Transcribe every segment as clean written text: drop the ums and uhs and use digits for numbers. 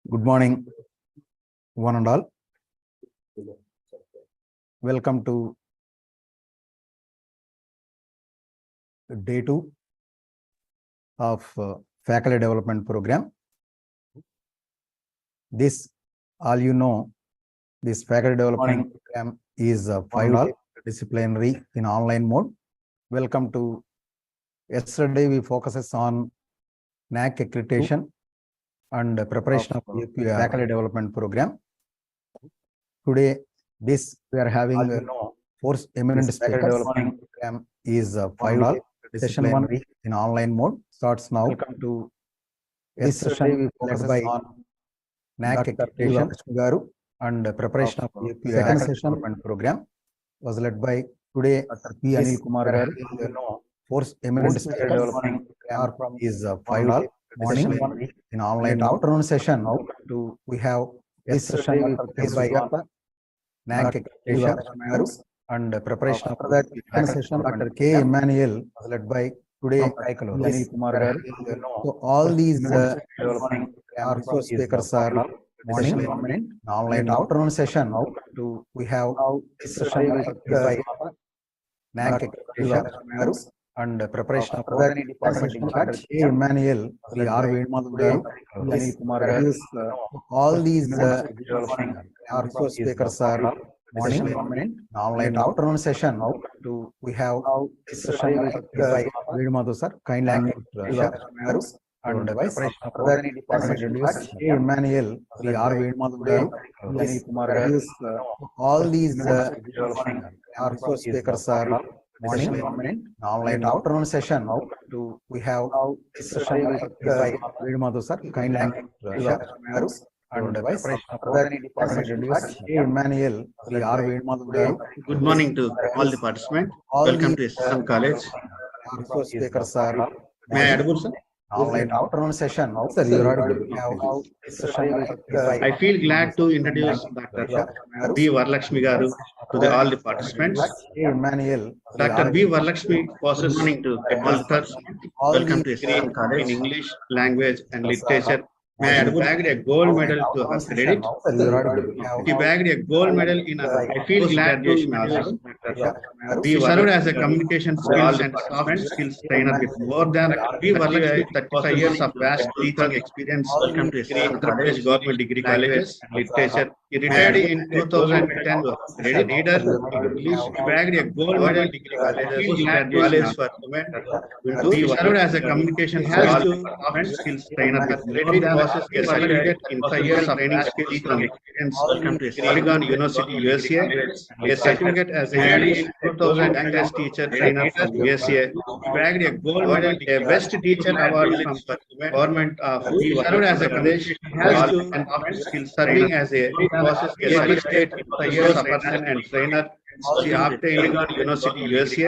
Good morning, one and all. Welcome to day 2 of faculty development program. This, all you know, this faculty development program is 5 disciplinary in online mode. Welcome to. Yesterday we focuses on NAAC accreditation and preparation of faculty development program. Today, this we are having fourth eminent speaker development program is 5 session 1 in online mode starts now. Welcome to this session we focus on NAAC accreditation and preparation of second session development program was led by today P. Anil Kumar Garu. Fourth eminent speaker development program is 5 morning in online afternoon session. We have this session is by NAAC accreditation and preparation of that session. Dr. K. Emmanuel was led by today Anil Kumar Garu. So all these development speakers are morning online afternoon session. We have this session by NAAC accreditation and preparation of that department. K. Emmanuel, all these speakers are morning online afternoon session. We have this session by Vidmadhu sir, kindly and preparation of that department. K. Emmanuel, all these speakers are morning online afternoon session. We have this session by Vidmadhu sir, kindly and preparation of that department. K. Emmanuel, good morning to all the participants. Welcome to N.COLLEGE. Speakers are May I add, sir? online afternoon session. Sir, you have this session I feel glad to introduce Dr. B. Varalakshmi Garu to all the participants. K. Emmanuel, Dr. B. Varalakshmi passes morning to all the participants. Welcome to N.COLLEGE in English, language and literature. May I bagged a gold medal to her credit. She bagged a gold medal in a I feel glad graduation also. She served as a communication skills and soft skills trainer with more than 35 years of vast teaching experience. Welcome to Andhra Pradesh Government Degree Colleges, Literature. He retired in 2010. Leader English. She bagged a gold medal degree college for women. She served as a communication skills trainer with more than a certificate in 5 years of training skills from experience. Welcome to Oregon University, USA. A certificate as a English 2000 English teacher trainer from USA. Bagged a gold medal, a best teacher award from government of. He served as a communication and skills serving as a process state 5 years of person and trainer. She obtained University USA,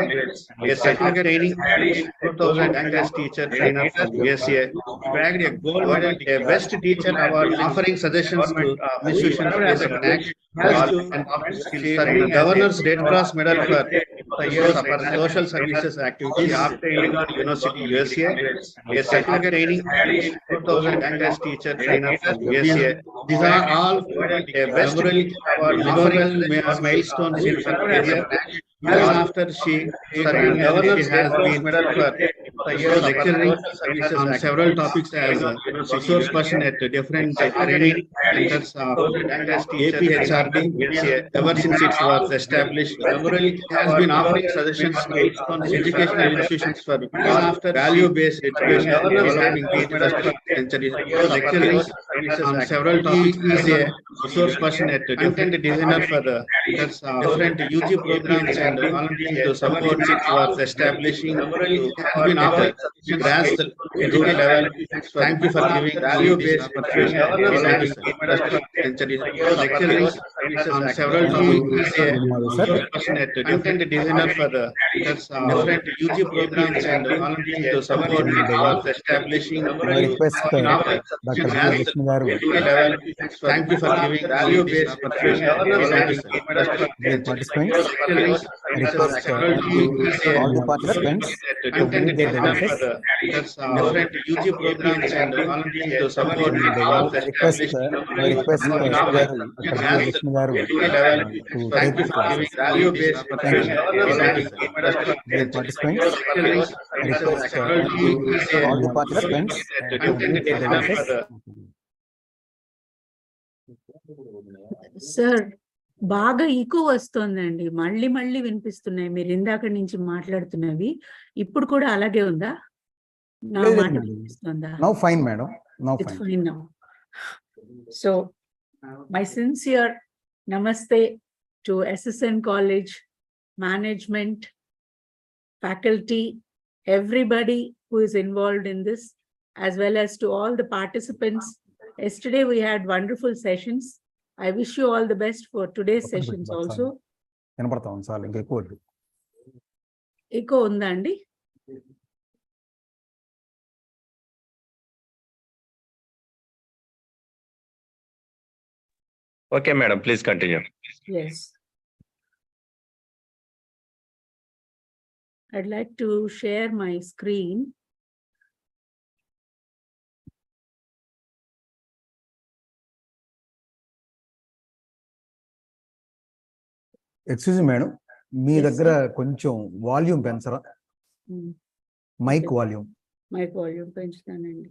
a certificate training 2000 English teacher trainer from USA. Bagged a gold medal, a best teacher award, offering suggestions to institutions as a NAAC. Governor's Red Cross Medal for 5 years of social services activities. Obtained University USA, a certificate training 2000 English teacher trainer from USA. These are all a best memorable milestones in her career. Years after she served as she has been medal for 5 years lecturing on several topics as a resource person at different training centers of APHRD. Ever since it was established, has been offering suggestions on educational institutions for after value-based education developing the century. Lecturing on several topics as a resource person at content designer for the different UG programs and volunteering to support it was establishing has been offered grassroots education level. Thank you for giving value-based opportunity. Lecturing on several topics as a passionate content designer for the different UG programs and volunteering to support it was establishing Dr. level. Thank you for giving value-based opportunity. participants, request all the participants to bring their different UG programs and volunteering to support And schools I request Lakshmi Garu, Lakshmi Garu, to take the classes. value-based Thank you. Dear participants, I request all the participants to mute the devices. Sir బాగా eco వస్తుందండి, మళ్ళీ మళ్ళీ వినిపిస్తున్నాయి మీరు ఇందాక నుంచి మాట్లాడుతున్నవి. ఇప్పుడు కూడా అలాగే ఉందా? నా మాట వినిపిస్తుందా? Now fine, madam. Now It's fine. fine now. So my sincere namaste to SSN College management, faculty, everybody who is involved in this, as well as to all the participants. Yesterday we had wonderful sessions. I wish you all the best for today's sessions also. వినపడతాం sir, ఇంకా ఎక్కువ Echo ఉందా అండి? Okay, madam, please continue. Yes. I'd like to share my screen. Excuse madam, మీ దగ్గర కొంచెం volume పెంచరా? Mic volume. Mic volume పెంచుతానండి.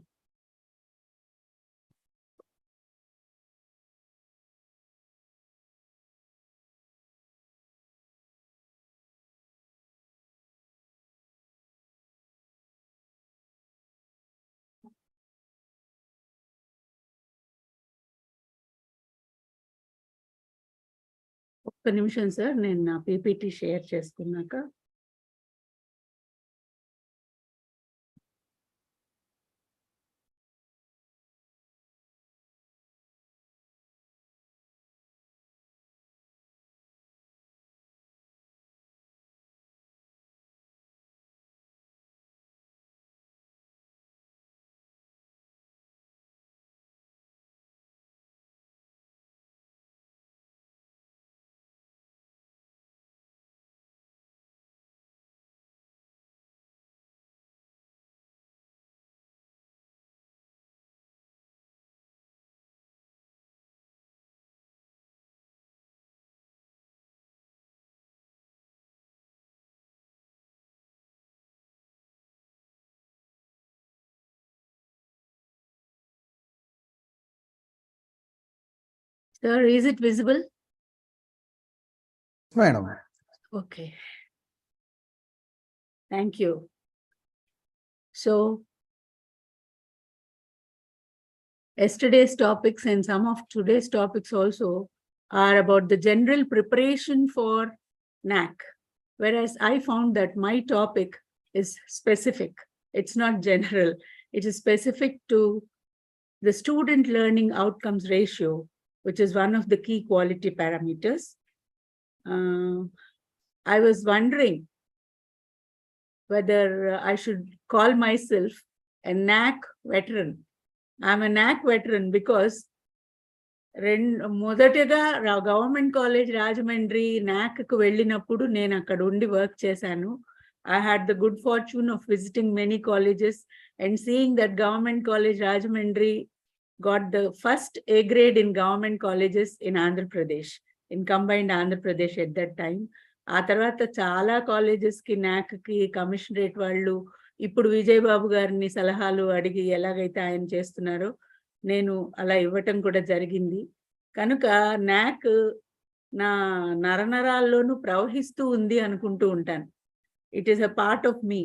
ఒక్క నిమిషం సార్, నేను నా పీపీటీ షేర్ చేసుకున్నాక. Sir, is it visible? Madam. Okay. Thank you. So, yesterday's topics and some of today's topics also are about the general preparation for NAAC, whereas I found that my topic is specific. It's not general. It is specific to the student learning outcomes ratio, which is one of the key quality parameters. I was wondering whether I should call myself a NAAC veteran. I'm a NAAC veteran because మొదటగా government college Rajahmundry NAAC కు వెళ్ళినప్పుడు నేను అక్కడ ఉండి work చేశాను. I had the good fortune of visiting many colleges and seeing that government college Rajahmundry got the first A grade in government colleges in Andhra Pradesh, in combined Andhra Pradesh at that time. ఆ తర్వాత చాలా colleges కి NAAC కి commissionerate వాళ్ళు ఇప్పుడు విజయ్ బాబు గారిని సలహాలు అడిగి ఎలాగైతే ఆయన చేస్తున్నారో నేను అలా ఇవ్వటం కూడా జరిగింది. కనుక NAAC నా నరనరాల్లోనూ ప్రవహిస్తూ ఉంది అనుకుంటూ ఉంటాను. It is a part of me.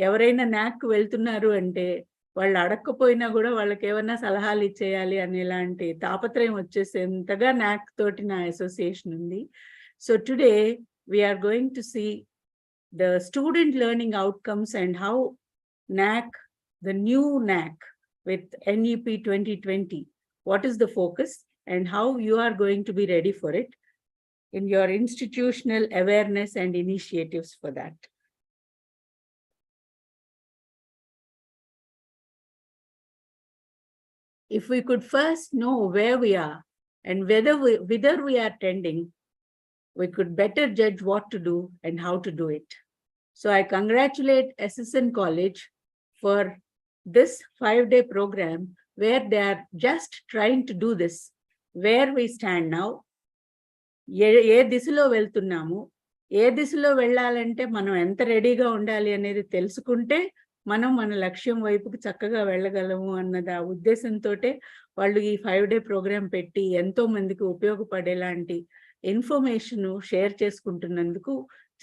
ఎవరైనా NAAC వెళ్తున్నారు అంటే వాళ్ళు అడగకపోయినా కూడా వాళ్ళకి ఏమన్నా సలహాలు ఇచ్చేయాలి అనేలాంటి తాపత్రయం వచ్చేసేంతగా NAAC తోటి నా అసోసియేషన్ ఉంది. So today we are going to see the student learning outcomes and how NAAC, the new NAAC with NEP 2020, what is the focus and how you are going to be ready for it in your institutional awareness and initiatives for that. If we could first know where we are and whether we are tending, we could better judge what to do and how to do it. So I congratulate SSN College for this 5-day program where they are just trying to do this. Where we stand now, ఏ దిశలో వెళ్తున్నాము, ఏ దిశలో వెళ్ళాలంటే మనం ఎంత రెడీగా ఉండాలి అనేది తెలుసుకుంటే మనం మన లక్ష్యం వైపుకి చక్కగా వెళ్ళగలము అన్నది ఆ ఉద్దేశంతో వాళ్ళు ఈ 5-డే ప్రోగ్రాం పెట్టి ఎంతో మందికి ఉపయోగపడేలాంటి ఇన్ఫర్మేషన్ షేర్ చేసుకుంటున్నందుకు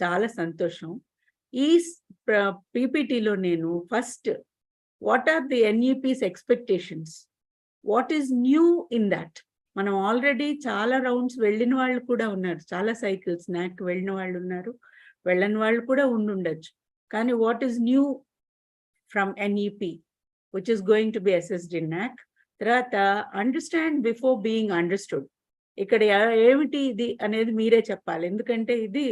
చాలా సంతోషం. ఈ పీపీటీలో నేను first what are the NEP's expectations, what is new in that. మనం ఆల్రెడీ చాలా రౌండ్స్ వెళ్ళిన వాళ్ళు కూడా ఉన్నారు, చాలా సైకిల్స్ NAAC వెళ్ళిన వాళ్ళు ఉన్నారు, వెళ్ళని వాళ్ళు కూడా ఉండుండొచ్చు. కానీ what is new from NEP which is going to be assessed in NAAC. తర్వాత అండర్స్టాండ్ బిఫోర్ బీయింగ్ అండర్స్టూడ్. ఇక్కడ ఏమిటి ఇది అనేది మీరే చెప్పాలి, ఎందుకంటే ఇది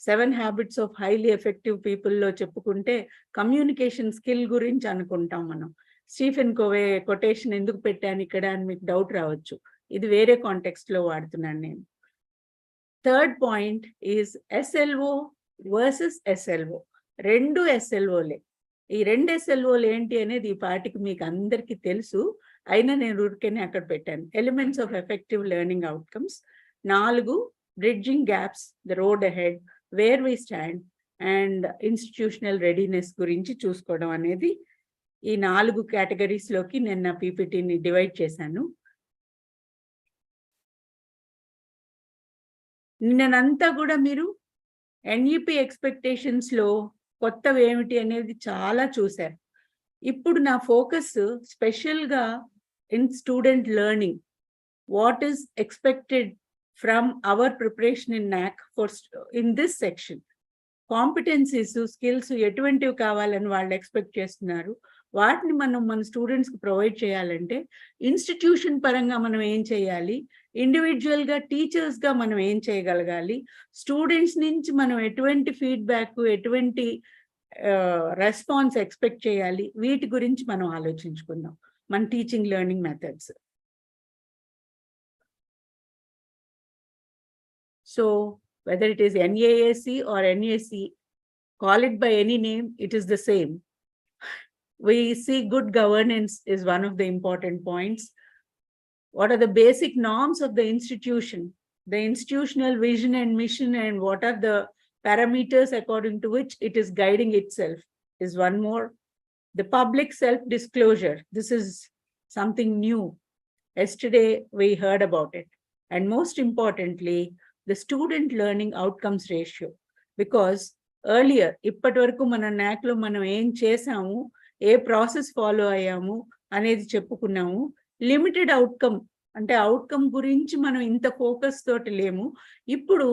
7 హ్యాబిట్స్ ఆఫ్ హైలీ ఎఫెక్టివ్ పీపుల్లో చెప్పుకుంటే కమ్యూనికేషన్ స్కిల్ గురించి అనుకుంటాం మనం. స్టీఫెన్ కోవే కొటేషన్ ఎందుకు పెట్టాను ఇక్కడ అని మీకు డౌట్ రావచ్చు, ఇది వేరే కాంటెక్స్ట్ లో వాడుతున్నాను నేను. Third point is SLO versus SLO. 2 SLOలే. ఈ 2 SLOలు ఏంటి అనేది ఈ పాటికి మీకు అందరికీ తెలుసు, అయినా నేను ఊరికేనే అక్కడ పెట్టాను. Elements of effective learning outcomes. 4 bridging gaps, the road ahead, where we stand and institutional readiness గురించి చూసుకోవడం అనేది ఈ 4 కేటగిరీస్ లోకి నేను నా పీపీటీని డివైడ్ చేశాను. నిన్నంతా కూడా మీరు NEP ఎక్స్పెక్టేషన్స్ లో కొత్తవి ఏమిటి అనేది చాలా చూశారు. ఇప్పుడు నా ఫోకస్ స్పెషల్గా in student learning. What is expected from our preparation in NAAC for in this section. Competencies, skills ఎటువంటివి కావాలని వాళ్ళు ఎక్స్పెక్ట్ చేస్తున్నారు, వాటిని మనం మన స్టూడెంట్స్కి ప్రొవైడ్ చేయాలంటే ఇన్స్టిట్యూషన్ పరంగా మనం ఏం చేయాలి, ఇండివిజువల్గా టీచర్స్గా మనం ఏం చేయగలగాలి, స్టూడెంట్స్ నుంచి మనం ఎటువంటి ఫీడ్బ్యాక్, ఎటువంటి రెస్పాన్స్ ఎక్స్పెక్ట్ చేయాలి, వీటి గురించి మనం ఆలోచించుకుందాం మన teaching learning methods. So whether it is NAAC or NAC, call it by any name, it is the same. We see good governance is one of the important points. What are the basic norms of the institution, the institutional vision and mission, and what are the parameters according to which it is guiding itself is one more. The public self-disclosure, this is something new. Yesterday we heard about it. And most importantly, the student learning outcomes ratio. Because earlier, ఇప్పటి వరకు మన NAAC లో మనం ఏం చేసాము, ఏ process follow అయ్యాము అనేది చెప్పుకున్నాము. లిమిటెడ్ అవుట్కమ్ అంటే అవుట్కమ్ గురించి మనం ఇంత ఫోకస్ తోటి లేము. ఇప్పుడు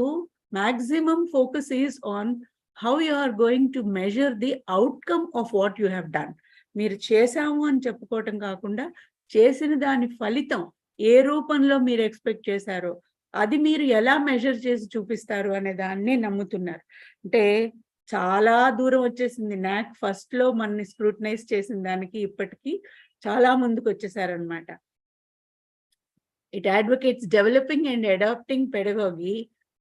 maximum focus is on how you are going to measure the outcome of what you have done. మీరు చేసాము అని చెప్పుకోవటం కాకుండా చేసిన దాని ఫలితం ఏ రూపంలో మీరు ఎక్స్పెక్ట్ చేశారో అది మీరు ఎలా మెజర్ చేసి చూపిస్తారు అనే దాన్నే నమ్ముతున్నారు. అంటే చాలా దూరం వచ్చేసింది NAAC ఫస్ట్ లో మనని స్క్రూటనైజ్ చేసిన దానికి ఇప్పటికీ చాలా ముందుకు వచ్చేసారనమాట. It advocates developing and adopting pedagogy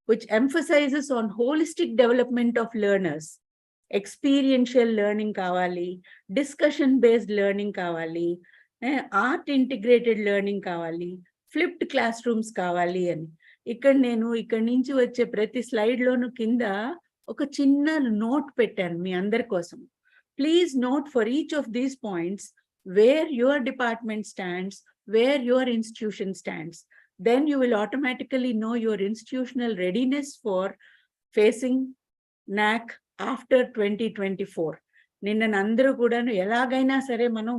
which emphasizes on holistic development of learners. Experiential learning kavali, discussion based learning kavali, art integrated learning kavali, flipped classrooms kavali ani. ఇక్కడ నేను ఇక్కడి నుంచి వచ్చే ప్రతి స్లైడ్ లోను కింద ఒక చిన్న నోట్ పెట్టాను మీ అందరి కోసం. Please note for each of these points where your department stands, where your institution stands. Then you will automatically know your institutional readiness for facing NAAC after 2024. నిన్న అందరూ కూడా ఎలాగైనా సరే మనం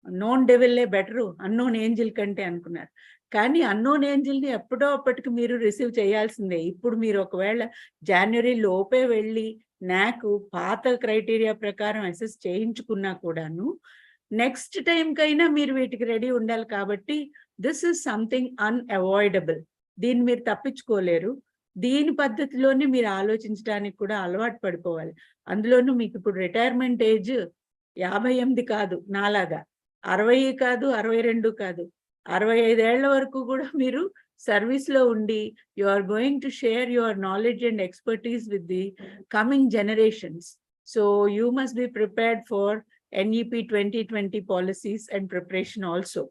నోన్ డెవిల్లే బెటరు అన్నోన్ ఏంజిల్ కంటే అనుకున్నారు. కానీ unknown ఏంజిల్ని ఎప్పుడో అప్పటికి మీరు రిసీవ్ చేయాల్సిందే. ఇప్పుడు మీరు ఒకవేళ జనవరి లోపే వెళ్ళి NAAC పాత క్రైటీరియా ప్రకారం అసెస్ చేయించుకున్నా కూడాను నెక్స్ట్ టైం కైనా మీరు వీటికి రెడీ ఉండాలి. కాబట్టి దిస్ ఇస్ సంథింగ్ అన్అవాయిడబుల్. దీన్ని మీరు తప్పించుకోలేరు. దీని పద్ధతిలోనే మీరు ఆలోచించడానికి కూడా అలవాటు పడిపోవాలి. అందులోనూ మీకు ఇప్పుడు రిటైర్మెంట్ ఏజ్ 58 కాదు, నాలాగా 60 కాదు, 62 కాదు, 65 ఏళ్ల వరకు కూడా మీరు సర్వీస్ లో ఉండి you are going to share your knowledge and expertise with the coming generations. So you must be prepared for NEP 2020 policies and preparation also.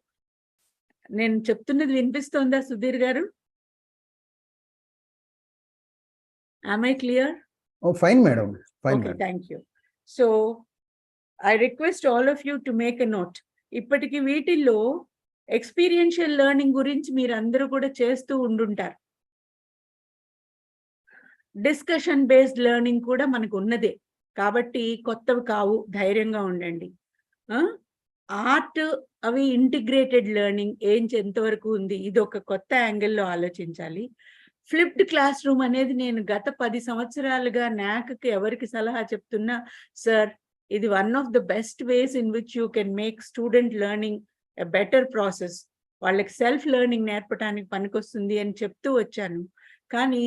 నేను చెప్తున్నది వినిపిస్తోందా సుధీర్ గారు? Am I clear? Oh, fine, madam. Fine, Okay, madam. thank you. So I request all of you to make a note. ఇప్పటికి వీటిల్లో experiential learning గురించి మీరు అందరూ కూడా చేస్తూ ఉండుంటారు. డిస్కషన్ బేస్డ్ లెర్నింగ్ కూడా మనకు ఉన్నదే, కాబట్టి కొత్తవి కావు, ధైర్యంగా ఉండండి. ఆర్ట్ అవి ఇంటిగ్రేటెడ్ లెర్నింగ్ ఎంతవరకు ఉంది, ఇది ఒక కొత్త యాంగిల్లో ఆలోచించాలి. ఫ్లిప్డ్ క్లాస్ రూమ్ అనేది నేను గత 10 సంవత్సరాలుగా NAACకి ఎవరికి సలహా చెప్తున్నా, సార్ ఇది one of the best ways in which you can make student learning a better process, వాళ్ళకి సెల్ఫ్ లెర్నింగ్ నేర్పడానికి పనికొస్తుంది అని చెప్తూ వచ్చాను. కానీ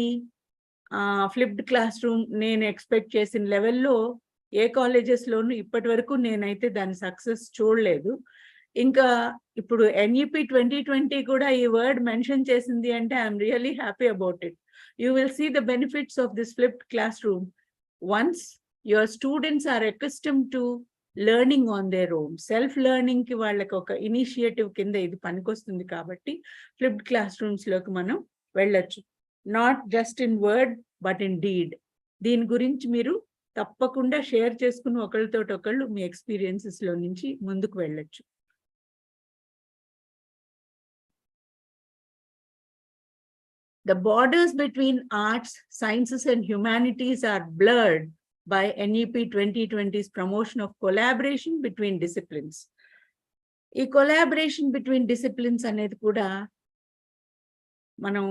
ఫ్లిప్డ్ క్లాస్ రూమ్ నేను ఎక్స్పెక్ట్ చేసిన లెవెల్లో ఏ కాలేజెస్లోనూ ఇప్పటి వరకు నేనైతే దాని సక్సెస్ చూడలేదు. ఇంకా ఇప్పుడు NEP 2020 కూడా ఈ వర్డ్ మెన్షన్ చేసింది అంటే I'm really happy about it. You will see the benefits of this flipped classroom once your students are accustom to learning on their own. Self learning కి వాళ్ళకి ఒక ఇనిషియేటివ్ కింద ఇది పనికొస్తుంది. కాబట్టి ఫ్లిప్డ్ క్లాస్ రూమ్స్ లోకి మనం వెళ్ళొచ్చు, not just in word but in deed. దీని గురించి మీరు తప్పకుండా షేర్ చేసుకుని ఒకళ్ళతో ఒకళ్ళు మీ ఎక్స్పీరియన్సెస్ లో నుంచి ముందుకు వెళ్ళొచ్చు. The borders between arts, sciences and humanities are blurred by NEP 2020's promotion of collaboration between disciplines. ఈ collaboration between disciplines అనేది కూడా మనం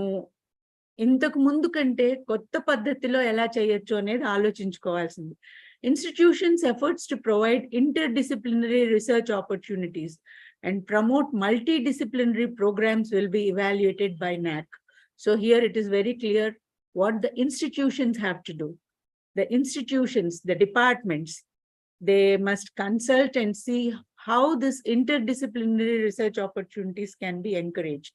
ఇంతకు ముందు కంటే కొత్త పద్ధతిలో ఎలా చేయొచ్చు అనేది ఆలోచించుకోవాల్సింది. Institutions' efforts to provide interdisciplinary research opportunities and promote multidisciplinary programs will be evaluated by NAAC. So here it is very clear what the institutions have to do. The institutions, the departments, they must consult and see how this interdisciplinary research opportunities can be encouraged.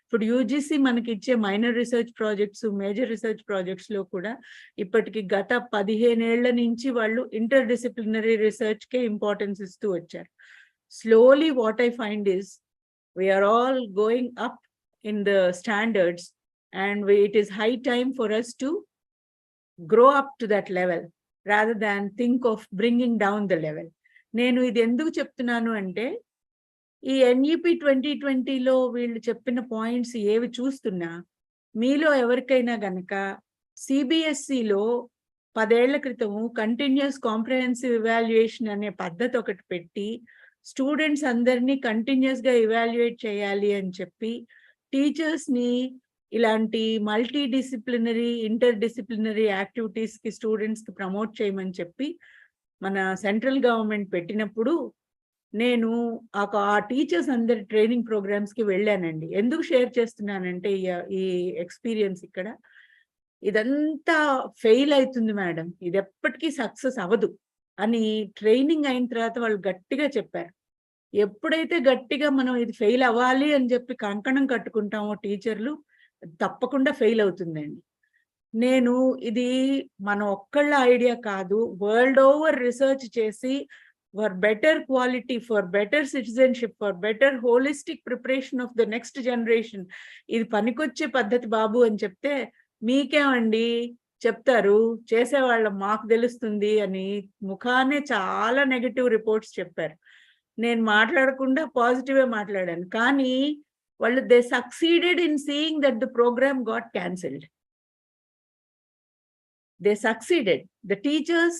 For UGC మనకి ఇచ్చే minor research projects, major research projects లో కూడా ఇప్పటికి గత 15 ఏళ్ల నుంచి వాళ్ళు interdisciplinary research కే importance ఇస్తూ వచ్చారు. Slowly what I find is we are all going up in the standards and it is high time for us to grow up to that level rather than think of bringing down the level. నేను ఇది ఎందుకు చెప్తున్నాను అంటే ఈ NEP 2020లో వీళ్ళు చెప్పిన points ఏవి చూస్తున్నా మీలో ఎవరికైనా గనక CBSEలో 10 ఏళ్ల క్రితము కంటిన్యూస్ కాంప్రహెన్సివ్ ఇవాల్యుయేషన్ అనే పద్ధతి ఒకటి పెట్టి స్టూడెంట్స్ అందరినీ కంటిన్యూస్ గా ఇవాల్యుయేట్ చేయాలి అని చెప్పి టీచర్స్ ని ఇలాంటి మల్టీ డిసిప్లినరీ ఇంటర్డిసిప్లినరీ యాక్టివిటీస్ కి స్టూడెంట్స్ కి ప్రమోట్ చేయమని చెప్పి మన సెంట్రల్ గవర్నమెంట్ పెట్టినప్పుడు నేను ఆ టీచర్స్ అందరి ట్రైనింగ్ ప్రోగ్రామ్స్ కి వెళ్ళానండి. ఎందుకు షేర్ చేస్తున్నానంటే ఈ ఎక్స్పీరియన్స్ ఇక్కడ ఇదంతా ఫెయిల్ అవుతుంది మేడం, ఇది ఎప్పటికీ సక్సెస్ అవ్వదు అని ట్రైనింగ్ అయిన తర్వాత వాళ్ళు గట్టిగా చెప్పారు. ఎప్పుడైతే గట్టిగా మనం ఇది ఫెయిల్ అవ్వాలి అని చెప్పి కంకణం కట్టుకుంటామో టీచర్లు, తప్పకుండా ఫెయిల్ అవుతుందండి. నేను ఇది మన ఒక్కళ్ళ ఐడియా కాదు, వరల్డ్ ఓవర్ రీసెర్చ్ చేసి for better quality, for better citizenship, for better holistic preparation of the next generation ఇది పనికొచ్చే పద్ధతి బాబు అని చెప్తే మీకేమండి చెప్తారు, చేసేవాళ్ళం మాకు తెలుస్తుంది అని ముఖానే చాలా నెగటివ్ రిపోర్ట్స్ చెప్పారు. నేను మాట్లాడకుండా పాజిటివే మాట్లాడాను, కానీ వాళ్ళు they succeeded in seeing that the programme got cancelled. They succeeded. The teachers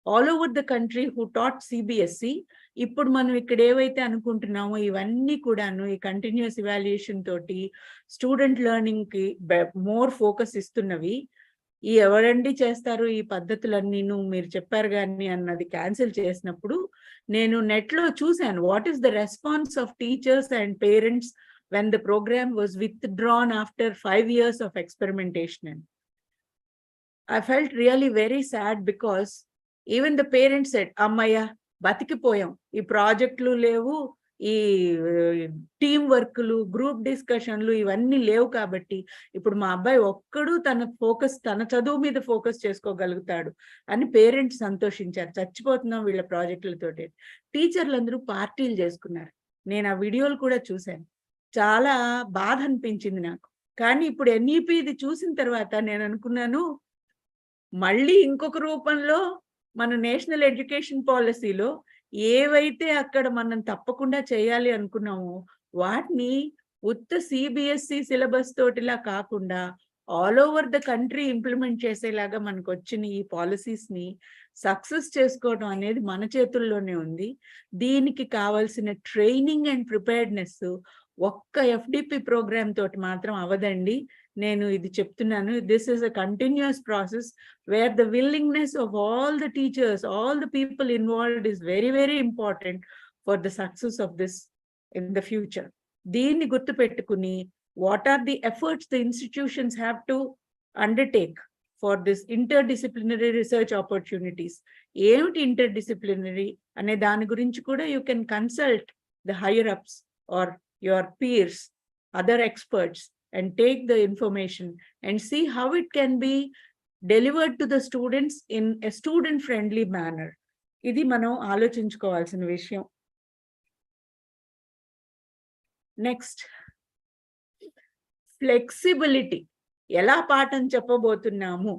all over the country who taught CBSE, ఇప్పుడు మనం ఇక్కడ ఏవైతే అనుకుంటున్నామో ఇవన్నీ కూడాను ఈ కంటిన్యూస్ ఇవాల్యుయేషన్ తోటి స్టూడెంట్ లెర్నింగ్ కి మోర్ ఫోకస్ ఇస్తున్నవి. ఈ ఎవరండి చేస్తారు ఈ పద్ధతులన్నీను, మీరు చెప్పారు కానీ అన్నది క్యాన్సిల్ చేసినప్పుడు నేను నెట్ లో చూశాను what is the response of teachers and parents when the program was withdrawn after 5 years of experimentation. I felt really very sad because even the parents said, అమ్మయ్య బతికిపోయాం, ఈ ప్రాజెక్టులు లేవు, ఈ టీమ్ వర్క్లు, గ్రూప్ డిస్కషన్లు ఇవన్నీ లేవు కాబట్టి ఇప్పుడు మా అబ్బాయి ఒక్కడు తన చదువు మీద ఫోకస్ చేసుకోగలుగుతాడు అని పేరెంట్స్ సంతోషించారు. చచ్చిపోతున్నాం వీళ్ళ ప్రాజెక్టులతోటి. టీచర్లు అందరూ పార్టీలు చేసుకున్నారు. నేను ఆ వీడియోలు కూడా చూశాను. చాలా బాధ అనిపించింది నాకు. కానీ ఇప్పుడు NEP ఇది చూసిన తర్వాత నేను అనుకున్నాను, మళ్ళీ ఇంకొక రూపంలో మన నేషనల్ ఎడ్యుకేషన్ పాలసీలో ఏవైతే అక్కడ మనం తప్పకుండా చేయాలి అనుకున్నామో వాటిని ఉత్త CBSE సిలబస్ తోటిలా కాకుండా all over the country implement చేసేలాగా మనకు వచ్చిన ఈ పాలసీస్ ని సక్సెస్ చేసుకోవడం అనేది మన చేతుల్లోనే ఉంది. దీనికి కావాల్సిన ట్రైనింగ్ అండ్ ప్రిపేర్డ్నెస్ ఒక్క FDP ప్రోగ్రామ్ తోటి మాత్రం అవదండి. నేను ఇది చెప్తున్నాను. This is a continuous process where the willingness of all the teachers, all the people involved is very very important for the success of this in the future. దీన్ని గుర్తుపెట్టుకుని what are the efforts the institutions have to undertake for this interdisciplinary research opportunities. ఏమిటి interdisciplinary అనే దాని గురించి కూడా you can consult the higher ups or your peers, other experts, and take the information and see how it can be delivered to the students in a student friendly manner. ఇది మనం ఆలోచించుకోవాల్సిన విషయం. Next, flexibility. ఎలా పాఠం చెప్పబోతున్నాము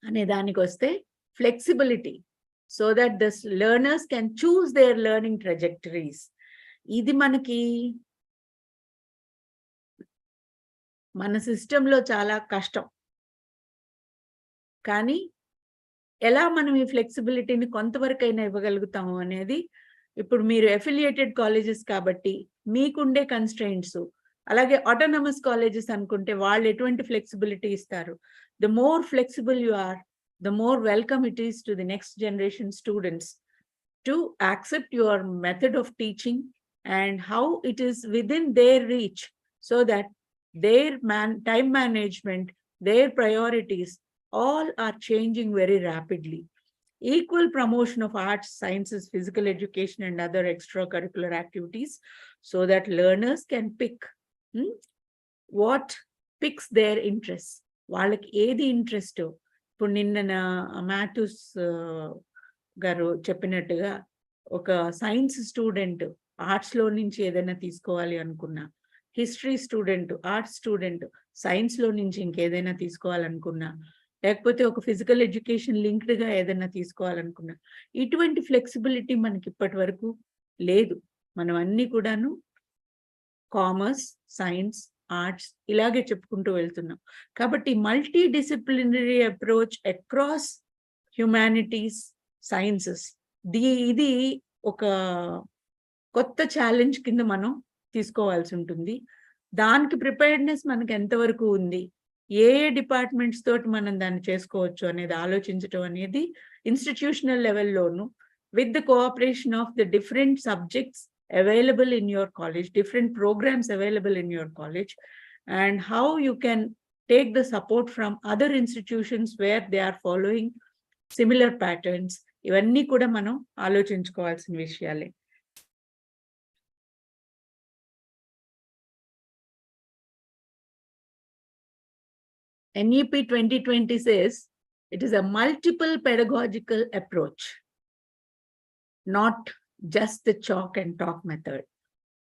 అనే దానికి వస్తే flexibility so that the learners can choose their learning trajectories. ఇది మనకి మన సిస్టంలో చాలా కష్టం. కానీ ఎలా మనం ఈ ఫ్లెక్సిబిలిటీని కొంతవరకైనా ఇవ్వగలుగుతాము అనేది, ఇప్పుడు మీరు అఫిలియేటెడ్ కాలేజెస్ కాబట్టి మీకుండే కన్స్ట్రెయింట్స్, అలాగే ఆటోనమస్ కాలేజెస్ అనుకుంటే వాళ్ళు ఎటువంటి ఫ్లెక్సిబిలిటీ ఇస్తారు. The more flexible you are, the more welcome it is to the next generation students to accept your method of teaching and how it is within their reach, so that their time management, their priorities all are changing very rapidly. Equal promotion of arts, sciences, physical education and other extracurricular activities so that learners can pick what picks their interests. వాళ్ళకి ఏది interest. ఇప్పుడు నిన్న Mathews గారు చెప్పినట్టుగా ఒక science student arts లో నుంచి ఏదైనా తీసుకోవాలి అనుకున్నా, history student, arts student science లో నుంచి ఇంకేదైనా తీసుకోవాలనుకున్నా, లేకపోతే ఒక ఫిజికల్ ఎడ్యుకేషన్ లింక్డ్ గా ఏదైనా తీసుకోవాలనుకున్నా, ఇటువంటి ఫ్లెక్సిబిలిటీ మనకి ఇప్పటి వరకు లేదు. మనం అన్ని కూడాను కామర్స్, సైన్స్, ఆర్ట్స్ ఇలాగే చెప్పుకుంటూ వెళ్తున్నాం. కాబట్టి multi disciplinary approach across humanities, sciences, ఇది ఒక కొత్త ఛాలెంజ్ కింద మనం తీసుకోవాల్సి ఉంటుంది. దానికి ప్రిపేర్డ్నెస్ మనకి ఎంతవరకు ఉంది, ఏ డిపార్ట్మెంట్స్ తోటి మనం దాన్ని చేసుకోవచ్చు అనేది ఆలోచించడం అనేది ఇన్స్టిట్యూషనల్ లెవెల్లోను, with the cooperation of the different subjects available in your college, different programs available in your college, and how you can take the support from other institutions where they are following similar patterns. ఇవన్నీ కూడా మనం ఆలోచించుకోవాల్సిన విషయాలే. NEP 2020 says it is a multiple pedagogical approach, not just the chalk and talk method.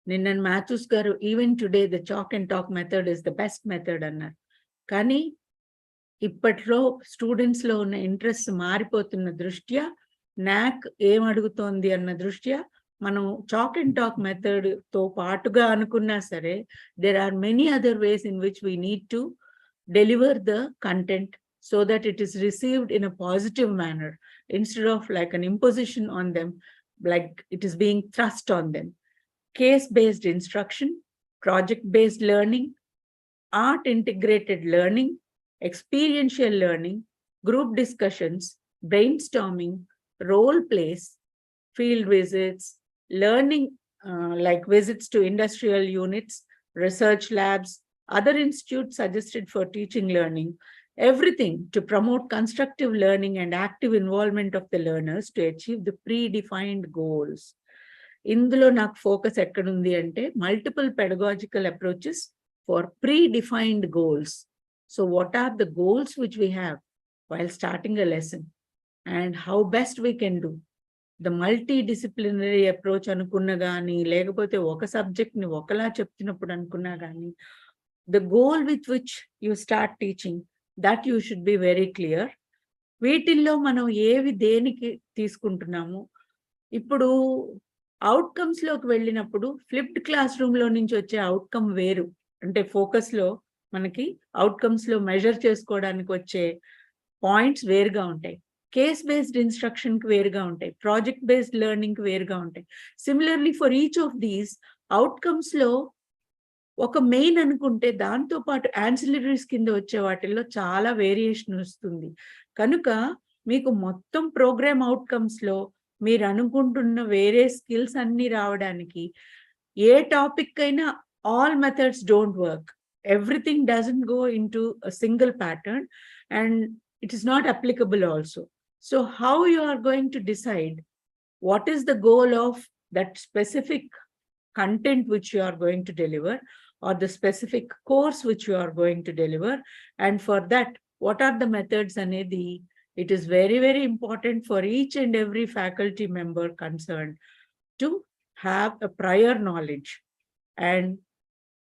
నిన్న Mathews గారు even today the chalk and talk method is the best method అన్నారు. కానీ ఇప్పట్లో స్టూడెంట్స్ లో ఉన్న ఇంట్రెస్ట్ మారిపోతున్న దృష్ట్యా, NAAC ఏం అడుగుతోంది అన్న దృష్ట్యా మనం చాక్ అండ్ టాక్ మెథడ్ తో పాటుగా అనుకున్నా సరే, there are many other ways in which we need to deliver the content so that it is received in a positive manner instead of like an imposition on them, like it is being thrust on them. Case-based instruction, project-based learning, art-integrated learning, experiential learning, group discussions, brainstorming, role plays, field visits, learning like visits to industrial units, research labs, other institutes suggested for teaching learning, everything to promote constructive learning and active involvement of the learners to achieve the predefined goals. ఇందులో నాకు focus ఎక్కడుంది అంటే multiple pedagogical approaches for predefined goals. So what are the goals which we have while starting a lesson and how best we can do. The multi disciplinary approach అనుకున్న కానీ, లేకపోతే ఒక సబ్జెక్ట్ని ఒకలా చెప్తున్నప్పుడు అనుకున్నా కానీ, the goal with which you start teaching that you should be very clear. వీటిల్లో మనం ఏవి దేనికి తీసుకుంటున్నాము. ఇప్పుడు అవుట్కమ్స్లోకి వెళ్ళినప్పుడు ఫ్లిప్డ్ క్లాస్ రూమ్లో నుంచి వచ్చే అవుట్కమ్ వేరు. అంటే ఫోకస్లో మనకి అవుట్కమ్స్లో మెజర్ చేసుకోవడానికి వచ్చే పాయింట్స్ వేరుగా ఉంటాయి. కేస్ బేస్డ్ ఇన్స్ట్రక్షన్కి వేరుగా ఉంటాయి. ప్రాజెక్ట్ బేస్డ్ లెర్నింగ్కి వేరుగా ఉంటాయి. Similarly for each of these అవుట్కమ్స్లో ఒక మెయిన్ అనుకుంటే దాంతో పాటు యాన్సిలరీస్ కింద వచ్చే వాటిల్లో చాలా వేరియేషన్ వస్తుంది. కనుక మీకు మొత్తం ప్రోగ్రామ్ అవుట్కమ్స్లో మీరు అనుకుంటున్న వేరే స్కిల్స్ అన్ని రావడానికి ఏ టాపిక్ అయినా all methods don't work. Everything doesn't go in to a single pattern and it is not applicable also. So how you are going to decide what is the goal of that specific content which you are going to deliver, or the specific course which you are going to deliver, and for that what are the methods anedi, it is very, very important for each and every faculty member concerned to have a prior knowledge and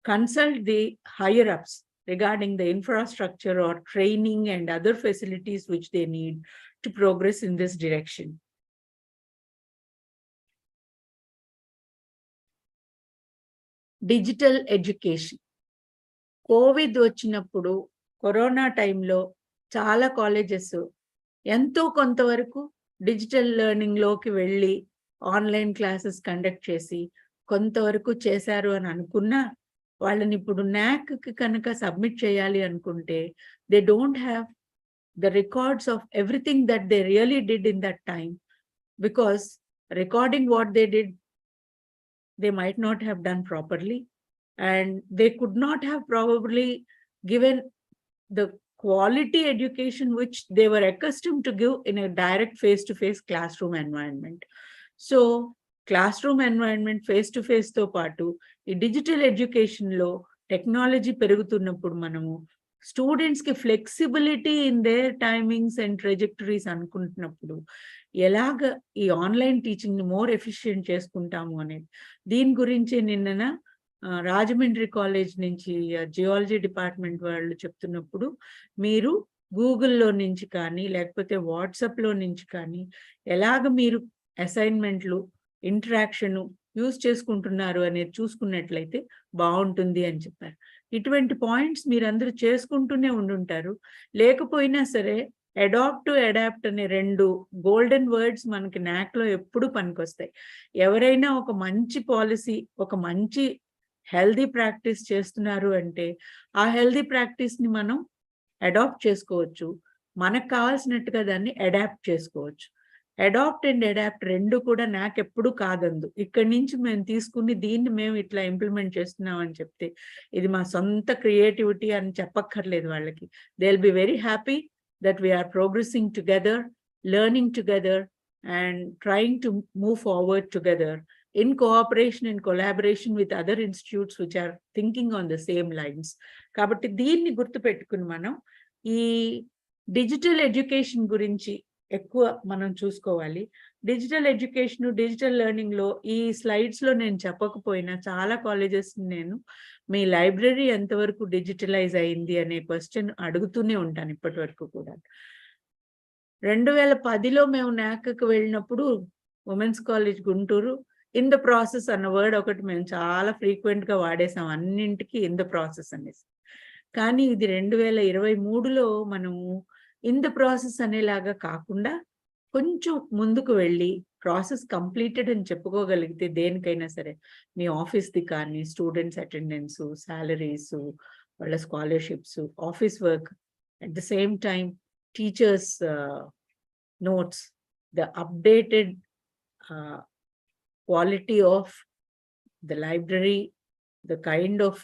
consult the higher ups regarding the infrastructure or training and other facilities which they need to progress in this direction. Digital education. Covid వచ్చినప్పుడు, corona టైంలో చాలా colleges ఎంతో కొంతవరకు digital లెర్నింగ్లోకి వెళ్ళి online classes conduct చేసి కొంతవరకు చేశారు అని అనుకున్నా, వాళ్ళని ఇప్పుడు NAACకి కనుక సబ్మిట్ చేయాలి అనుకుంటే they don't have the records of everything that they really did in that time, because recording what they did they might not have done properly, and they could not have probably given the quality education which they were accustomed to give in a direct face-to-face classroom environment. So classroom environment face-to-face తో పాటు ఈ digital ఎడ్యుకేషన్లో technology పెరుగుతున్నప్పుడు మనము స్టూడెంట్స్కి flexibility in their timings and trajectories అనుకుంటున్నప్పుడు ఎలాగ ఈ ఆన్లైన్ టీచింగ్ని మోర్ ఎఫిషియెంట్ చేసుకుంటాము అనేది, దీని గురించి నిన్న రాజమండ్రి కాలేజ్ నుంచి జియాలజీ డిపార్ట్మెంట్ వాళ్ళు చెప్తున్నప్పుడు మీరు గూగుల్లో నుంచి కానీ లేకపోతే వాట్సాప్లో నుంచి కానీ ఎలాగ మీరు అసైన్మెంట్లు ఇంటరాక్షను యూజ్ చేసుకుంటున్నారు అనేది చూసుకున్నట్లయితే బాగుంటుంది అని చెప్పారు. ఇటువంటి పాయింట్స్ మీరందరూ చేసుకుంటూనే ఉండుంటారు. లేకపోయినా సరే అడాప్ట్ టు అడాప్ట్ అనే 2 గోల్డెన్ వర్డ్స్ మనకి NAACలో ఎప్పుడు పనికొస్తాయి. ఎవరైనా ఒక మంచి పాలసీ, ఒక మంచి హెల్దీ ప్రాక్టీస్ చేస్తున్నారు అంటే ఆ హెల్దీ ప్రాక్టీస్ని మనం అడాప్ట్ చేసుకోవచ్చు, మనకు కావాల్సినట్టుగా దాన్ని అడాప్ట్ చేసుకోవచ్చు. అడాప్ట్ అండ్ అడాప్ట్ 2 కూడా NAAC ఎప్పుడు కాదందు. ఇక్కడి నుంచి మేము తీసుకుని దీన్ని మేము ఇట్లా ఇంప్లిమెంట్ చేస్తున్నాం అని చెప్తే ఇది మా సొంత క్రియేటివిటీ అని చెప్పక్కర్లేదు వాళ్ళకి. They will be very happy that we are progressing together, learning together, and trying to move forward together in cooperation and collaboration with other institutes which are thinking on the same lines. కాబట్టి దీన్ని గుర్తుపెట్టుకుని మనం ఈ digital education గురించి ఎక్కువ మనం చూసుకోవాలి. Digital education, digital లెర్నింగ్లో ఈ స్లైడ్స్లో నేను చెప్పకపోయినా చాలా కాలేజెస్ నేను మీ లైబ్రరీ ఎంతవరకు డిజిటలైజ్ అయింది అనే క్వశ్చన్ అడుగుతూనే ఉంటాను ఇప్పటి వరకు కూడా. 2010లో మేము NAACకి వెళ్ళినప్పుడు women's college Guntur in the process అన్న వర్డ్ ఒకటి మేము చాలా ఫ్రీక్వెంట్గా వాడేసాం అన్నింటికి, ఇన్ ద ప్రాసెస్ అనేసి. కానీ ఇది 2023లో మనము ఇన్ ద ప్రాసెస్ అనేలాగా కాకుండా కొంచెం ముందుకు వెళ్ళి ప్రాసెస్ కంప్లీటెడ్ అని చెప్పుకోగలిగితే దేనికైనా సరే, మీ ఆఫీస్ది కానీ స్టూడెంట్స్ అటెండెన్స్, శాలరీస్, వాళ్ళ scholarships, office work, at the same time teachers notes, the updated quality of the library, the kind of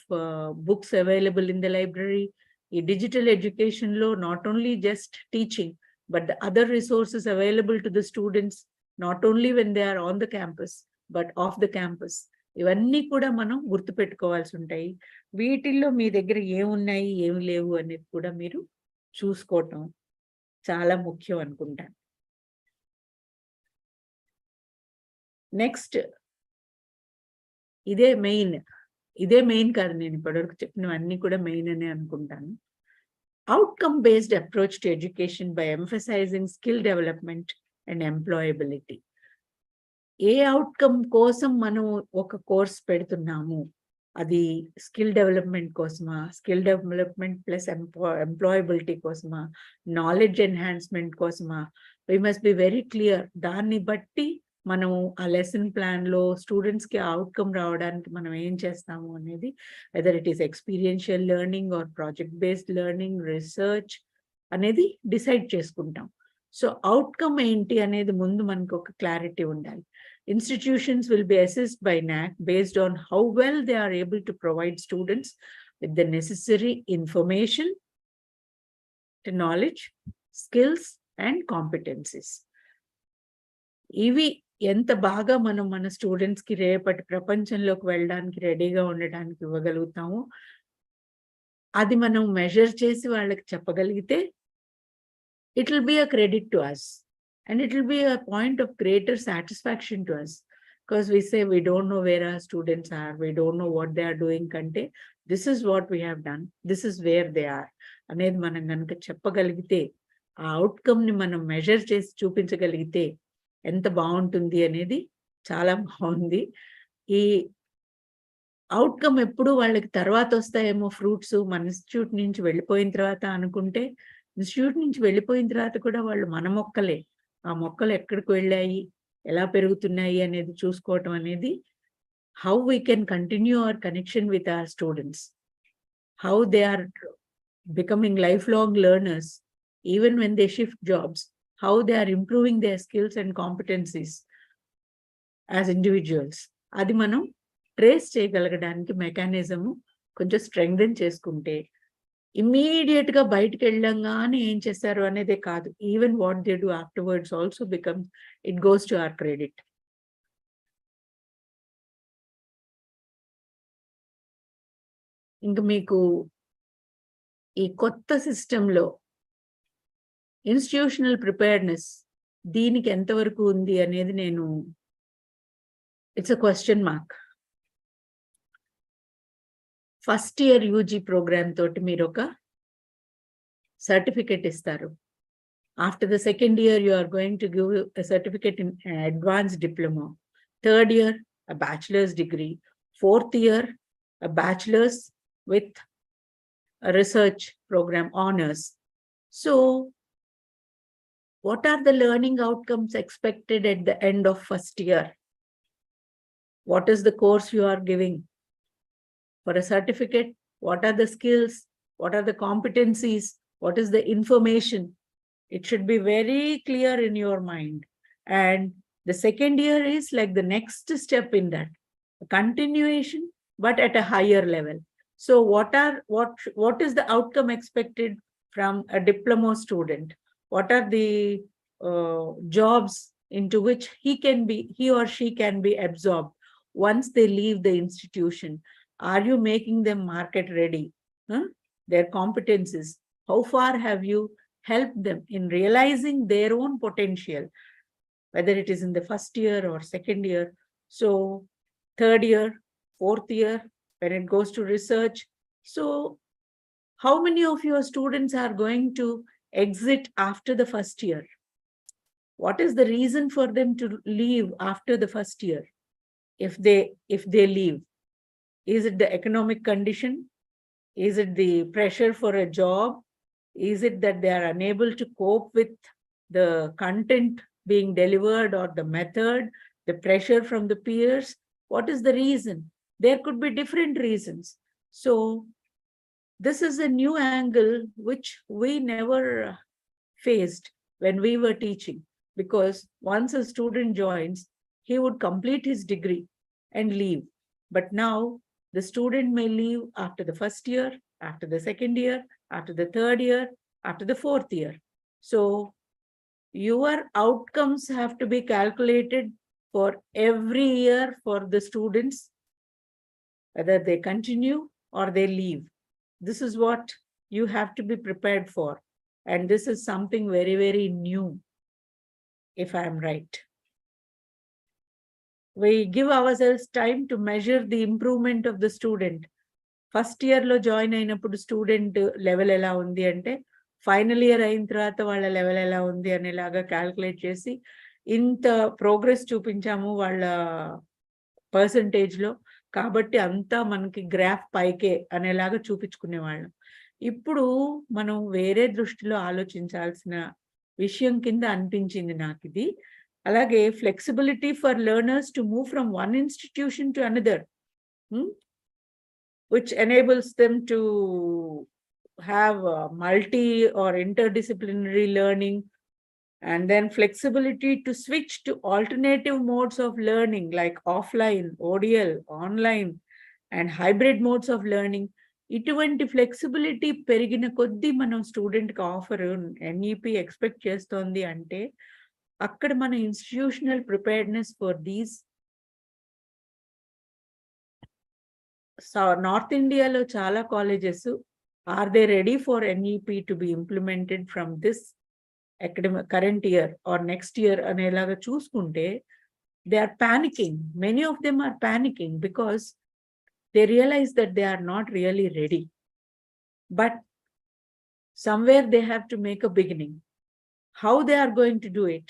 books available in the library. ఈ డిజిటల్ ఎడ్యుకేషన్లో not only just teaching, but the other resources available to the students, not only when they are on the campus, but off the campus. ఇవన్నీ కూడా మనం గుర్తుపెట్టుకోవాల్సి ఉంటాయి. వీటిల్లో మీ దగ్గర ఏమున్నాయి ఏమి లేవు అనేది కూడా మీరు చూసుకోవటం చాలా ముఖ్యం అనుకుంటాను. నెక్స్ట్ ఇదే మెయిన్ కాదు, నేను ఇప్పటివరకు చెప్పినవన్నీ కూడా మెయిన్ అనే అనుకుంటాను. Outcome based approach to education by emphasizing skill development and employability. ఏ అవుట్కమ్ కోసం మనం ఒక కోర్స్ పెడుతున్నాము, అది స్కిల్ డెవలప్మెంట్ కోసమా, స్కిల్ డెవలప్మెంట్ ప్లస్ ఎంప్లాయబిలిటీ కోసమా, నాలెడ్జ్ ఎన్హాన్స్మెంట్ కోసమా, we must be very clear. దాన్ని బట్టి మనం ఆ లెసన్ ప్లాన్లో స్టూడెంట్స్కి అవుట్కమ్ రావడానికి మనం ఏం చేస్తాము అనేది, weather it is experiential learning or project based learning, research అనేది డిసైడ్ చేసుకుంటాం. సో అవుట్కమ్ ఏంటి అనేది ముందు మనకు ఒక క్లారిటీ ఉండాలి. Institutions will be assessed by NAAC based on how well they are able to provide students with the necessary information, knowledge, skills, and competencies. ఇవి ఎంత బాగా మనం మన స్టూడెంట్స్కి రేపటి ప్రపంచంలోకి వెళ్ళడానికి రెడీగా ఉండడానికి ఇవ్వగలుగుతామో, అది మనం మెజర్ చేసి వాళ్ళకి చెప్పగలిగితే it will be a credit to us. And it will be a point of greater satisfaction to us, because we say we don't know where our students are, we don't know what they are doing, kante this is what we have done, this is where they are అనేది మనం కనుక చెప్పగలిగితే, ఆ outcome ని మనం measure చేసి చూపించగలిగితే ఎంత బాగుంటుంది అనేది చాలా బాగుంది. ఈ అవుట్కమ్ ఎప్పుడు వాళ్ళకి తర్వాత వస్తాయేమో ఫ్రూట్స్ మన ఇన్స్టిట్యూట్ నుంచి వెళ్ళిపోయిన తర్వాత అనుకుంటే, ఇన్స్టిట్యూట్ నుంచి వెళ్ళిపోయిన తర్వాత కూడా వాళ్ళు మన మొక్కలే. ఆ మొక్కలు ఎక్కడికి వెళ్ళాయి, ఎలా పెరుగుతున్నాయి అనేది చూసుకోవటం అనేది, how we can continue our connection with our students, how they are becoming life long learners even when they shift jobs, how they are improving their skills and competencies as individuals. అది మనం trace చేయగలగడానికి mechanism కొంచెం strengthen చేసుకుంటే, immediate గా బయటకు వెళ్ళంగానే ఏం చేశారు అనేదే కాదు, even what they do afterwards also become, it goes to our credit. ఇంకా మీకు ఈ కొత్త సిస్టంలో ఇన్స్టిట్యూషనల్ ప్రిపేర్డ్నెస్ దీనికి ఎంతవరకు ఉంది అనేది నేను, it's a question mark. First year UG programme తోటి మీరు ఒక సర్టిఫికెట్ ఇస్తారు. After the second year you are going to give a certificate in advance diploma, third year a bachelor's degree, fourth year a bachelor's with a research program honors. So what are the learning outcomes expected at the end of first year? What is the course you are giving? For a certificate, what are the skills? What are the competencies? What is the information? It should be very clear in your mind. And the second year is like the next step in that, a continuation, but at a higher level. So what is the outcome expected from a diploma student? What are the jobs into which he or she can be absorbed once they leave the institution? Are you making them market ready? Their competencies, how far have you helped them in realizing their own potential, whether it is in the first year or second year? So third year, fourth year, when it goes to research, so how many of your students are going to exit after the first year? What is the reason for them to leave after the first year? If they leave, is it the economic condition? Is it the pressure for a job? Is it that they are unable to cope with the content being delivered or the method, the pressure from the peers? What is the reason? There could be different reasons. So this is a new angle which we never faced when we were teaching, because once a student joins, he would complete his degree and leave. But now the student may leave after the first year, after the second year, after the third year, after the fourth year. So your outcomes have to be calculated for every year for the students, whether they continue or they leave. This is what you have to be prepared for. And this is something very, very new, if I'm right. We give ourselves time to measure the improvement of the student. First year lo join అయినప్పుడు student level ఎలా ఉంది అంటే final year అయిన తర్వాత వాళ్ళ level ఎలా ఉంది అనేలాగా క్యాల్కులేట్ చేసి ఇంత ప్రోగ్రెస్ చూపించాము వాళ్ళ పర్సంటేజ్ లో, కాబట్టి అంతా మనకి గ్రాఫ్ పైకే అనేలాగా చూపించుకునేవాళ్ళం. ఇప్పుడు మనం వేరే దృష్టిలో ఆలోచించాల్సిన విషయం కింద అనిపించింది నాకు ఇది. అలాగే flexibility for learners to move from one institution to another, which enables them to have multi or interdisciplinary learning, and then flexibility to switch to alternative modes of learning like offline, ODL, online, and hybrid modes of learning. ఇటువంటి flexibility పెరిగిన కొద్దీ మనం స్టూడెంట్కి offer NEP expect చేస్తోంది అంటే అక్కడ మన institutional preparedness for these. North ఇండియాలో చాలా colleges are they ready for NEP to be implemented from this academic current year or next year అనేలాగా చూసుకుంటే they are panicking. Many of them are panicking because they realize that they are not really ready. But somewhere they have to make a beginning. How they are going to do it?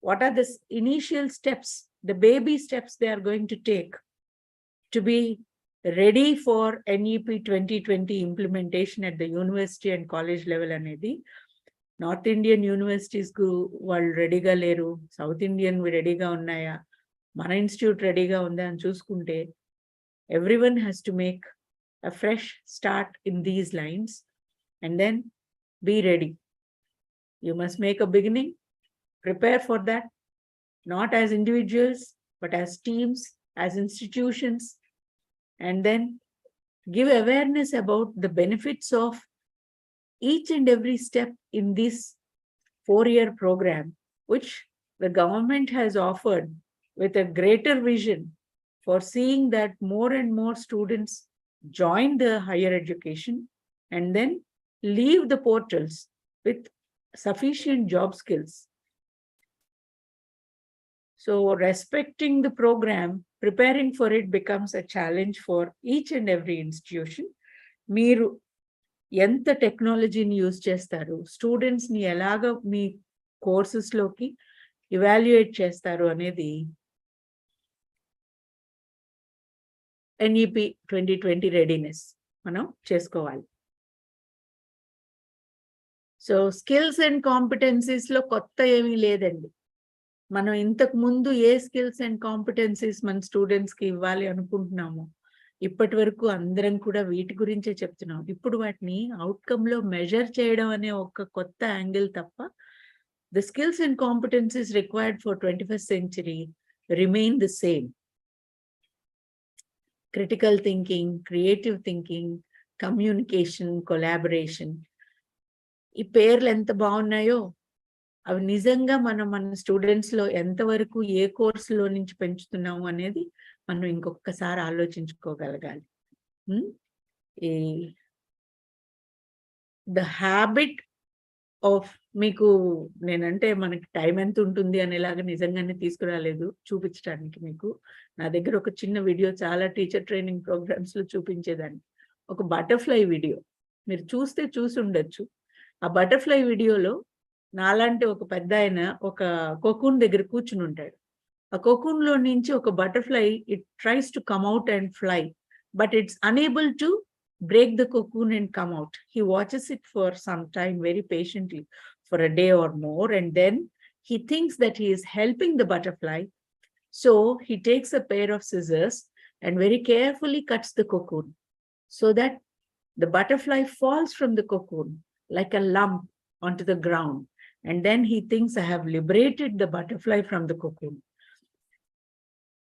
What are the initial steps, the baby steps they are going to take to be ready for NEP 2020 implementation at the university and college level అనేది north Indian universities కు వాళ్ళు రెడీగా లేరు, south Indian రెడీగా ఉన్నాయా, మన institute రెడీగా ఉందా అని చూసుకుంటే everyone has to make a fresh start in these lines and then be ready. You must make a beginning, prepare for that, not as individuals but as teams, as institutions, and then give awareness about the benefits of each and every step in this 4-year program, which the government has offered with a greater vision for seeing that more and more students join the higher education and then leave the portals with sufficient job skills. So respecting the program, preparing for it becomes a challenge for each and every institution. మీరు ఎంత టెక్నాలజీని use చేస్తారు, స్టూడెంట్స్ని ఎలాగ మీ కోర్సెస్లోకి evaluate చేస్తారు అనేది NEP 2020 readiness మనం చేసుకోవాలి. సో స్కిల్స్ అండ్ కాంపిటెన్సీస్లో కొత్త ఏమీ లేదండి. మనం ఇంతకు ముందు ఏ స్కిల్స్ అండ్ కాంపిటెన్సీస్ మన స్టూడెంట్స్కి ఇవ్వాలి అనుకుంటున్నాము ఇప్పటి వరకు అందరం కూడా వీటి గురించే చెప్తున్నాం. ఇప్పుడు వాటిని అవుట్కమ్లో మెజర్ చేయడం అనే ఒక కొత్త యాంగిల్ తప్ప the skills and competencies required for 21st century remain the same. Critical thinking, creative thinking, communication, collaboration, ఈ పేర్లు ఎంత బాగున్నాయో అవి నిజంగా మనం మన స్టూడెంట్స్లో ఎంతవరకు ఏ కోర్సులో నుంచి పెంచుతున్నాము అనేది మనం ఇంకొకసారి ఆలోచించుకోగలగాలి. ఈ ద హ్యాబిట్ ఆఫ్ మీకు నేనంటే మనకి టైం ఎంత ఉంటుంది అనేలాగా నిజంగానే తీసుకురాలేదు చూపించడానికి. మీకు నా దగ్గర ఒక చిన్న వీడియో చాలా టీచర్ ట్రైనింగ్ ప్రోగ్రామ్స్లో చూపించేదాన్ని, ఒక బటర్ఫ్లై వీడియో. మీరు చూసి ఉండొచ్చు. ఆ బటర్ఫ్లై వీడియోలో నాలాంటి ఒక పెద్ద ఆయన ఒక కోకూన్ దగ్గర కూర్చుని ఉంటాడు. ఆ కోకూన్ లో నుంచి ఒక butterfly it tries to come out and fly, but it's unable to break the cocoon and come out. He watches it for some time very patiently, for a day or more, and then he thinks that he is helping the butterfly. So he takes a pair of scissors and very carefully cuts the cocoon so that the butterfly falls from the cocoon like a lump onto the ground. And then he thinks, I have liberated the butterfly from the cocoon.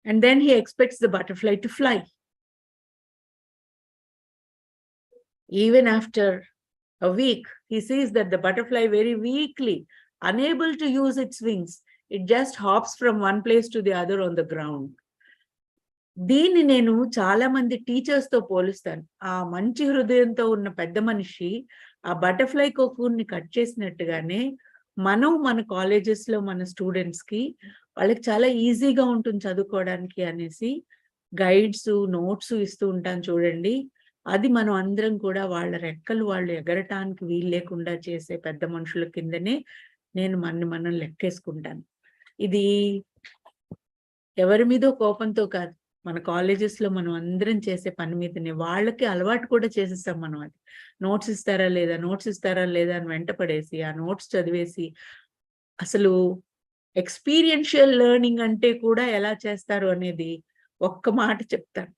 And then he expects the butterfly to fly. Even after a week, he sees that the butterfly very weakly, unable to use its wings, It just hops from one place to the other on the ground. దీన్ని నేను చాలా మంది teachers తో పోలుస్తాను. ఆ మంచి హృదయంతో ఉన్న పెద్ద మనిషి ఆ బటర్ఫ్లై కోకూన్ ని కట్ చేసినట్టుగానే మనం మన కాలేజెస్ లో మన స్టూడెంట్స్ కి వాళ్ళకి చాలా ఈజీగా ఉంటుంది చదువుకోవడానికి అనేసి గైడ్స్ నోట్స్ ఇస్తూ ఉంటాను చూడండి. అది మనం అందరం కూడా వాళ్ళ రెక్కలు వాళ్ళు ఎగరటానికి వీలు లేకుండా చేసే పెద్ద మనుషుల కిందనే నేను మనం లెక్కేసుకుంటాను. ఇది ఎవరి మీదో కోపంతో కాదు, మన కాలేజెస్ లో మనం అందరం చేసే పని మీదనే. వాళ్ళకి అలవాటు కూడా చేసేస్తాం మనం. అది నోట్స్ ఇస్తారా లేదా అని వెంట పడేసి ఆ నోట్స్ చదివేసి అసలు ఎక్స్పీరియన్షియల్ లెర్నింగ్ అంటే కూడా ఎలా చేస్తారు అనేది ఒక్క మాట చెప్తాను.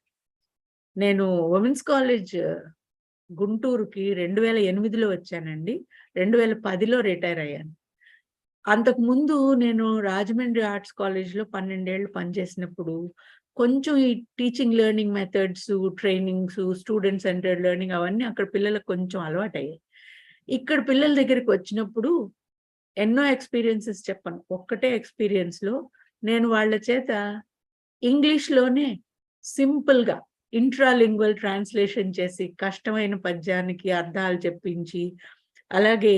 నేను ఉమెన్స్ కాలేజ్ గుంటూరుకి 2008లో వచ్చానండి. 2010లో రిటైర్ అయ్యాను. అంతకు ముందు నేను రాజమండ్రి ఆర్ట్స్ కాలేజ్లో 12 ఏళ్ళు పనిచేసినప్పుడు కొంచెం ఈ teaching learning methods, trainings, student centred learning అవన్నీ అక్కడ పిల్లలకు కొంచెం అలవాటయ్యాయి. ఇక్కడ పిల్లల దగ్గరికి వచ్చినప్పుడు ఎన్నో ఎక్స్పీరియన్సెస్ చెప్పను. ఒక్కటే ఎక్స్పీరియన్స్లో నేను వాళ్ళ చేత ఇంగ్లీష్లోనే సింపుల్గా ఇంట్రాలింగ్వల్ ట్రాన్స్లేషన్ చేసి కష్టమైన పద్యానికి అర్థాలు చెప్పించి అలాగే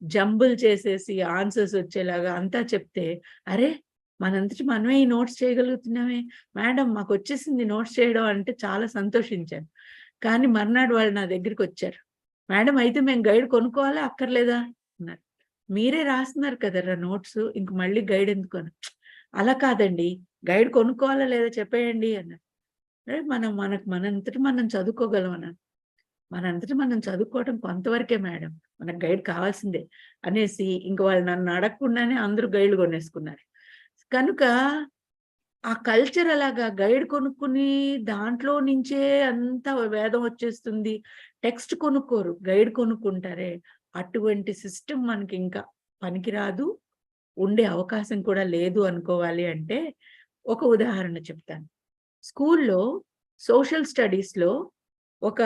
జంబుల్ చేసేసి ఆన్సర్స్ వచ్చేలాగా అంతా చెప్తే, అరే మనంతటి మనమే ఈ నోట్స్ చేయగలుగుతున్నామే మేడం, మాకు వచ్చేసింది నోట్స్ చేయడం అంటే చాలా సంతోషించాను. కానీ మర్నాడు వాళ్ళు నా దగ్గరికి వచ్చారు. మేడం అయితే మేము గైడ్ కొనుక్కోవాలా అక్కర్లేదా అన్నారు. మీరే రాస్తున్నారు కదరా నోట్స్, ఇంక మళ్ళీ గైడ్ ఎందుకు అని. అలా కాదండి, గైడ్ కొనుక్కోవాలా లేదా చెప్పేయండి అన్నారు. మనంతటి మనం చదువుకోగలం అన్నాను. మనంతటి మనం చదువుకోవడం కొంతవరకే మేడం, మనకు గైడ్ కావాల్సిందే అనేసి ఇంక వాళ్ళు నన్ను అడగకుండానే అందరూ గైడ్లు కొనేసుకున్నారు. కనుక ఆ కల్చర్ అలాగా గైడ్ కొనుక్కుని దాంట్లో నుంచే అంత వేదం వచ్చేస్తుంది. టెక్స్ట్ కొనుక్కోరు, గైడ్ కొనుక్కుంటారే. అటువంటి సిస్టమ్ మనకి ఇంకా పనికిరాదు, ఉండే అవకాశం కూడా లేదు అనుకోవాలి. అంటే ఒక ఉదాహరణ చెప్తాను. స్కూల్లో సోషల్ స్టడీస్లో ఒక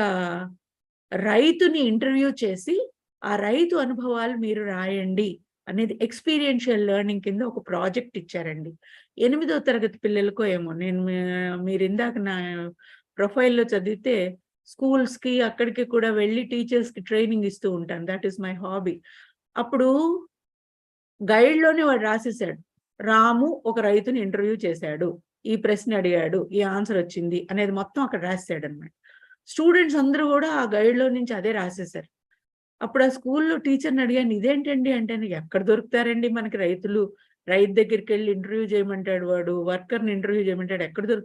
రైతుని ఇంటర్వ్యూ చేసి ఆ రైతు అనుభవాలు మీరు రాయండి అనేది ఎక్స్పీరియన్షియల్ లెర్నింగ్ కింద ఒక ప్రాజెక్ట్ ఇచ్చారండి. 8వ తరగతి పిల్లలకో ఏమో. నేను మీరు ఇందాక నా ప్రొఫైల్లో చదివితే స్కూల్స్కి అక్కడికి కూడా వెళ్ళి టీచర్స్కి ట్రైనింగ్ ఇస్తూ ఉంటాను. That is my hobby. అప్పుడు గైడ్లోనే వాడు రాసేసాడు, రాము ఒక రైతుని ఇంటర్వ్యూ చేశాడు, ఈ ప్రశ్న అడిగాడు, ఈ ఆన్సర్ వచ్చింది అనేది మొత్తం అక్కడ రాసాడు అనమాట. స్టూడెంట్స్ అందరూ కూడా ఆ గైడ్లో నుంచి అదే రాసేసారు. అప్పుడు ఆ స్కూల్లో టీచర్ని అడిగాను, ఇదేంటండి అంటే, ఎక్కడ దొరుకుతారండి మనకి రైతులు, రైతు దగ్గరికి వెళ్ళి ఇంటర్వ్యూ చేయమంటాడు వాడు, వర్కర్ని ఇంటర్వ్యూ చేయమంటాడు, ఎక్కడ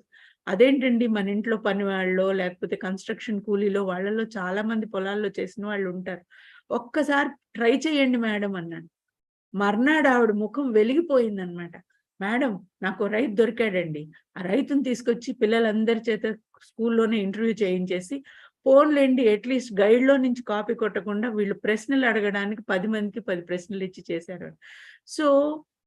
అదేంటండి మన ఇంట్లో పని వాళ్ళలో లేకపోతే కన్స్ట్రక్షన్ కూలీలో వాళ్ళలో చాలా మంది పొలాల్లో చేసిన వాళ్ళు ఉంటారు, ఒక్కసారి ట్రై చేయండి మేడం అన్నాను. మర్నాడు ఆవిడ ముఖం వెలిగిపోయిందనమాట. మేడం నాకు రైతు దొరికాడండి, ఆ రైతుని తీసుకొచ్చి పిల్లలందరి చేత స్కూల్లోనే ఇంటర్వ్యూ చేయించేసి ఫోన్లేండి అట్లీస్ట్ గైడ్లో నుంచి కాపీ కొట్టకుండా వీళ్ళు ప్రశ్నలు అడగడానికి 10 మందికి 10 ప్రశ్నలు ఇచ్చి చేశారు. సో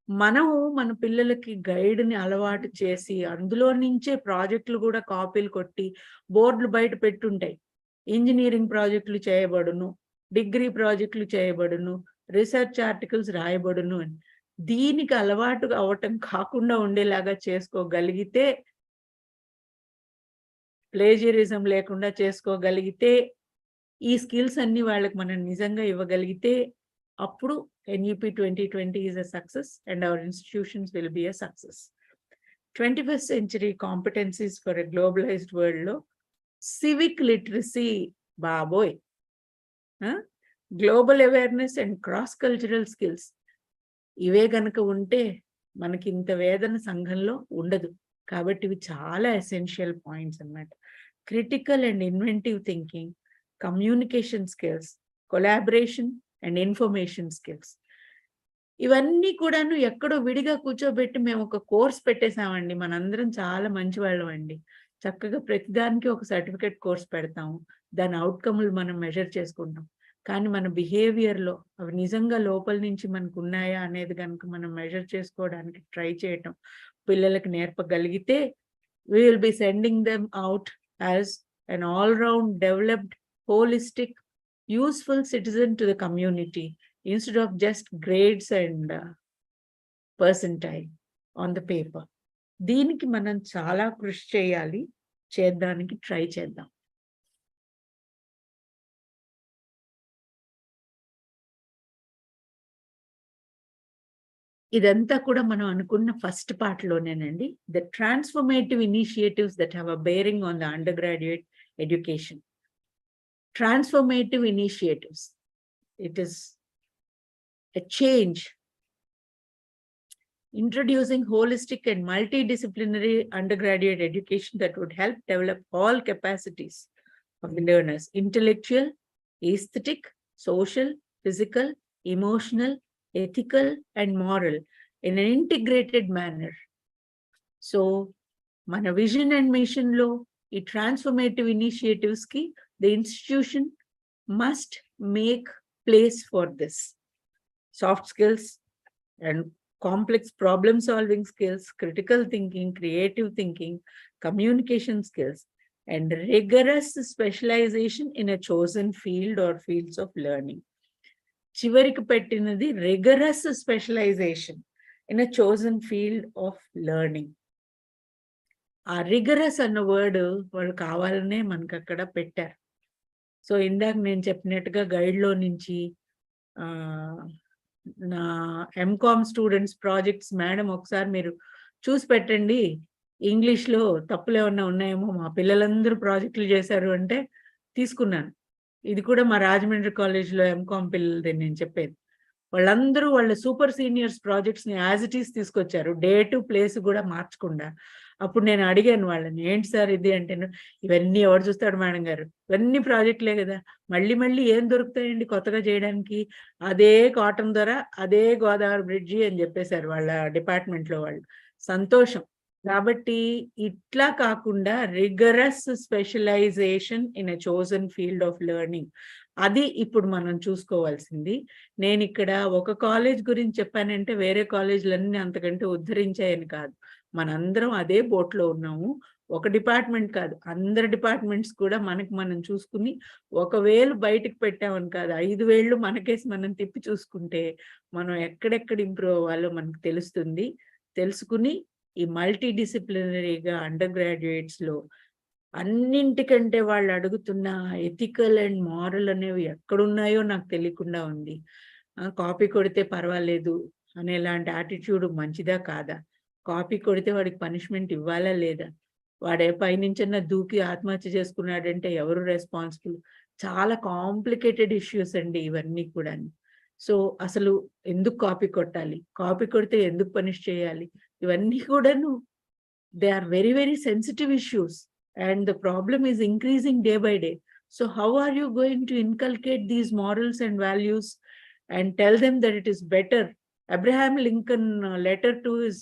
మనము మన పిల్లలకి గైడ్ని అలవాటు చేసి అందులో నుంచే ప్రాజెక్టులు కూడా కాపీలు కొట్టి బోర్డులు బయట పెట్టుంటాయి. ఇంజనీరింగ్ ప్రాజెక్టులు చేయబడును, డిగ్రీ ప్రాజెక్టులు చేయబడును, రీసెర్చ్ ఆర్టికల్స్ రాయబడును అని. దీనికి అలవాటు అవ్వటం కాకుండా ఉండేలాగా చేసుకోగలిగితే, ప్లేజియరిజం లేకుండా చేసుకోగలిగితే, ఈ స్కిల్స్ అన్ని వాళ్ళకి మనం నిజంగా ఇవ్వగలిగితే అప్పుడు NEP 2020 is a success and our institutions will be a success. 21st century competencies for a globalized world లో civic literacy బాబోయ్, global awareness and cross cultural skills ఇవే గనక ఉంటే మనకి ఇంత వేదన సంఘంలో ఉండదు. కాబట్టి ఇవి చాలా ఎసెన్షియల్ పాయింట్స్ అన్నమాట. Critical and inventive thinking, communication skills, collaboration and information skills, ఇవన్నీ కూడాను ఎక్కడో విడిగా కూర్చోబెట్టి మేము ఒక కోర్స్ పెట్టేశామండి. మనందరం చాలా మంచి వాళ్ళం అండి. చక్కగా ప్రతిదానికి ఒక సర్టిఫికేట్ కోర్స్ పెడతాము, దాని అవుట్కములు మనం మెజర్ చేసుకుంటాం. కానీ మన బిహేవియర్లో అవి నిజంగా లోపల నుంచి మనకు ఉన్నాయా అనేది కనుక మనం మెజర్ చేసుకోవడానికి ట్రై చేయటం పిల్లలకు నేర్పగలిగితే we will be sending them out as an all-round developed, holistic, useful citizen to the community instead of just grades and percentile on the paper. దీనికి మనం చాలా కృషి చేయాలి, చేద్దానికి ట్రై చేద్దాం. ఇదంతా కూడా మనం అనుకున్న ఫస్ట్ పార్ట్ లోనేనండి. The transformative initiatives that have a bearing on the undergraduate education. Transformative initiatives. It is a change. Introducing holistic and multidisciplinary undergraduate education that would help develop all capacities of the learners: intellectual, aesthetic, social, physical, emotional, ethical, and moral in an integrated manner. So, mana vision and mission lo ee transformative initiatives ki the institution must make place for this. Soft skills and complex problem solving skills, critical thinking, creative thinking, communication skills, and rigorous specialization in a chosen field or fields of learning. చివరికి పెట్టినది rigorous specialization in a chosen field of learning. ఆ rigorous అన్న word వాళ్ళు కావాలనే మనకు అక్కడ పెట్టారు. So ఇందాక నేను చెప్పినట్టుగా గైడ్లో నుంచి నా ఎంకామ్ స్టూడెంట్స్ ప్రాజెక్ట్స్ మేడం ఒకసారి మీరు చూసి పెట్టండి, ఇంగ్లీష్లో తప్పులు ఏమన్నా ఉన్నాయేమో, మా పిల్లలందరూ ప్రాజెక్టులు చేశారు అంటే తీసుకున్నాను. ఇది కూడా మా రాజమండ్రి కాలేజ్లో ఎంకామ్ పిల్లలది నేను చెప్పేది. వాళ్ళందరూ వాళ్ళ సూపర్ సీనియర్స్ ప్రాజెక్ట్స్ని యాజ్ ఇట్ ఈస్ తీసుకొచ్చారు, డేటు ప్లేస్ కూడా మార్చకుండా. అప్పుడు నేను అడిగాను వాళ్ళని, ఏంటి సార్ ఇది అంటే, ఇవన్నీ ఎవరు చూస్తాడు మేడం గారు, ఇవన్నీ ప్రాజెక్టులే కదా, మళ్ళీ మళ్ళీ ఏం దొరుకుతాయండి కొత్తగా చేయడానికి, అదే కాటన్ ధర, అదే గోదావరి బ్రిడ్జి అని చెప్పేశారు వాళ్ళ డిపార్ట్మెంట్లో వాళ్ళు. సంతోషం. కాబట్టి ఇట్లా కాకుండా rigorous specialisation in a chosen field of learning, అది ఇప్పుడు మనం చూసుకోవాల్సింది. నేను ఇక్కడ ఒక కాలేజ్ గురించి చెప్పానంటే వేరే కాలేజీలన్నీ అంతకంటే ఉద్ధరించాయని కాదు, మనందరం అదే బోట్లో ఉన్నాము. ఒక డిపార్ట్మెంట్ కాదు, అందరి డిపార్ట్మెంట్స్ కూడా మనకి మనం చూసుకుని, ఒకవేళ బయటకు పెట్టామని కాదు, 5 వేళ్ళు మనకేసి మనం తిప్పి చూసుకుంటే మనం ఎక్కడెక్కడ ఇంప్రూవ్ అవ్వాలో మనకు తెలుస్తుంది. తెలుసుకుని ఈ మల్టీ డిసిప్లినరీగా అండర్ గ్రాడ్యుయేట్స్లో అన్నింటికంటే వాళ్ళు అడుగుతున్న ఎథికల్ అండ్ మారల్ అనేవి ఎక్కడున్నాయో నాకు తెలియకుండా ఉంది. కాపీ కొడితే పర్వాలేదు అనేలాంటి యాటిట్యూడ్ మంచిదా కాదా, కాపీ కొడితే వాడికి పనిష్మెంట్ ఇవ్వాలా లేదా, వాడే పైనుంచన్నా దూకి ఆత్మహత్య చేసుకున్నాడంటే ఎవరు రెస్పాన్సిబుల్, చాలా కాంప్లికేటెడ్ ఇష్యూస్ అండి ఇవన్నీ కూడా. సో అసలు ఎందుకు కాపీ కొట్టాలి, కాపీ కొడితే ఎందుకు పనిష్ చేయాలి, ఇవన్నీ కూడాను they are very very sensitive issues and the problem is increasing day by day. So how are you going to inculcate these morals and values and tell them that it is better? Abraham Lincoln letter to his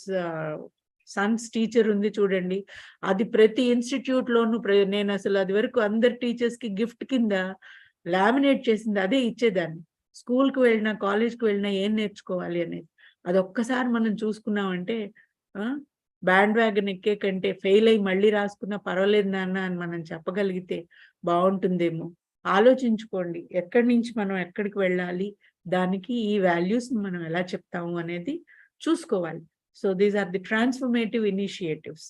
son's teacher undi chudandi, adi prati institute lonu నేను అసలు అది వరకు అందరు teachers కి gift కింద laminate చేసింది అదే ఇచ్చేదాన్ని. స్కూల్కి వెళ్ళినా కాలేజ్కి వెళ్ళినా ఏం నేర్చుకోవాలి అనేది అది ఒక్కసారి మనం చూసుకున్నామంటే బ్యాండ్ వ్యాగన్ ఎక్కే కంటే ఫెయిల్ అయ్యి మళ్ళీ రాసుకున్నా పర్వాలేదు నాన్న అని మనం చెప్పగలిగితే బాగుంటుందేమో. ఆలోచించుకోండి, ఎక్కడి నుంచి మనం ఎక్కడికి వెళ్ళాలి, దానికి ఈ వాల్యూస్ మనం ఎలా చెప్తాము అనేది చూసుకోవాలి. So these are the transformative initiatives.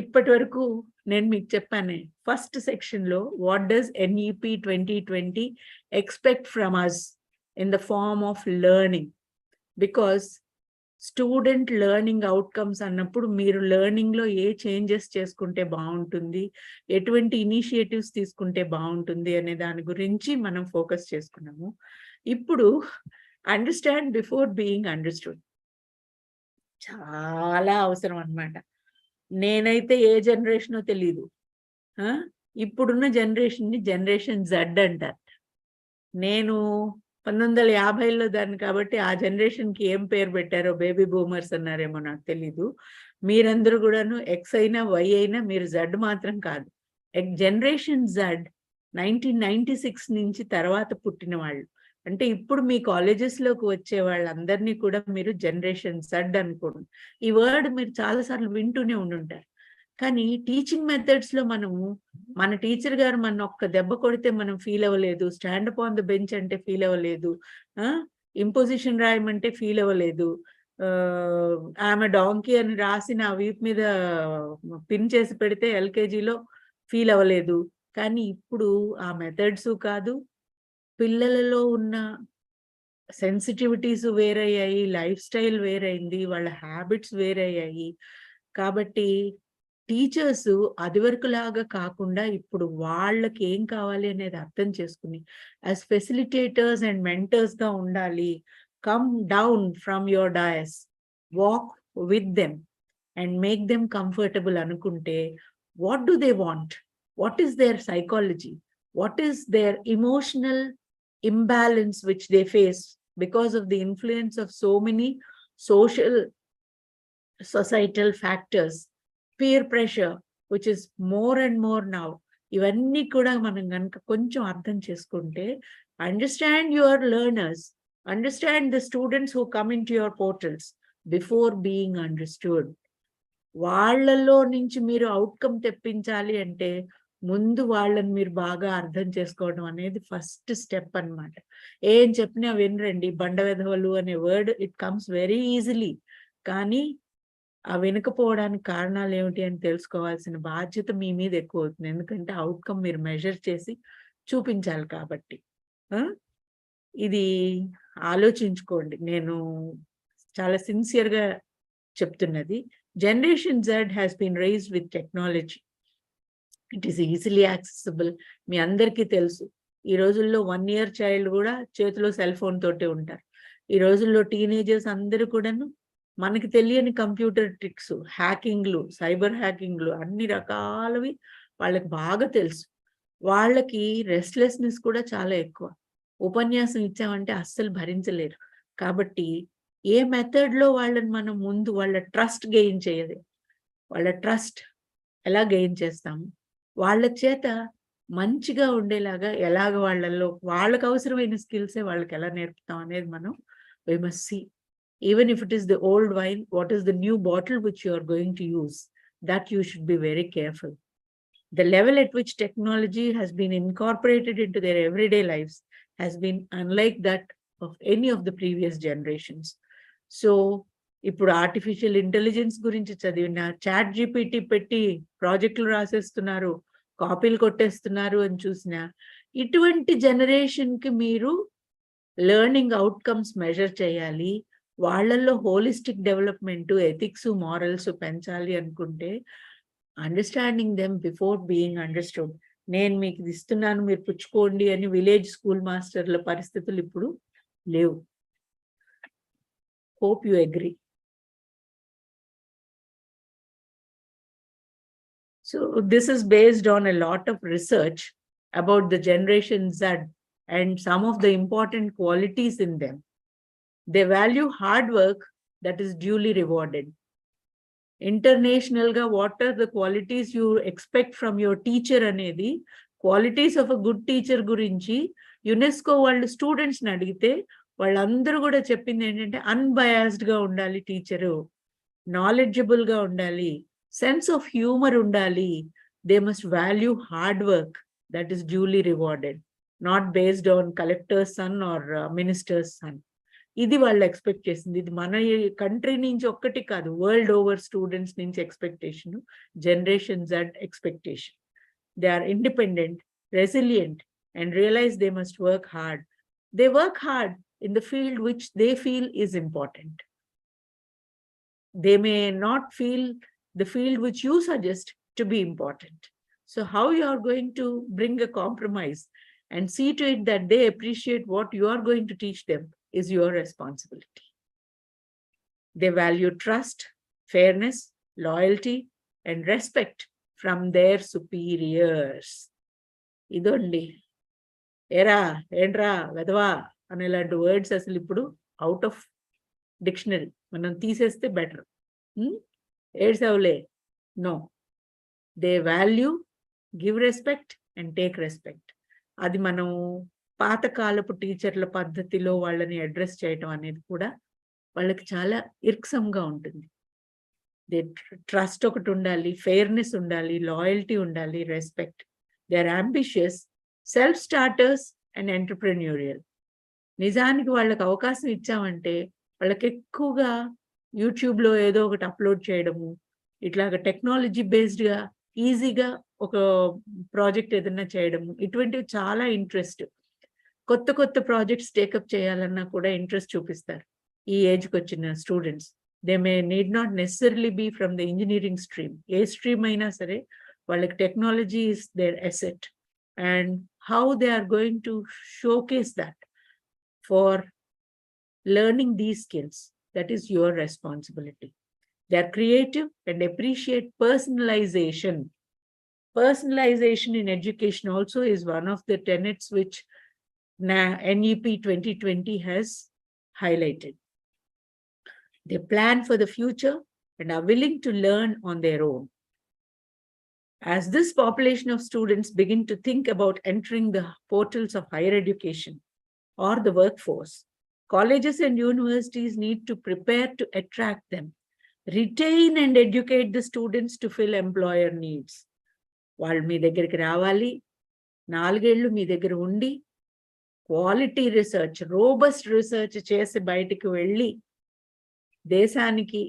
ఇప్పటి వరకు నేను మీకు చెప్పానే ఫస్ట్ సెక్షన్లో, what does NEP 2020 expect from us in the form of learning. Because student learning outcomes అన్నప్పుడు మీరు లెర్నింగ్లో ఏ చేంజెస్ చేసుకుంటే బాగుంటుంది, ఎటువంటి ఇనిషియేటివ్స్ తీసుకుంటే బాగుంటుంది అనే దాని గురించి మనం ఫోకస్ చేసుకున్నాము. ఇప్పుడు అండర్స్టాండ్ బిఫోర్ బీయింగ్ అండర్స్టూడ్ చాలా అవసరం అన్నమాట. నేనైతే ఏ జనరేషనో తెలీదు, ఇప్పుడున్న జనరేషన్ని జనరేషన్ Z అంటారు. నేను 1950లో దాన్ని కాబట్టి ఆ జనరేషన్కి ఏం పేరు పెట్టారో బేబీ బూమర్స్ అన్నారేమో నాకు తెలీదు. మీరందరూ కూడాను X అయినా Y అయినా మీరు Z మాత్రం కాదు. జనరేషన్ Z 1996 నుంచి తర్వాత పుట్టిన వాళ్ళు, అంటే ఇప్పుడు మీ కాలేజెస్లోకి వచ్చే వాళ్ళందరినీ కూడా మీరు జనరేషన్ Z అనుకోండి. ఈ వర్డ్ మీరు చాలాసార్లు వింటూనే ఉండుంటారు. కానీ టీచింగ్ మెథడ్స్లో మనము, మన టీచర్ గారు మన ఒక్క దెబ్బ కొడితే మనం ఫీల్ అవ్వలేదు, stand up on the bench అంటే ఫీల్ అవ్వలేదు, ఇంపోజిషన్ రాయమంటే ఫీల్ అవ్వలేదు. ఆమె డాంకీ అని రాసి నా వీపు మీద పిన్ చేసి పెడితే ఎల్కేజీలో ఫీల్ అవ్వలేదు. కానీ ఇప్పుడు ఆ మెథడ్స్ కాదు, పిల్లలలో ఉన్న సెన్సిటివిటీస్ వేరయ్యాయి, లైఫ్ స్టైల్ వేరైంది, వాళ్ళ హ్యాబిట్స్ వేరయ్యాయి. కాబట్టి టీచర్స్ అదివరకులాగా కాకుండా ఇప్పుడు వాళ్ళకి ఏం కావాలి అనేది అర్థం చేసుకుని యాజ్ ఫెసిలిటేటర్స్ అండ్ మెంటర్స్గా ఉండాలి. Come down from your dais, walk with them and make them comfortable అనుకుంటే what do they want, what is their psychology, what is their emotional imbalance which they face because of the influence of so many societal factors, peer pressure, which is more and more now. ఇవన్నీ కూడా మనం కనుక కొంచెం అర్థం చేసుకుంటే, understand your learners, understand the students who come in to your portals before being understood. వాళ్ళల్లో నుంచి మీరు అవుట్కమ్ తెప్పించాలి అంటే ముందు వాళ్ళని మీరు బాగా అర్థం చేసుకోవడం అనేది ఫస్ట్ స్టెప్ అన్నమాట. ఏం చెప్పినా వినరండి, బండ వెధవలు అనే word it comes very easily. కానీ ఆ వినకపోవడానికి కారణాలు ఏమిటి అని తెలుసుకోవాల్సిన బాధ్యత మీ మీద ఎక్కువ అవుతుంది. ఎందుకంటే అవుట్కమ్ మీరు మెజర్ చేసి చూపించాలి కాబట్టి. ఇది ఆలోచించుకోండి. నేను చాలా సిన్సియర్గా చెప్తున్నది. Generation Z has been raised with technology. It is easily accessible. మీ అందరికీ తెలుసు, ఈ రోజుల్లో 1 year చైల్డ్ కూడా చేతిలో సెల్ ఫోన్ తోటే ఉంటారు. ఈ రోజుల్లో టీనేజర్స్ అందరూ కూడాను మనకి తెలియని కంప్యూటర్ ట్రిక్స్, హ్యాకింగ్లు, సైబర్ హ్యాకింగ్లు అన్ని రకాలవి వాళ్ళకి బాగా తెలుసు. వాళ్ళకి రెస్ట్లెస్నెస్ కూడా చాలా ఎక్కువ. ఉపన్యాసం ఇచ్చామంటే అస్సలు భరించలేరు. కాబట్టి ఏ మెథడ్లో వాళ్ళని మనం ముందు వాళ్ళ ట్రస్ట్ గెయిన్ చేయాలి. వాళ్ళ ట్రస్ట్ ఎలా గెయిన్ చేస్తాము, వాళ్ళ చేత మంచిగా ఉండేలాగా ఎలాగ వాళ్ళల్లో వాళ్ళకు అవసరమైన స్కిల్సే వాళ్ళకి ఎలా నేర్పుతాం అనేది మనం we must see. Even if it is the old wine, what is the new bottle which you are going to use? That you should be very careful. The level at which technology has been incorporated into their everyday lives has been unlike that of any of the previous generations. So, ఇప్పుడు artificial intelligence గురించి చదివిన, chat GPT పెట్టి ప్రాజెక్టులు రాసేస్తున్నారు, కాపీలు కొట్టేస్తున్నారు అని చూసిన, ఇటువంటి జనరేషన్కి మీరు లెర్నింగ్ అవుట్కమ్స్ మెజర్ చేయాలి. వాళ్ళల్లో హోలిస్టిక్ డెవలప్మెంట్, ఎథిక్స్, మారల్స్ పెంచాలి అనుకుంటే understanding them before being understood. నేను మీకు ఇది ఇస్తున్నాను మీరు పుచ్చుకోండి అని విలేజ్ స్కూల్ మాస్టర్ల పరిస్థితులు ఇప్పుడు లేవు. Hope you agree. So this is based on a lot of research about the Generation Z and some of the important qualities in them. They value hard work that is duly rewarded. International ga, what are the qualities you expect from your teacher anedi, qualities of a good teacher gurinchi UNESCO వాళ్ళు students ని అడిగితే వాళ్ళందరూ కూడా చెప్పింది ఏంటంటే unbiased గా ఉండాలి teacher, knowledgeable గా ఉండాలి, సెన్స్ ఆఫ్ హ్యూమర్ ఉండాలి, they must value hard work that is duly rewarded, not based on collector's son or minister's son. ఇది వాళ్ళు ఎక్స్పెక్ట్ చేసింది. ఇది మన కంట్రీ నుంచి ఒక్కటి కాదు, వరల్డ్ ఓవర్ స్టూడెంట్స్ నుంచి expectation, generation Z expectation. They are independent, resilient and realise they must work hard. They work hard in the field which they feel is important. They may not feel the field which you suggest to be important. So how you are going to bring a compromise and see to it that they appreciate what you are going to teach them is your responsibility. They value trust, fairness, loyalty, and respect from their superiors. Idondi era endra vedava anelaanti words asalu ippudu out of dictionary మనం తీసేస్తే better. ఏడ్సవులే, no, they value, give respect and take respect. అది మనం పాతకాలపు టీచర్ల పద్ధతిలో వాళ్ళని address చేయటం అనేది కూడా వాళ్ళకి చాలా ఇర్క్సమ్గా ఉంటుంది. దే ట్రస్ట్ ఒకటి ఉండాలి, ఫెయిర్నెస్ ఉండాలి, లాయల్టీ ఉండాలి, respect. They are ambitious, self starters and entrepreneurial. నిజానికి వాళ్ళకి అవకాశం ఇచ్చామంటే వాళ్ళకి ఎక్కువగా యూట్యూబ్లో ఏదో ఒకటి అప్లోడ్ చేయడము, ఇట్లాగ టెక్నాలజీ బేస్డ్గా ఈజీగా ఒక ప్రాజెక్ట్ ఏదైనా చేయడము, ఇటువంటివి చాలా ఇంట్రెస్ట్. కొత్త కొత్త ప్రాజెక్ట్స్ టేకప్ చేయాలన్నా కూడా ఇంట్రెస్ట్ చూపిస్తారు ఈ ఏజ్కి వచ్చిన students. They may need not necessarily be from the engineering stream. ఏ స్ట్రీమ్ అయినా సరే వాళ్ళకి technology is their asset, and how they are going to showcase that for learning these skills, that is your responsibility. They are creative and appreciate personalization. Personalization in education also is one of the tenets which NEP 2020 has highlighted. They plan for the future and are willing to learn on their own. As this population of students begin to think about entering the portals of higher education or the workforce, colleges and universities need to prepare to attract them, retain and educate the students to fill employer needs. వాళ్ళు మీ దగ్గరికి రావాలి, 4 ఏళ్ళు మీ దగ్గర ఉండి quality research, robust research చేసి బయటికి వెళ్ళి దేశానికి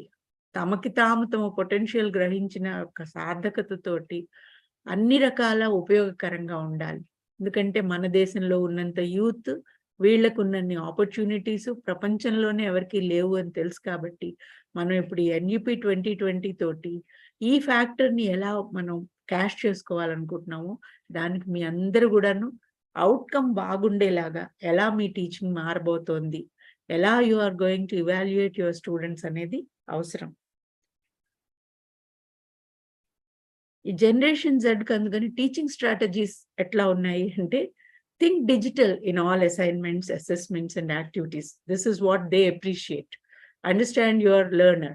తమకి తమ పొటెన్షియల్ గ్రహించిన ఒక సార్థకతతోటి అన్ని రకాల ఉపయోగకరంగా ఉండాలి. ఎందుకంటే మన దేశంలో ఉన్నంత యూత్ వీళ్ళకు ఉన్నన్ని ఆపర్చునిటీస్ ప్రపంచంలోనే ఎవరికి లేవు అని తెలుసు. కాబట్టి మనం ఇప్పుడు ఈ NUP 2020 తోటి ఈ ఫ్యాక్టర్ని ఎలా మనం క్యాష్ చేసుకోవాలనుకుంటున్నామో దానికి మీ అందరూ కూడాను అవుట్కమ్ బాగుండేలాగా ఎలా మీ టీచింగ్ మారబోతోంది, ఎలా you are going to evaluate your students అనేది అవసరం. ఈ జనరేషన్ జెడ్కి అందుకని టీచింగ్ స్ట్రాటజీస్ ఎట్లా ఉన్నాయి అంటే, think digital in all assignments, assessments, and activities. This is what they appreciate. Understand your learner.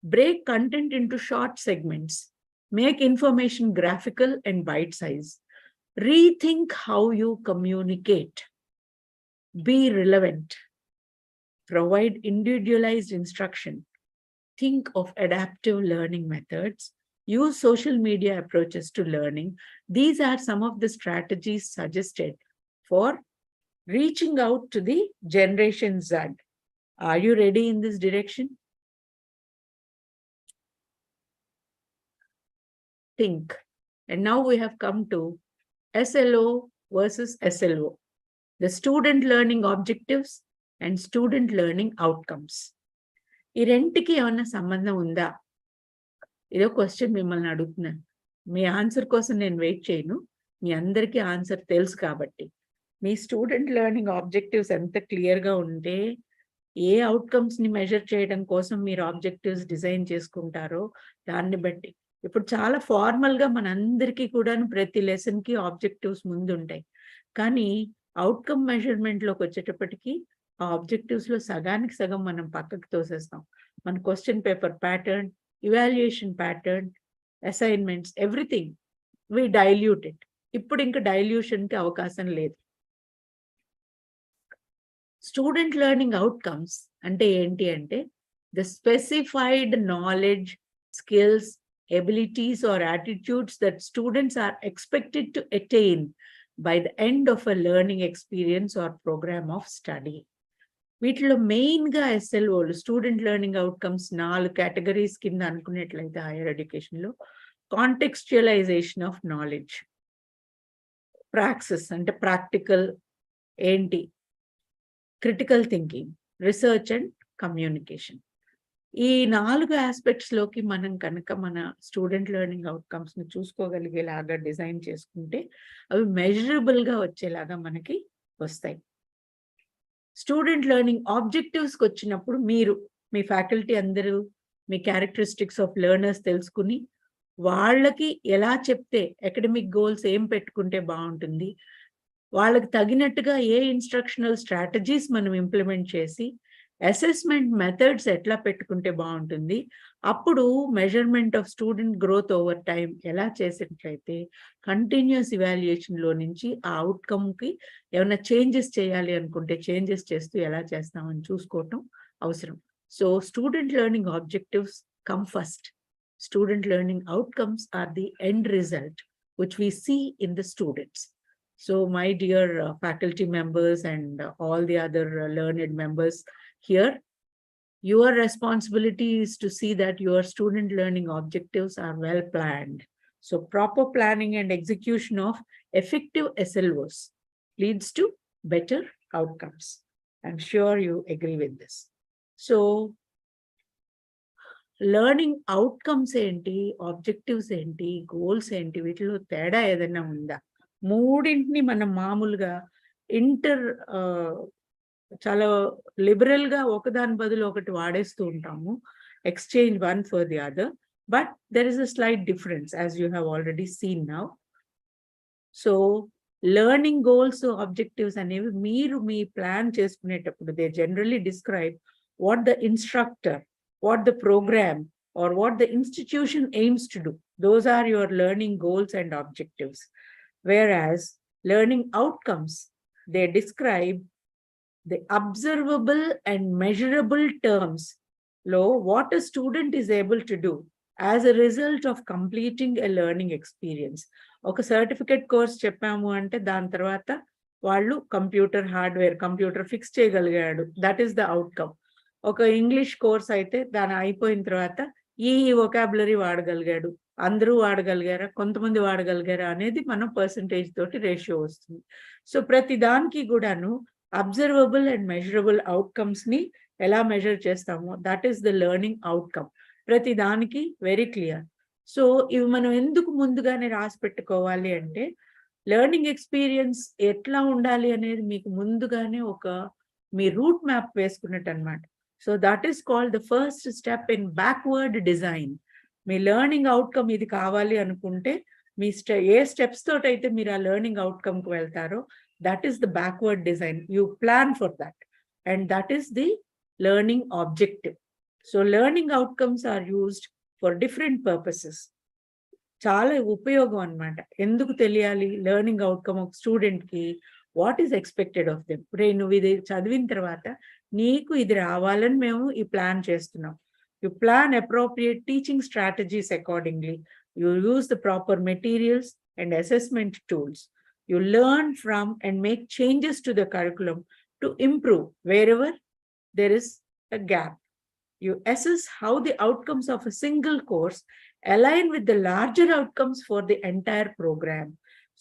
Break content into short segments. Make information graphical and bite-sized. Rethink how you communicate. Be relevant. Provide individualized instruction. Think of adaptive learning methods. Use social media approaches to learning. These are some of the strategies suggested for reaching out to the Generation Z. Are you ready in this direction? Think. And now we have come to SLO versus SLO, the student learning objectives and student learning outcomes. ఈ రెంటికి ఏమన్నా సంబంధం ఉందా? ఇదో question మిమ్మల్ని అడుగుతున్నాను. మీ answer కోసం నేను వెయిట్ చేయను, మీ అందరికీ ఆన్సర్ తెలుసు కాబట్టి. మీ స్టూడెంట్ లెర్నింగ్ ఆబ్జెక్టివ్స్ ఎంత క్లియర్గా ఉంటే ఏ అవుట్కమ్స్ని మెజర్ చేయడం కోసం మీరు ఆబ్జెక్టివ్స్ డిజైన్ చేసుకుంటారో దాన్ని బట్టి. ఇప్పుడు చాలా ఫార్మల్గా మనందరికీ కూడా ప్రతి లెసన్కి ఆబ్జెక్టివ్స్ ముందు ఉంటాయి, కానీ అవుట్కమ్ మెజర్మెంట్లోకి వచ్చేటప్పటికి ఆ ఆబ్జెక్టివ్స్లో సగానికి సగం మనం పక్కకు తోసేస్తాం. మన question paper pattern, evaluation pattern, assignments, everything we dilute it. ఇప్పుడు ఇంకా డైల్యూషన్కి అవకాశం లేదు. స్టూడెంట్ లెర్నింగ్ అవుట్కమ్స్ అంటే ఏంటి అంటే, the specified knowledge, skills, abilities or attitudes that students are expected to attain by the end of a learning experience or program of study. వీటిలో మెయిన్గా SLOలు, student learning outcomes 4 categories కింద అనుకున్నట్లయితే hire ఎడ్యుకేషన్లో కాంటెక్స్చువలైజేషన్ of knowledge, praxis అంటే practical ఏంటి, critical thinking, research and communication. ఈ 4 ఆస్పెక్ట్స్లోకి మనం కనుక మన స్టూడెంట్ లెర్నింగ్ అవుట్కమ్స్ని చూసుకోగలిగేలాగా డిజైన్ చేసుకుంటే అవి మెజరబుల్గా వచ్చేలాగా మనకి వస్తాయి. స్టూడెంట్ లెర్నింగ్ ఆబ్జెక్టివ్స్కి వచ్చినప్పుడు మీరు మీ ఫ్యాకల్టీ అందరూ మీ క్యారెక్టరిస్టిక్స్ ఆఫ్ లెర్నర్స్ తెలుసుకుని వాళ్ళకి ఎలా చెప్తే అకాడమిక్ గోల్స్ ఏం పెట్టుకుంటే బాగుంటుంది, వాళ్ళకి తగినట్టుగా ఏ ఇన్స్ట్రక్షనల్ స్ట్రాటజీస్ మనం ఇంప్లిమెంట్ చేసి అసెస్మెంట్ మెథడ్స్ ఎట్లా పెట్టుకుంటే బాగుంటుంది, అప్పుడు measurement of student growth over time ఎలా చేసినట్లయితే కంటిన్యూస్ ఇవాల్యుయేషన్లో నుంచి ఆ అవుట్కమ్కి ఏమైనా చేంజెస్ చేయాలి అనుకుంటే చేంజెస్ చేస్తూ ఎలా చేస్తామని చూసుకోవటం అవసరం. So student learning objectives come first. Student learning outcomes are the end result which we see in the students. So my dear faculty members and all the other learned members here, your responsibility is to see that your student learning objectives are well planned. So proper planning and execution of effective SLOs leads to better outcomes. I'm sure you agree with this. So learning outcomes ఏంటి, objectives ఏంటి, goals ఏంటి, వీటిలో తేడా ఏదైనా ఉందా? మూడింటిని మనం మామూలుగా చాలా లిబరల్ గా ఒకదాని బదులు ఒకటి వాడేస్తూ ఉంటాము, exchange one for the other, but there is a slight difference as you have already scene now. So learning goals, objectives అనేవి మీరు మీ ప్లాన్ చేసుకునేటప్పుడు they generally describe what the instructor, what the program or what the institution aims to do. Those are your learning goals and objectives. Whereas learning outcomes, they describe the observable and measurable terms, what a student is able to do as a result of completing a learning experience. ఒక certificate course చెప్పాము అంటే దాని తర్వాత వాళ్ళు computer hardware, computer fix చేయగలిగాడు, that is the outcome. ఒక English course అయితే దాని అయిపోయిన తర్వాత ఈ వొకాబులరీ వాడగలిగాడు, అందరూ వాడగలిగారా, కొంతమంది వాడగలిగారా అనేది మనం పర్సంటేజ్ తోటి రేషియో వస్తుంది. సో ప్రతి దానికి కూడాను అబ్జర్వబుల్ అండ్ మెజరబుల్ అవుట్కమ్స్ ని ఎలా మెజర్ చేస్తామో that is the learning outcome. ప్రతి దానికి వెరీ క్లియర్. సో ఇవి మనం ఎందుకు ముందుగానే రాసి పెట్టుకోవాలి అంటే లెర్నింగ్ ఎక్స్పీరియన్స్ ఎట్లా ఉండాలి అనేది మీకు ముందుగానే ఒక మీ రూట్ మ్యాప్ వేసుకున్నట్టు అనమాట. So that is called the first step in backward design. Me learning outcome ఇది కావాలి అనుకుంటే మీ ఏ స్టెప్స్ తోటి అయితే మీరు ఆ లెర్నింగ్ అవుట్కమ్ కు వెళ్తారో that is the backward design. You plan for that and that is the learning objective. So learning outcomes are used for different purposes. చాలా ఉపయోగం అనమాట. ఎందుకు తెలియాలి లెర్నింగ్ అవుట్కమ్ ఒక స్టూడెంట్ కి, what is expected of them. రే నువ్వు ఇది చదివిన తర్వాత నీకు ఇది రావాలని మేము ఈ ప్లాన్ చేస్తున్నాం. You plan appropriate teaching strategies accordingly. You use the proper materials and assessment tools. You learn from and make changes to the curriculum to improve wear ever there is a gap. You assess how the outcomes of a single course align with the larger outcomes for the entire program.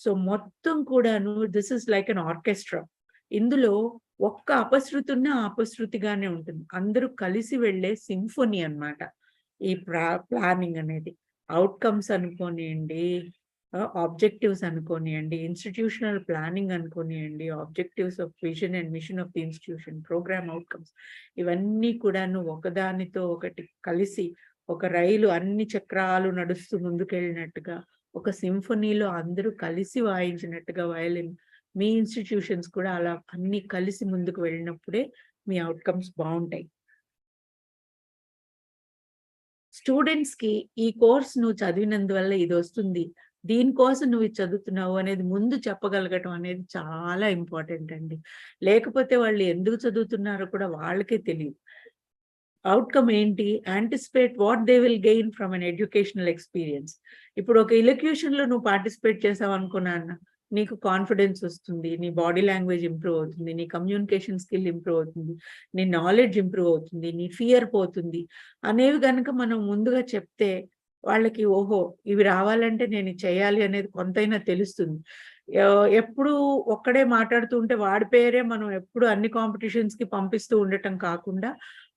So మొత్తం కూడాను this is like an orchestra. ఇందులో ఒక్క అపశృతి ఉన్న అపశృతిగానే ఉంటుంది, అందరూ కలిసి వెళ్ళే symphony అన్నమాట ఈ ప్లానింగ్ అనేది. అవుట్కమ్స్ అనుకోనియండి, ఆబ్జెక్టివ్స్ అనుకోనియండి, ఇన్స్టిట్యూషనల్ ప్లానింగ్ అనుకోనియండి, objectives of vision and mission of the institution, programme outcomes, ఇవన్నీ కూడాను ఒకదానితో ఒకటి కలిసి ఒక రైలు అన్ని చక్రాలు నడుస్తూ ముందుకెళ్ళినట్టుగా, ఒక సింఫనీలో అందరూ కలిసి వాయించినట్టుగా వయలిన్, మీ ఇన్స్టిట్యూషన్స్ కూడా అలా అన్ని కలిసి ముందుకు వెళ్ళినప్పుడే మీ అవుట్కమ్స్ బాగుంటాయి. స్టూడెంట్స్ కి ఈ కోర్స్ నువ్వు చదివినందువల్ల ఇది వస్తుంది, దీనికోసం నువ్వు ఇది చదువుతున్నావు అనేది ముందు చెప్పగలగటం అనేది చాలా ఇంపార్టెంట్ అండి. లేకపోతే వాళ్ళు ఎందుకు చదువుతున్నారో కూడా వాళ్ళకే తెలియదు. అవుట్కమ్ ఏంటి, anticipate what they will gain from an educational experience. ఇప్పుడు ఒక ఇలక్యూషన్ లో నువ్వు పార్టిసిపేట్ చేసావు అనుకున్నా, నీకు కాన్ఫిడెన్స్ వస్తుంది, నీ బాడీ లాంగ్వేజ్ ఇంప్రూవ్ అవుతుంది, నీ కమ్యూనికేషన్ స్కిల్ ఇంప్రూవ్ అవుతుంది, నీ నాలెడ్జ్ ఇంప్రూవ్ అవుతుంది, నీ ఫియర్ పోతుంది అనేవి కనుక మనం ముందుగా చెప్తే వాళ్ళకి ఓహో ఇవి రావాలంటే నేను ఇది చేయాలి అనేది కొంతైనా తెలుస్తుంది. ఎప్పుడు ఒక్కడే మాట్లాడుతూ ఉంటే వాడి పేరే మనం ఎప్పుడు అన్ని కాంపిటీషన్స్ కి పంపిస్తూ ఉండటం కాకుండా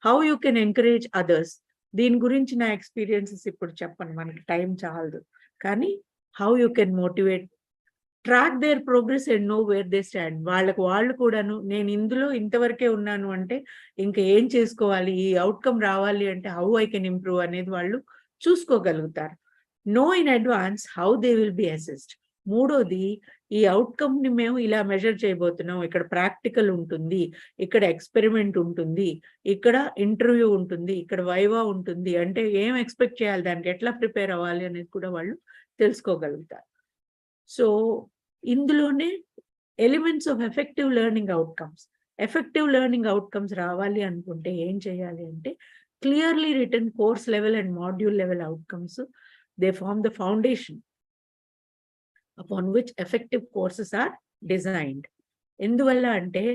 how you can encourage others. దీని గురించి నా ఎక్స్పీరియన్సెస్ ఇప్పుడు చెప్పను, మనకి టైం చాలదు. కానీ how you can motivate, track their progress and know where they stand. వాళ్ళు కూడాను నేను ఇందులో ఇంతవరకే ఉన్నాను అంటే ఇంకా ఏం చేసుకోవాలి, ఈ అవుట్కమ్ రావాలి అంటే హౌ ఐ కెన్ ఇంప్రూవ్ అనేది వాళ్ళు చూసుకోగలుగుతారు. Know in advance how they will be assessed. మూడోది, ఈ అవుట్కమ్ ని మేము ఇలా మెజర్ చేయబోతున్నాం, ఇక్కడ ప్రాక్టికల్ ఉంటుంది, ఇక్కడ ఎక్స్పెరిమెంట్ ఉంటుంది, ఇక్కడ ఇంటర్వ్యూ ఉంటుంది, ఇక్కడ వైవా ఉంటుంది, అంటే ఏం ఎక్స్పెక్ట్ చేయాలి, దానికి ఎట్లా ప్రిపేర్ అవ్వాలి అనేది కూడా వాళ్ళు తెలుసుకోగలుగుతారు. సో ఇందులోనే elements of effective learning outcomes. Effective learning outcomes రావాలి అనుకుంటే ఏం చేయాలి అంటే clearly written course level and module level outcomes. They form the foundation upon which effective courses are designed. ఎందువల్ల అంటే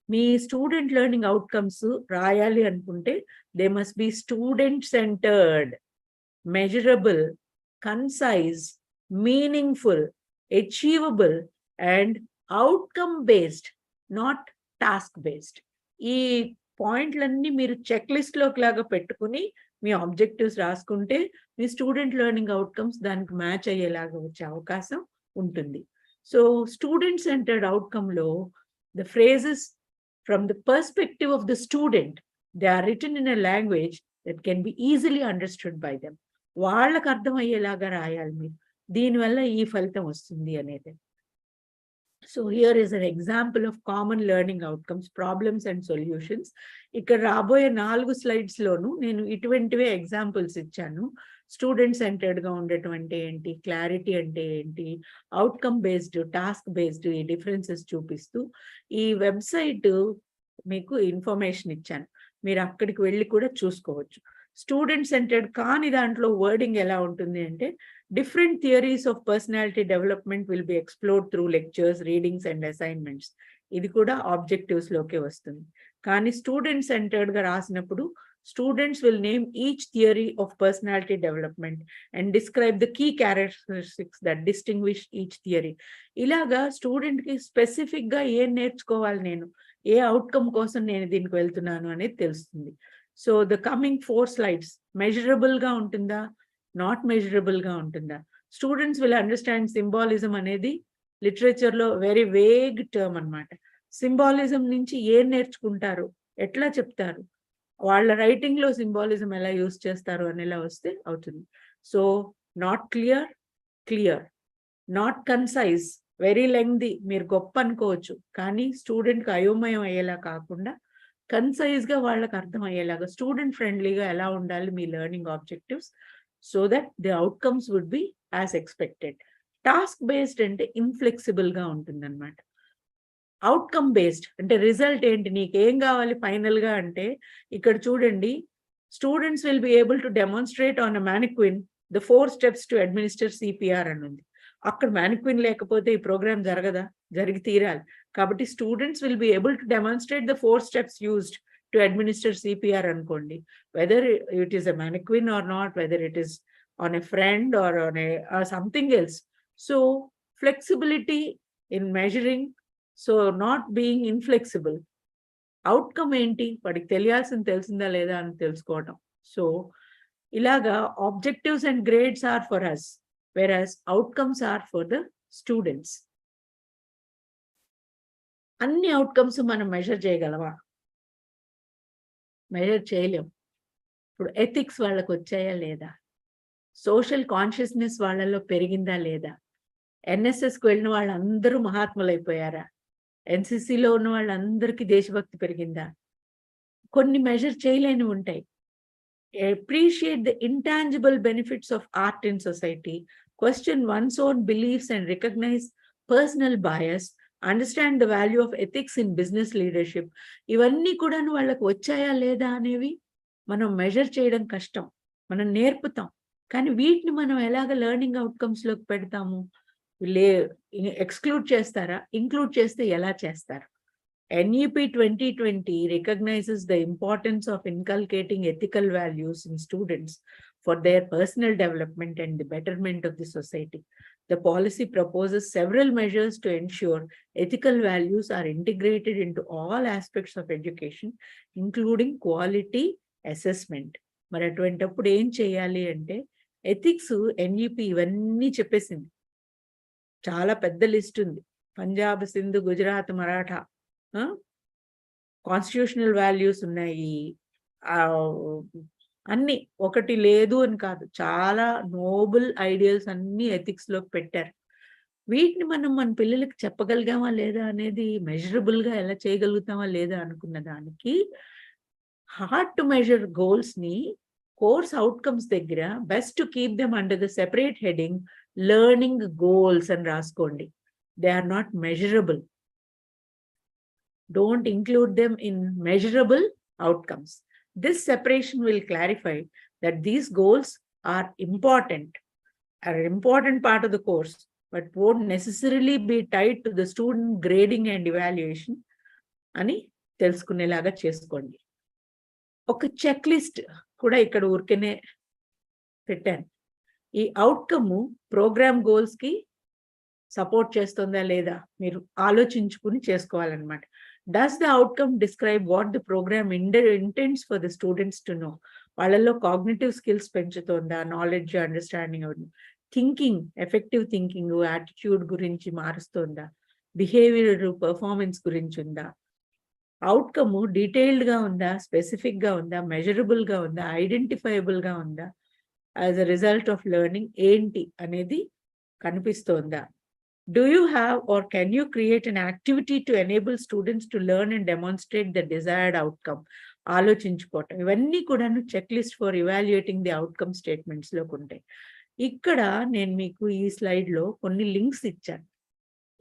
మీ స్టూడెంట్ లెర్నింగ్ అవుట్కమ్స్ రాయాలి అనుకుంటే they must be student centred, measurable, concise, meaningful, achievable, and outcome based, not task based. ఈ పాయింట్లన్నీ మీరు check list లోకి లాగా పెట్టుకుని మీ ఆబ్జెక్టివ్స్ రాసుకుంటే మీ స్టూడెంట్ లెర్నింగ్ అవుట్కమ్స్ దానికి మ్యాచ్ అయ్యేలాగా వచ్చే అవకాశం ఉంటుంది. సో స్టూడెంట్ సెంటర్డ్ అవుట్కమ్ లో the phrases from the perspective of the student, they are written in a language that can be easily understood by them. వాళ్ళకు అర్థమయ్యేలాగా రాయాలి మీరు, దీనివల్ల ఈ ఫలితం వస్తుంది అనేది. So here is an example of common learning outcomes, problems and solutions. ఇక్కడ రాబోయే 4 స్లైడ్స్ లోను నేను ఇటువంటివే ఎగ్జాంపుల్స్ ఇచ్చాను. స్టూడెంట్ సెంటర్డ్ గా ఉండేటువంటి ఏంటి, క్లారిటీ అంటే ఏంటి, అవుట్కమ్ బేస్డ్, టాస్క్ బేస్డ్, ఈ డిఫరెన్సెస్ చూపిస్తూ ఈ వెబ్సైట్ మీకు ఇన్ఫర్మేషన్ ఇచ్చాను, మీరు అక్కడికి వెళ్ళి కూడా చూసుకోవచ్చు. స్టూడెంట్ సెంటర్డ్ కాని దాంట్లో వర్డింగ్ ఎలా ఉంటుంది అంటే different theories of personality development will be explored through lectures, readings and assignments. ఇది కూడా ఆబ్జెక్టివ్స్ లోకే వస్తుంది. కానీ స్టూడెంట్ సెంటర్డ్ గా రాసినప్పుడు students will name each theory of personality development and describe the key characteristics that distinguish each theory. ఇలాగా student కి specific గా ఏం నేర్చుకోవాలి, నేను ఏ అవుట్కమ్ కోసం నేను దీనికి వెళ్తున్నాను అనేది తెలుస్తుంది. So the coming 4 slides measurable గా ఉంటుందా, నాట్ మెజరబుల్ గా ఉంటుందా? స్టూడెంట్స్ విల్ అండర్స్టాండ్ సింబాలిజం అనేది లిటరేచర్ లో వెరీ వేగ్ టర్మ్ అన్నమాట. సింబాలిజం నుంచి ఏం నేర్చుకుంటారు, ఎట్లా చెప్తారు, వాళ్ళ రైటింగ్ లో సింబాలిజం ఎలా యూస్ చేస్తారు అనేలా వస్తే అవుతుంది. So not clear, clear, not concise, very lengthy, మీరు గొప్ప అనుకోవచ్చు, కానీ స్టూడెంట్ కి అయోమయం అయ్యేలా కాకుండా కన్సైజ్ గా వాళ్ళకి అర్థం అయ్యేలాగా, స్టూడెంట్ ఫ్రెండ్లీగా ఎలా ఉండాలి మీ learning objectives, so that the outcomes would be as expected. Task based అంటే ఇన్ఫ్లెక్సిబుల్ గా ఉంటుంది అనమాట. అవుట్కమ్ బేస్డ్ అంటే రిజల్ట్ ఏంటి, నీకేం కావాలి ఫైనల్ గా అంటే ఇక్కడ చూడండి, students will be able to demonstrate on a మానిక్విన్ the 4 steps to administer CPR అని ఉంది. అక్కడ మానిక్విన్ లేకపోతే ఈ ప్రోగ్రామ్ జరగదా, జరిగి తీరాలి. కాబట్టి students will be able to demonstrate the 4 steps used to administer CPR అనుకోండి, whether it is a mannequin or not, whether it is on a friend or on a something else. So flexibility in measuring, so not being inflexible. Outcome ఏంటి, వాడికి తెలిసిందా లేదా అని తెలుసుకోవటం. So ఇలాగా objectives and grades are for us, whereas outcomes are for the students. అన్ని outcomes మనం measure చేయగలవా? మెజర్ చేయలేం. ఇప్పుడు ఎథిక్స్ వాళ్ళకి వచ్చాయా లేదా, సోషల్ కాన్షియస్నెస్ వాళ్ళలో పెరిగిందా లేదా, ఎన్ఎస్ఎస్కి వెళ్ళిన వాళ్ళందరూ మహాత్ములు అయిపోయారా, ఎన్సిసిలో ఉన్న వాళ్ళందరికీ దేశభక్తి పెరిగిందా? కొన్ని మెజర్ చేయలేని ఉంటాయి. Appreciate the intangible benefits of art in society, question one's own beliefs and recognize personal bias, understand the value of ethics in business leadership. ఇవన్నీ కూడా వాళ్ళకి వచ్చాయా లేదా అనేవి మనం మెజర్ చేయడం కష్టం, మనం నేర్పుతాం, కానీ వీటిని మనం ఎలాగ లెర్నింగ్ అవుట్కమ్స్ లోకి పెడతాము? ఎక్స్క్లూడ్ చేస్తారా, ఇంక్లూడ్ చేస్తే ఎలా చేస్తారు? NEP-2020 recognizes the importance of inculcating ethical values in students for their personal development and the betterment of the society. The policy proposes several measures to ensure ethical values are integrated into all aspects of education, including quality assessment. మరి అటువంటిప్పుడు ఏం చేయాలి అంటే ethics, NEP ఇవన్నీ చెప్పేసింది, చాలా పెద్ద list ఉంది. పంజాబ్, సింధు, గుజరాత్, మరాఠా, కాన్స్టిట్యూషనల్ వాల్యూస్ ఉన్నాయి, అన్ని ఒకటి లేదు అని కాదు, చాలా నోబుల్ ఐడియల్స్ అన్ని ఎథిక్స్ లోకి పెట్టారు. వీటిని మనం మన పిల్లలకి చెప్పగలిగామా లేదా అనేది, మెజరబుల్ గా ఎలా చేయగలుగుతామా లేదా అనుకున్న దానికి హార్డ్ టు మెజర్ గోల్స్ ని కోర్స్ అవుట్కమ్స్ దగ్గర best to keep them under the separate heading learning goals అని రాసుకోండి. They are not measurable. Don't include them in measurable outcomes. This separation will clarify that these goals are important, are an important part of the course, but won't necessarily be tied to the student grading and evaluation అని తెలుసుకునేలాగా చేసుకోండి. ఒక check list కూడా ఇక్కడ ఊరికేనే పెట్టాను. ఈ outcome programme goals కి support చేస్తుందా లేదా మీరు ఆలోచించుకుని చేసుకోవాలన్నమాట. Does the outcome describe what the programme intents for the students to know? వాళ్ళల్లో కాగ్నిటివ్ స్కిల్స్ పెంచుతుందా, knowledge, understanding, thinking, effective thinking, attitude గురించి మారుస్తుందా, బిహేవియర్, పర్ఫార్మెన్స్ గురించి ఉందా, అవుట్కమ్ డీటెయిల్డ్ గా ఉందా, స్పెసిఫిక్ గా ఉందా, మెజరబుల్ గా ఉందా, ఐడెంటిఫైబుల్ గా ఉందా, as a result of learning ఏంటి అనేది కనిపిస్తోందా? Do you have or can you create an activity to enable students to learn and demonstrate the desired outcome? ఆలోచించుకోవటం. ఇవన్నీ కూడాను check list for evaluating the outcome statements లోకి ఉంటాయి. ఇక్కడ నేను మీకు ఈ స్లైడ్ లో కొన్ని లింక్స్ ఇచ్చాను.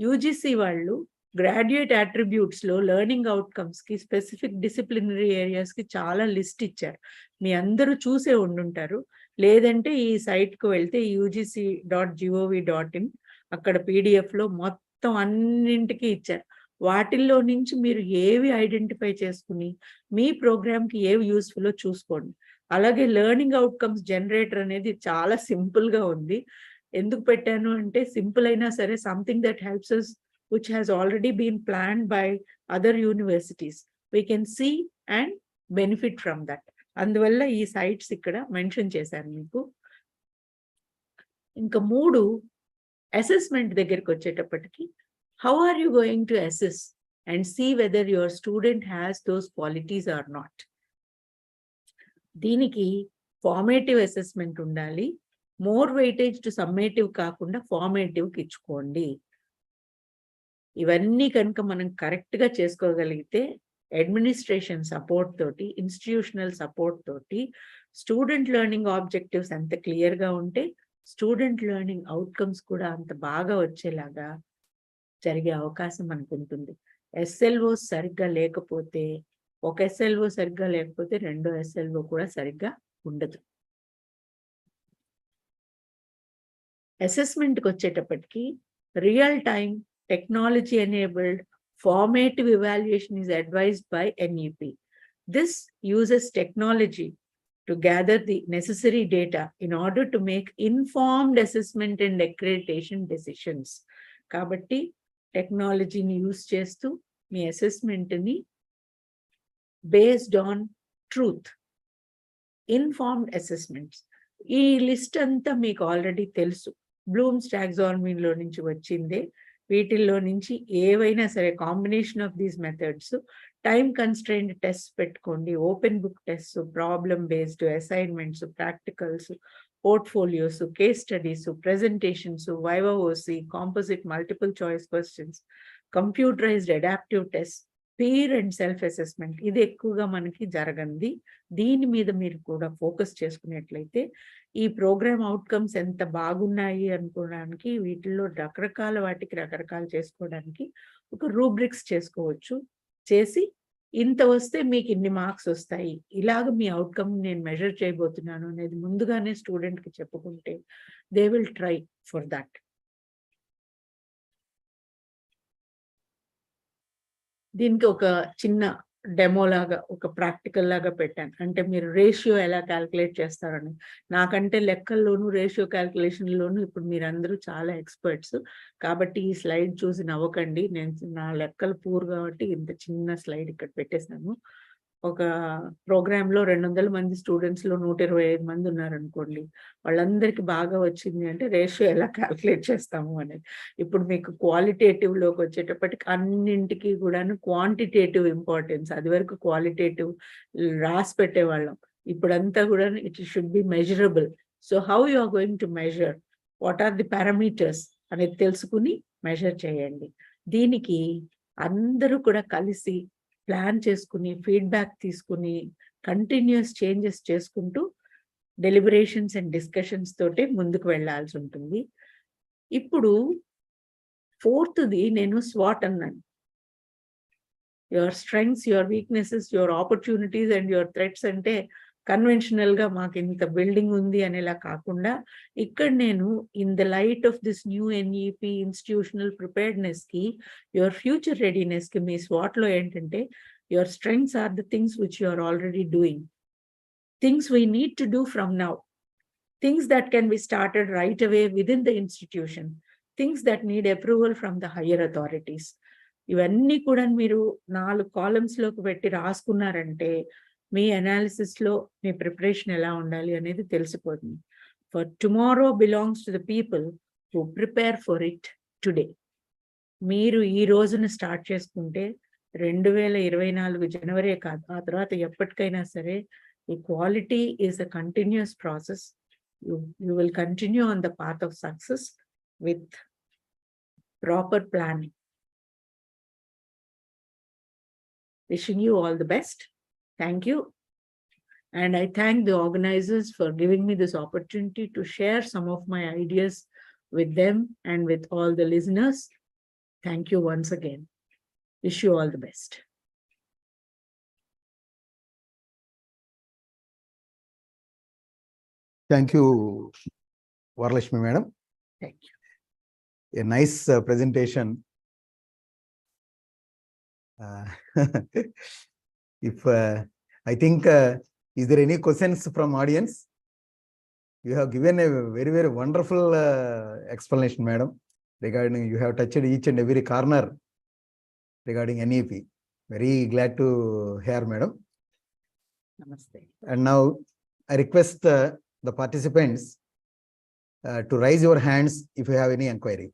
యూజీసీ వాళ్ళు గ్రాడ్యుయేట్ అట్రిబ్యూట్స్ లో లెర్నింగ్ అవుట్కమ్స్ కి స్పెసిఫిక్ డిసిప్లినరీ ఏరియాస్ కి చాలా లిస్ట్ ఇచ్చారు. మీ అందరూ చూసే ఉండుంటారు. లేదంటే ఈ సైట్ కు వెళ్తే ugc.gov.in అక్కడ PDF లో మొత్తం అన్నింటికి ఇచ్చారు. వాటిల్లో నుంచి మీరు ఏవి ఐడెంటిఫై చేసుకుని మీ ప్రోగ్రామ్ కి ఏవి యూస్ఫుల్ చూసుకోండి. అలాగే లెర్నింగ్ అవుట్కమ్స్ జనరేటర్ అనేది చాలా సింపుల్ గా ఉంది. ఎందుకు పెట్టాను అంటే సింపుల్ అయినా సరే something that helps us which has already been planned by other universities. We can see and benefit from that. అందువల్ల ఈ సైట్స్ ఇక్కడ మెన్షన్ చేశాను మీకు. ఇంకా 3 అసెస్మెంట్ దగ్గరికి వచ్చేటప్పటికి how are you going to assess and see whether your student has those qualities or not? దీనికి formative assessment ఉండాలి. మోర్ వెయిటేజ్ టు సమ్మేటివ్ కాకుండా ఫార్మేటివ్కి ఇచ్చుకోండి. ఇవన్నీ కనుక మనం కరెక్ట్గా చేసుకోగలిగితే అడ్మినిస్ట్రేషన్ సపోర్ట్ తోటి, ఇన్స్టిట్యూషనల్ సపోర్ట్ తోటి స్టూడెంట్ లెర్నింగ్ ఆబ్జెక్టివ్స్ అంత క్లియర్గా ఉంటే స్టూడెంట్ లెర్నింగ్ అవుట్కమ్స్ కూడా అంత బాగా వచ్చేలాగా జరిగే అవకాశం మనకు ఉంటుంది. SLO సరిగ్గా లేకపోతే, ఒక SLO సరిగ్గా లేకపోతే రెండో SLO కూడా సరిగ్గా ఉండదు. అసెస్మెంట్కి వచ్చేటప్పటికి real time technology enabled formative evaluation is advised by NEP. This uses technology to gather the necessary data in order to make informed assessment and accreditation decisions. Kabatti technology ni use chestu me assessment ni based on truth, informed assessments. ఈ list అంతా మీకు already తెలుసు. Bloom's టాక్సానమీలో నుంచి వచ్చిందే. వీటిల్లో నుంచి ఏవైనా సరే combination of these methods, time constrained test పెట్టుకోండి, open book test, problem based assignments, practicals, portfolios, case studies, presentations, viva voce, composite multiple choice questions, computerised adaptive test, peer and self assessment. ఇది ఎక్కువగా మనకి జరగంది. దీని మీద మీరు కూడా focus చేసుకున్నట్లయితే ఈ ప్రోగ్రామ్ అవుట్కమ్స్ ఎంత బాగున్నాయి అనుకోవడానికి, వీటిల్లో రకరకాల వాటికి రకరకాలు చేసుకోవడానికి ఒక రూబ్రిక్స్ చేసుకోవచ్చు. చేసి ఇంత వస్తే మీకు ఇన్ని మార్క్స్ వస్తాయి, ఇలాగ మీ అవుట్కమ్ నేను మెజర్ చేయబోతున్నాను అనేది ముందుగానే స్టూడెంట్కి చెప్పుకుంటే they will try for that. దీనికి ఒక చిన్న డెమో లాగా, ఒక ప్రాక్టికల్ లాగా పెట్టాను. అంటే మీరు రేషియో ఎలా క్యాల్కులేట్ చేస్తారని. నాకంటే లెక్కల్లోనూ రేషియో క్యాల్కులేషన్లోనూ ఇప్పుడు మీరందరూ చాలా ఎక్స్పర్ట్స్. కాబట్టి ఈ స్లైడ్ చూసి నవ్వకండి. నా లెక్కలు పూర్ కాబట్టి ఇంత చిన్న స్లైడ్ ఇక్కడ పెట్టేశాను. ఒక ప్రోగ్రాంలో 200 మంది స్టూడెంట్స్లో 125 మంది ఉన్నారనుకోండి, వాళ్ళందరికీ బాగా వచ్చింది అంటే రేషియో ఎలా క్యాల్కులేట్ చేస్తాము అనేది. ఇప్పుడు మీకు క్వాలిటేటివ్లోకి వచ్చేటప్పటికి అన్నింటికి కూడాను క్వాంటిటేటివ్ ఇంపార్టెన్స్. అది వరకు క్వాలిటేటివ్ రాసి పెట్టేవాళ్ళం, ఇప్పుడంతా కూడా it should be measurable. So how you are going to measure, what are the parameters అనేది తెలుసుకుని మెజర్ చేయండి. దీనికి అందరూ కూడా కలిసి ప్లాన్ చేసుకుని, ఫీడ్బ్యాక్ తీసుకుని, కంటిన్యూస్ చేంజెస్ చేసుకుంటూ డెలిబరేషన్స్ అండ్ డిస్కషన్స్ తోటే ముందుకు వెళ్ళాల్సి ఉంటుంది. ఇప్పుడు 4th నేను స్వాట్ అన్నాను. Your strengths, your weaknesses, your opportunities and your threats అంటే కన్వెన్షనల్ గా మాకు ఇంత బిల్డింగ్ ఉంది అనేలా కాకుండా ఇక్కడ నేను in the light of this new NEP institutional preparedness కి యువర్ ఫ్యూచర్ రెడీనెస్ కి మీ స్వాట్ లో ఏంటంటే your strengths are the things which you are already doing, things we need to do from now, things that can be started right away within the institution, things that need approval from the higher authorities. ఇవన్నీ కూడా మీరు 4 columns లోకి పెట్టి రాసుకున్నారంటే మీ analysis లో మీ preparation ఎలా ఉండాలి అనేది తెలిసిపోతుంది. For tomorrow belongs to the people who prepare for it today. మీరు ఈ రోజున స్టార్ట్ చేసుకుంటే 2024 జనవరి కాదు, ఆ తర్వాత ఎప్పటికైనా సరే ఈ quality is a continuous process. You will continue on the path of success with proper planning. Wishing you all the best. Thank you. And I thank the organizers for giving me this opportunity to share some of my ideas with them and with all the listeners. Thank you once again. Wish you all the best. Thank you, Varalakshmi Madam. Thank you. A nice presentation. If I think, is there any questions from audience? You have given a very, very wonderful explanation, Madam, regarding you have touched each and every corner regarding NEP. Very glad to hear, Madam. Namaste. And now I request the participants to raise your hands if you have any inquiry.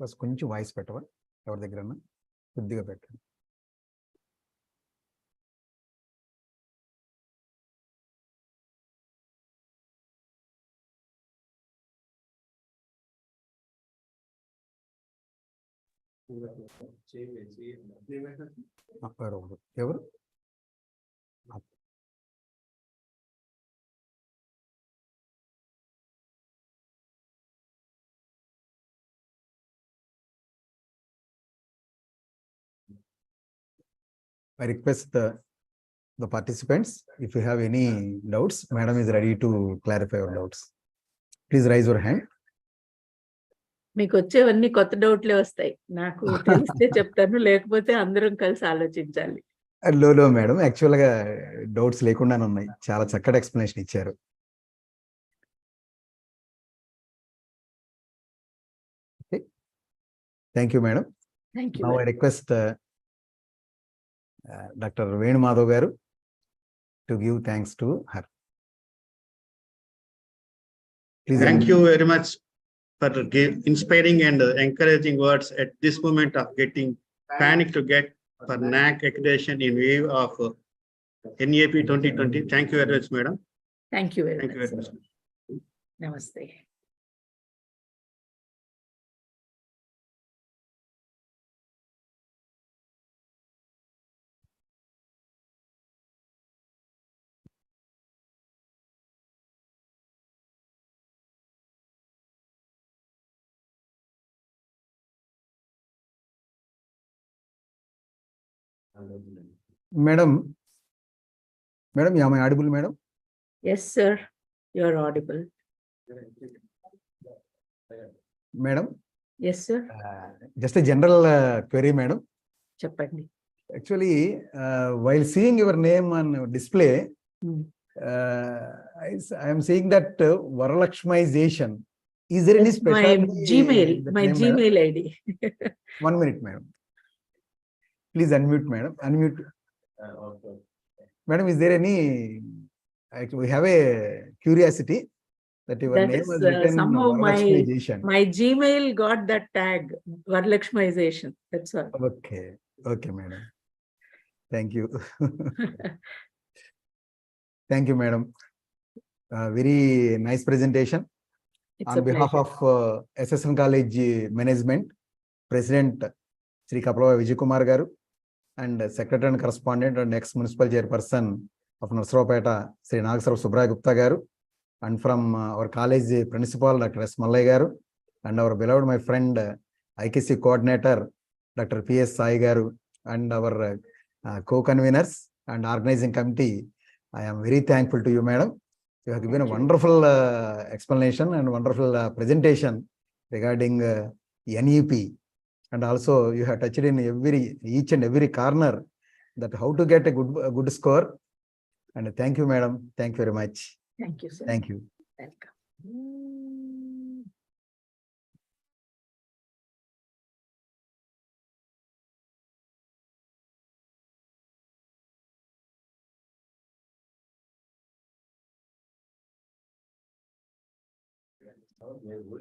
Bus కొంచెం voice పెట్టవా, ఎవరి దగ్గర కొద్దిగా పెట్టండి. ఎవరు I request the participants, if you have any doubts, Madam is ready to clarify your doubts. Please raise your hand. మీకు వచ్చేవన్నీ కొత్త డౌట్లే వస్తాయి. నాకు తెలిస్తే చెప్తాను, లేకపోతే అందరం కలిసి ఆలోచించాలి. లో మేడం, యాక్చువల్ గా డౌట్స్ లేకుండానే ఉన్నాయి. చాలా చక్కటి ఎక్స్ప్లెనేషన్ ఇచ్చారు. Thank you madam. Thank you. Now I request doctor Venu Madhav garu to give thanks to her. Thank you very much for inspiring and encouraging words at this moment of getting panic to get for NAAC accreditation in view of NEP 2020. Thank you very much, madam. Thank you very Thank you very much. much. Namaste. Madam, am I audible, madam? Yes, sir. You're audible. Madam? Yes, sir. Just a general query, madam. Cheppandi. Actually, while seeing your name on display, I am seeing that Varalakshmization. Is there any specialty? My Gmail ID. 1 minute, madam. Please unmute, madam. Unmute. Madam, is there any? Actually, we have a curiosity that your That name is, was written somehow Varalakshmization. my Gmail got that tag, Varalakshmization. That's all. Okay. Okay, madam. Thank you. Thank you, madam. Very nice presentation. It's On a behalf pleasure. of N.COLLEGE Management, President Sri Kapalava Vijay Kumar Garu, and Secretary and Correspondent and ex-Municipal Chairperson of NARASARAOPET, Sri NAAC Subraya Gupta Garu, and from our college principal, Dr. S. Mallai Garu, and our beloved my friend, IKC coordinator, Dr. P.S. Sai Garu, and our co-conveners and organizing committee. I am very thankful to you, madam. You have given a wonderful explanation and wonderful presentation regarding NEP, and also you have touched in each and every corner that how to get a good score. And thank you, madam. Thank you very much. Thank you, sir. Thank you. Welcome.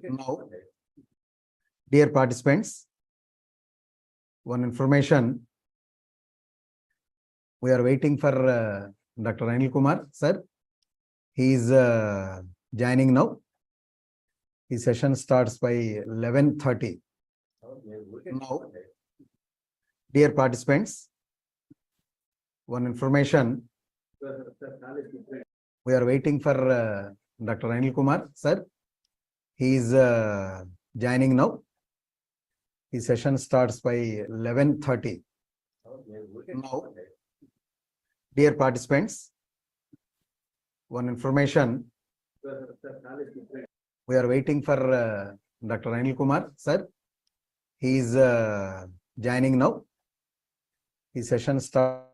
Now, dear participants, one information. We are waiting for Dr. Anil Kumar, sir. He is joining now. His session starts by 11:30. Now, dear participants, one information. We are waiting for Dr. Anil Kumar, sir. He is joining now. His session starts by 11:30. Now, dear participants, one information. We are waiting for Dr. Anil Kumar, sir. He is joining now. His session starts.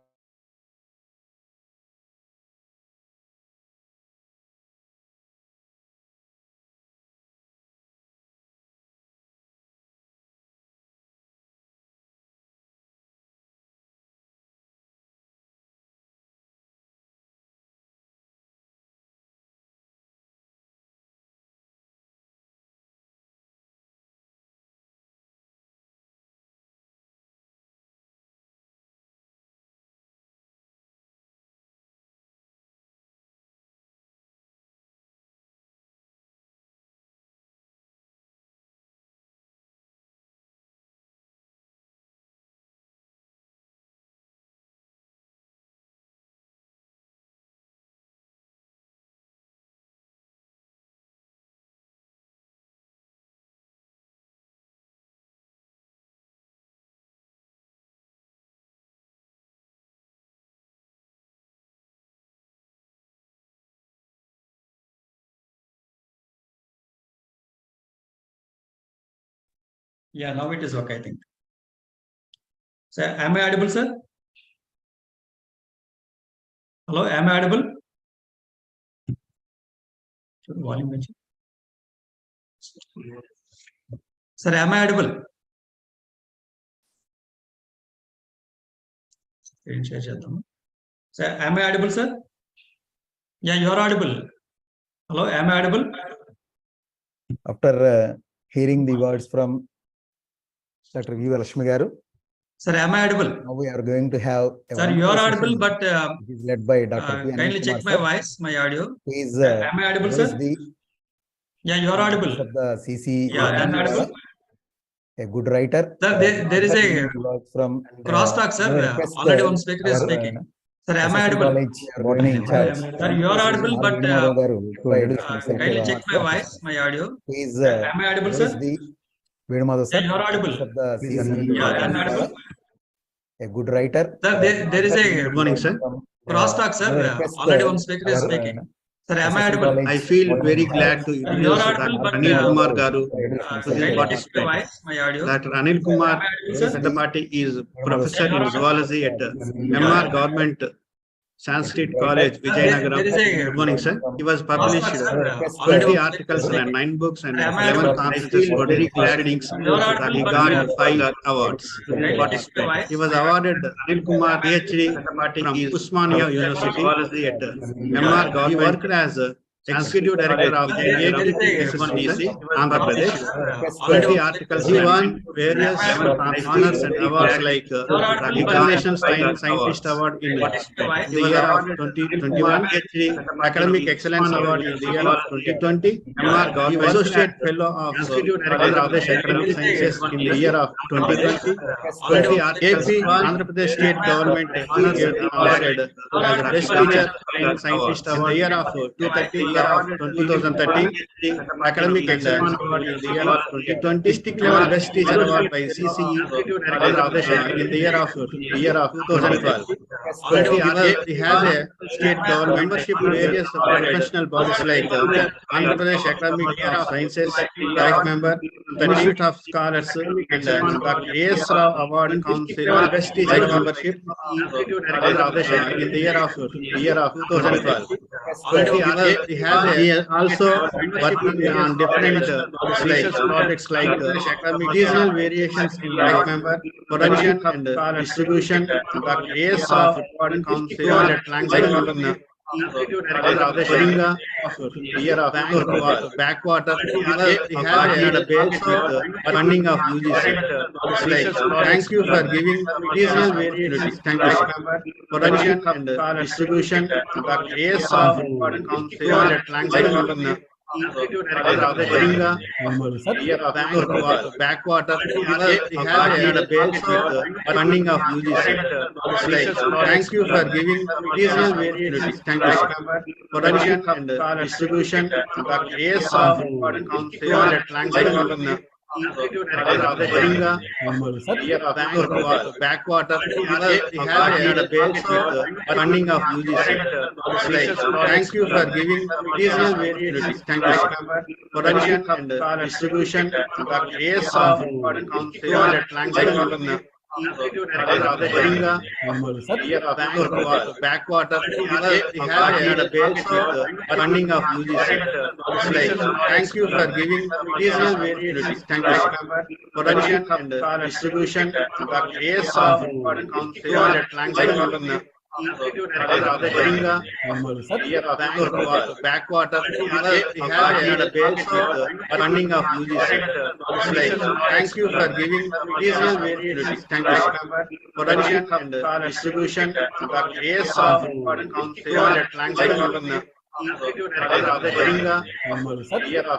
Yeah, now it is okay, I think. Sir, am I audible, sir? Hello, am I audible? Volume. Sir, am I audible? Sir, am I audible, sir? Yeah, you are audible. Hello, am I audible? After hearing the words from Dr. V. Lakshmi Garu, Sir, am I audible? now we are going to have a Sir, you are wonderful audible, session but which is led by Dr. P. kindly Anil check Kumar, my sir. voice, my audio. He is Am I audible, there sir? is the Yeah, you are audible. of the CC Yeah, am I audible? a good writer. Sir, there is a words from crosstalk, sir. Already one speaker is speaking. Sir, am I audible? College botany in charge. Sir, you are audible, but kindly check my sir. voice, my audio. He is Am I audible, there is sir? the Venumadhav, sir. Yeah, you are audible. Of the CC Yeah, am I audible? a good writer. Sir, there is a Good morning, sir. crosstalk, sir. Already one speaker is speaking. Sir, am I audible? I feel very glad to You introduce are Dr. audible, but Anil Kumar Garu to kindly this check my participant. voice, my audio. Dr. Anil Kumar Satapati is professor in zoology at MR Government Sanskrit College, Vijayanagaram. There is a Good morning, sir. He was published crosstalk, sir. 20 articles and 9 books and 11 conferences for his proceedings. He got 5 awards. He was awarded Anil Kumar PhD from Usmania University at MR Government. He worked as Executive Director of NAAC, Andhra Pradesh. 20 articles. He won various honors and awards like International Scientist Award in the year of 2021, Academic Excellence Award in the year of 2020, he was Associate Fellow of Andhra Pradesh Academic Sciences in the year of 2020. 20 articles. Andhra Pradesh State Government awarded as a Best Teacher Scientist in the year of 2030. year of 2013, academic excellence award in the year of 2020, district level best teacher award by CCE Andhra Pradesh in the year of 2012. 20 he has a state government membership in various professional bodies like Andhra Pradesh Academy of Sciences, life member, Institute of Scholars, and Dr. A.S. Rao Award Council best teacher membership Andhra Pradesh in the year of 2012. 20 he has also working on different research projects like regional variations in life member, production and distribution. Dr. A.S. Rao Award Council at Langston, Odinga, year of backwater. He has a base of funding of UGC. Thank you for giving regional variations. Thank you. Production and distribution. Dr. A.S. Award Council at Langston, Odinga, year of backwater. He has a base of funding of UGC. Thank you for giving regional variations. Thank you. Production and distribution. Dr. A.S. Award Council at Langston, Odinga, year of backwater. He has a base of funding of UGC. Thank you for giving regional variations. Thank you. Production and distribution. Dr. A.S. Award Council at Langston, Odinga, year of backwater. He has a base of funding of UGC. Thank you for giving regional variations. Thank you. Production and distribution. Dr. A.S. Award Council at Langston, Odinga, year of backwater. He has a base of funding of UGC. Thank you for giving regional variations. Thank you. Production and distribution. Dr. A.S. Award Council at Langston, Odinga, year of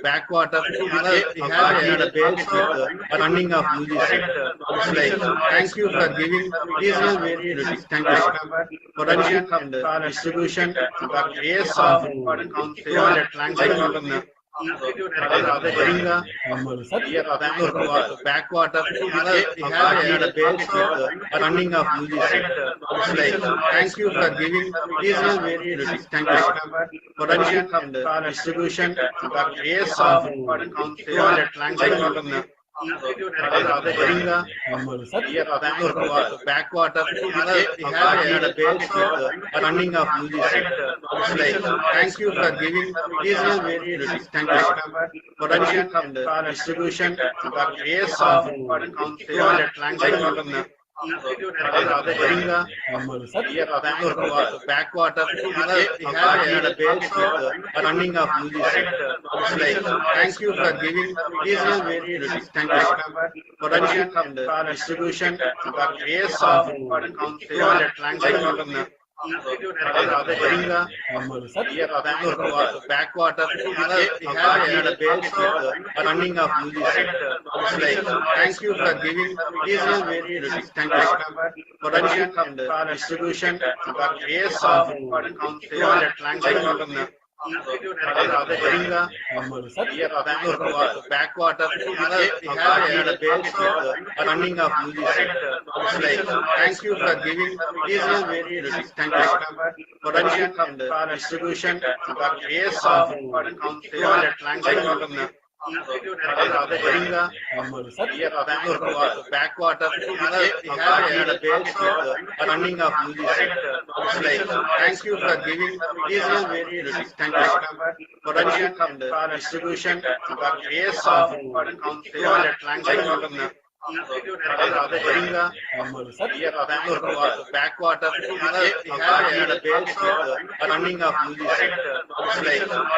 backwater. He has a base of funding of UGC. Thank you for giving regional variations. Thank you. Production and distribution. Dr. A.S. Award Council at Langston, Odinga, year of backwater. He has a base of funding of UGC. Thank you for giving regional variations. Thank you. Production and distribution. Dr. A.S. Award Council at Langston, Odinga, year of backwater. He has a base of funding of UGC. Thank you for giving regional variations. Thank you. Production and distribution. Dr. A.S. Award Council at Langston, Odinga, year of backwater. He has a base of funding of UGC. Thank you for giving regional variations. Thank you. Production and distribution. Dr. A.S. Award Council at Langston, Odinga, year of backwater. He has a base of funding of UGC. Thank you for giving regional variations. Thank you. Production and distribution. Dr. A.S. Award Council at Langston, Odinga, year of backwater. He has a base of funding of UGC. Thank you for giving regional variations. Thank you. Production and distribution. Dr. A.S. Award Council at Langston, Odinga, year of backwater. He has a base of funding of UGC. Thank you for giving regional variations. Thank you. Production and distribution. Dr. A.S. Award Council at Langston, Odinga, year of backwater. He has a base of funding of UGC.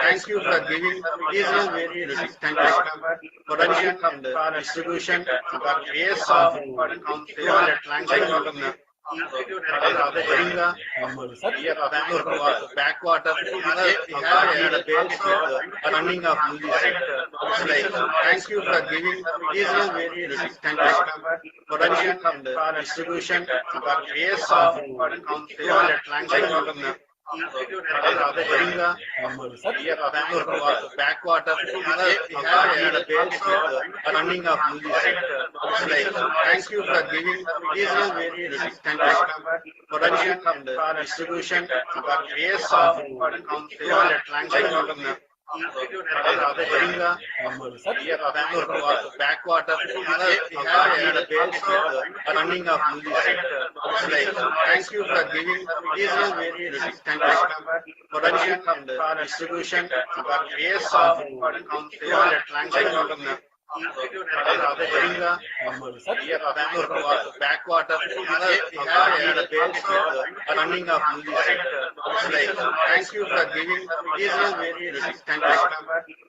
Thank you for giving regional variations. Thank you. Production and distribution. Dr. A.S. Award Council at Langston, Odinga, year of backwater. He has a base of funding of UGC. Thank you for giving regional variations. Thank you. Production and distribution. Dr. A.S. Award Council at Langston, Koringa, Bangalore was backwater. We have a base running of UGC. Thank you for giving this very production and distribution base of Koringa, Bangalore was backwater. We have a base running of UGC. Thank you for giving this very production and distribution base of Koringa, Bangalore was backwater. We have a base running of UGC. Thank you for giving this very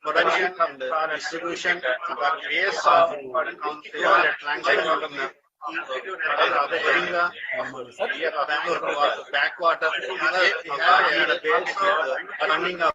production and distribution base of Koringa, Bangalore was backwater. We have a base running of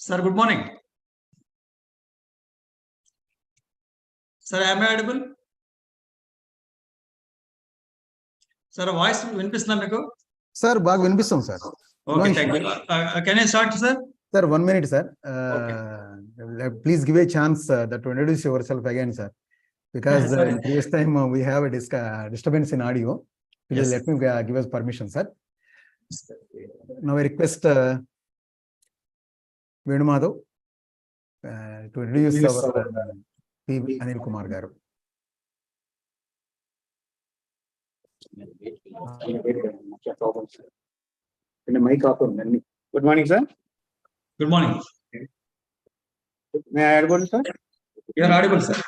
Sir, good morning. Sir, am I audible? Sir, voice వినిపిస్తుందా మీకు? Sir బాగా వినిపిస్తుంది sir. Okay, thank you. Can I start, sir? Sir, 1 minute, sir. Please give a chance that to introduce yourself again, sir. Because in previous time we have a disturbance in audio. Please let me give us permission, sir. Now I request Venu Madhav to introduce our Anil Kumar Garu. Good morning, sir. Good morning. May I audible, sir? You are audible, sir.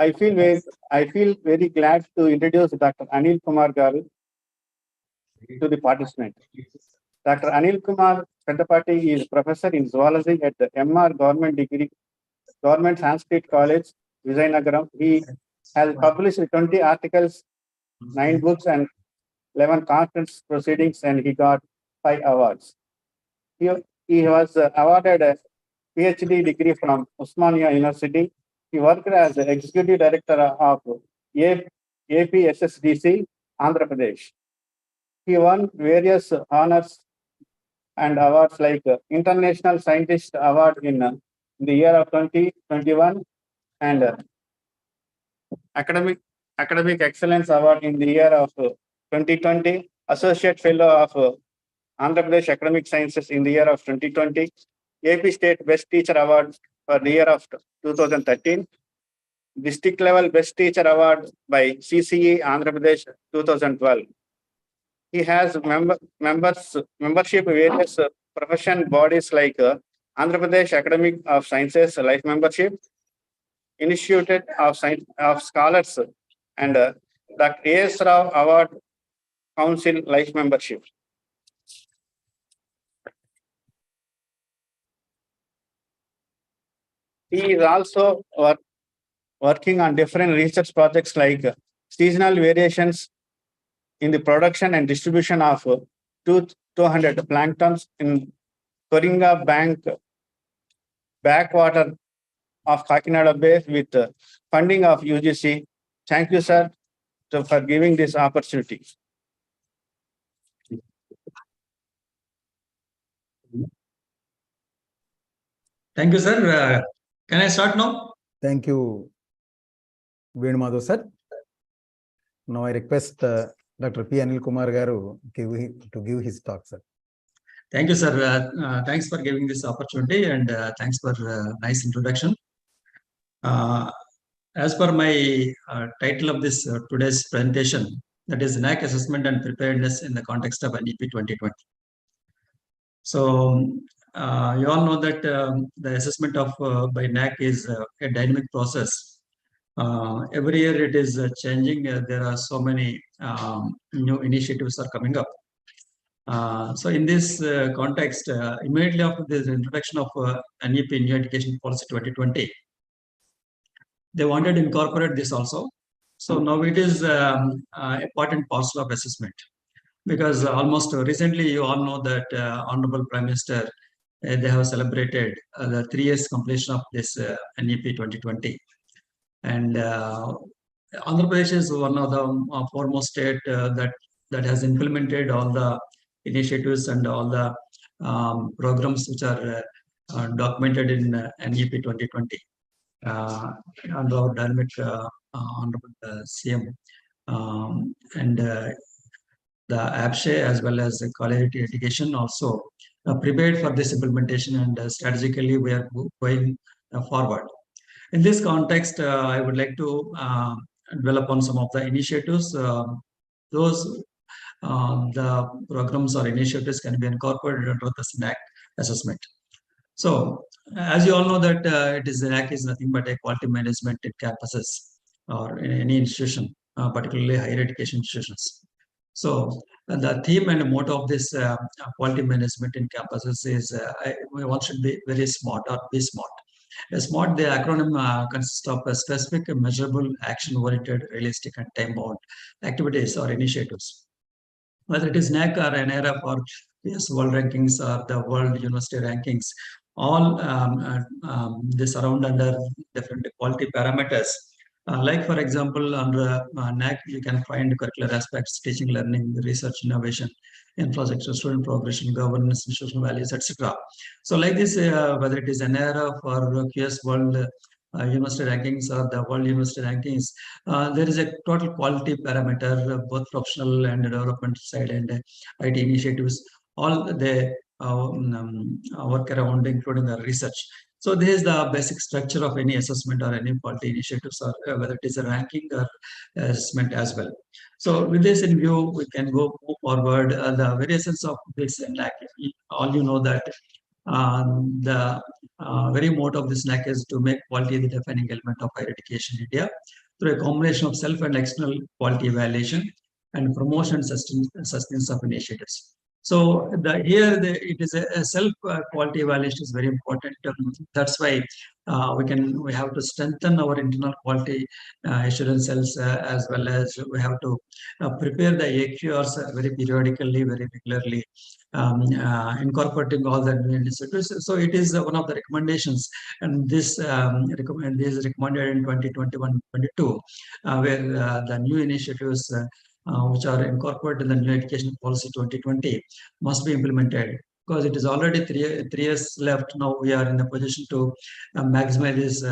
I feel very glad to introduce Dr. Anil Kumar Garu to the participant. Dr. Anil Kumar Peddapati is professor in zoology at the MR Government Sanskrit College, Vizianagaram. He has published 20 articles, 9 books, and 11 conference proceedings, and he got 5 awards. He was awarded a PhD degree from Osmania University. He worked as the executive director of APSSDC, Andhra Pradesh. He won various honors and awards like International Scientist Award in the year of 2021 and Academic Excellence Award in the year of 2020, Associate Fellow of Andhra Pradesh Academic Sciences in the year of 2020, AP State Best Teacher Award for the year of 2013, District Level Best Teacher Award by CCE Andhra Pradesh 2012. He has membership various profession bodies like Andhra Pradesh Academy of Sciences Life Membership, Institute of Scholars, and Dr. A.S. Rao Award Council Life Membership. He is also working on different research projects like seasonal variations in the production and distribution of 200 planktons in Koringa backwater of Kakinada Bay with funding of UGC. Thank you, sir, for giving this opportunity. Thank you, sir. Can I start now? Thank you, Venu Madhav, sir. Now I request Dr. P. Anil Kumar Garu to give his talk, sir. Thank you, sir. Thanks for giving this opportunity and thanks for nice introduction. As per my title of this today's presentation, that is NAAC Assessment and Preparedness in the Context of NEP 2020. So you all know that the assessment of by NAAC is a dynamic process. Every year it is changing. There are so many new initiatives are coming up. So in this context, immediately after this introduction of NEP, New Education Policy 2020, they wanted to incorporate this also. So now it is a part and parcel of assessment, because almost recently you all know that Honorable Prime Minister, they have celebrated the 3 years completion of this NEP 2020. And Andhra Pradesh is one of the foremost state that has implemented all the initiatives and all the programs which are documented in NEP 2020 under our dynamic Honorable CM. And the APSHE as well as the quality education also prepared for this implementation, and strategically we are going forward. In this context, I would like to develop on some of the initiatives. Those the programs or initiatives can be incorporated under the NAAC assessment. So, as you all know that NAAC is nothing but a quality management in campuses or in any institution, particularly higher education institutions. So the theme and motto of this quality management in campuses is one should be very smart or be smart. SMART, the acronym consists of a specific, measurable, action-oriented, realistic, and time-bound activities or initiatives. Whether it is NAAC or NARA for US World Rankings or the World University Rankings, all they surround under different quality parameters. Like, for example, under NAAC, you can find curricular aspects, teaching, learning, research, innovation, infrastructure, student progression, governance, institutional values, etc. So like this, whether it is NARA for QS World University Rankings or the World University Rankings, there is a total quality parameter, both professional and development side and IT initiatives, all they work around, including the research. So this is the basic structure of any assessment or any quality initiatives, or whether it is a ranking or assessment as well. So with this in view, we can move forward. The very essence of this NAAC, all you know that the very motto of this NAAC is to make quality the defining element of higher education in India through a combination of self and external quality evaluation and promotion and sustenance of initiatives. So it is a self quality evaluation is very important. That's why we have to strengthen our internal quality assurance cells, as well as we have to prepare the AQRs very periodically, very regularly, incorporating all the new initiatives. So it is one of the recommendations, and this is recommended in 2021-22, where the new initiatives which are incorporated in the New Education Policy 2020 must be implemented, because it is already three years left. Now we are in a position to maximize this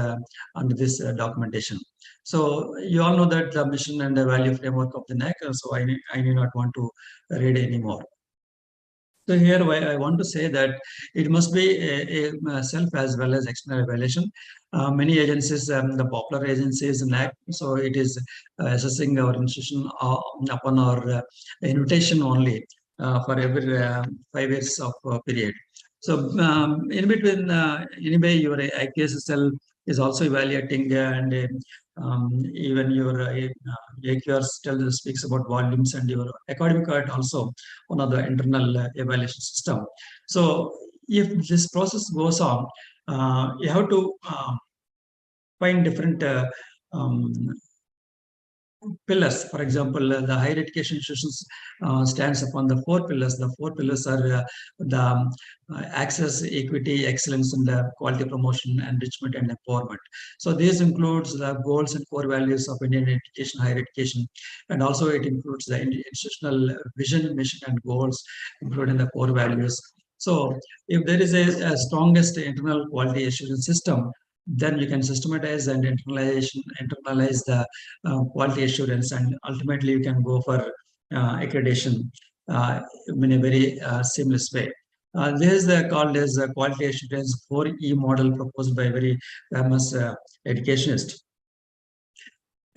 under this documentation. So you all know that the mission and the value framework of the NAAC, so I need not want to read anymore. So here I want to say that it must be a self as well as external evaluation. Many agencies, the popular agencies, NAAC, so it is assessing our institution upon our invitation only for every 5 years of period. So in between, anyway, your IPSSL is also evaluating, and even your AQR still speaks about volumes, and your academic card also one of the internal evaluation system. So if this process goes on, you have to find different pillars. For example, the higher education institutions stands upon the 4 pillars. The 4 pillars are the access, equity, excellence, and the quality promotion, enrichment, and empowerment. So this includes the goals and core values of Indian education, higher education, and also it includes the institutional vision, mission, and goals, including the core values. So if there is a strongest internal quality assurance system, then you can systematize and internalize the quality assurance, and ultimately you can go for accreditation in a very seamless way. This is called as quality assurance 4E model, proposed by a very famous educationist.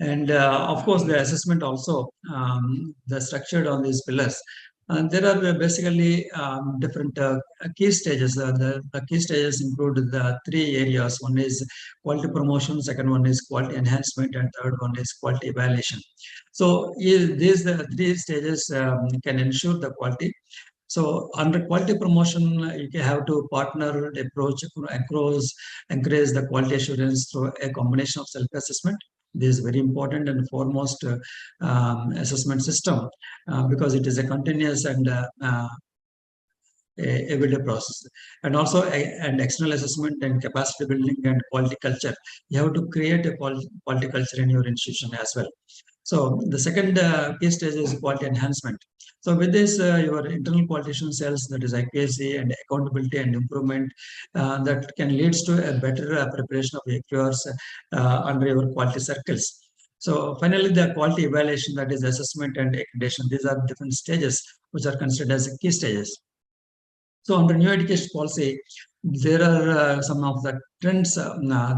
And of course, the assessment also, the structured on these pillars. And there are basically different key stages. The key stages include the 3 areas. One is quality promotion, second one is quality enhancement, and third one is quality evaluation. So these 3 stages can ensure the quality. So under quality promotion, you have to partner approach, encourage the quality assurance through a combination of self-assessment. This is very important and foremost assessment system because it is a continuous and everyday process. And also an external assessment and capacity building and quality culture. You have to create a quality culture in your institution as well. So the second key stage is quality enhancement. So with this, your internal quality assurance cells, that is accuracy and accountability and improvement, that can lead to a better preparation of AQRs under your quality circles. So finally, the quality evaluation, that is assessment and accreditation. These are different stages which are considered as key stages. So under new education policy, there are some of the trends.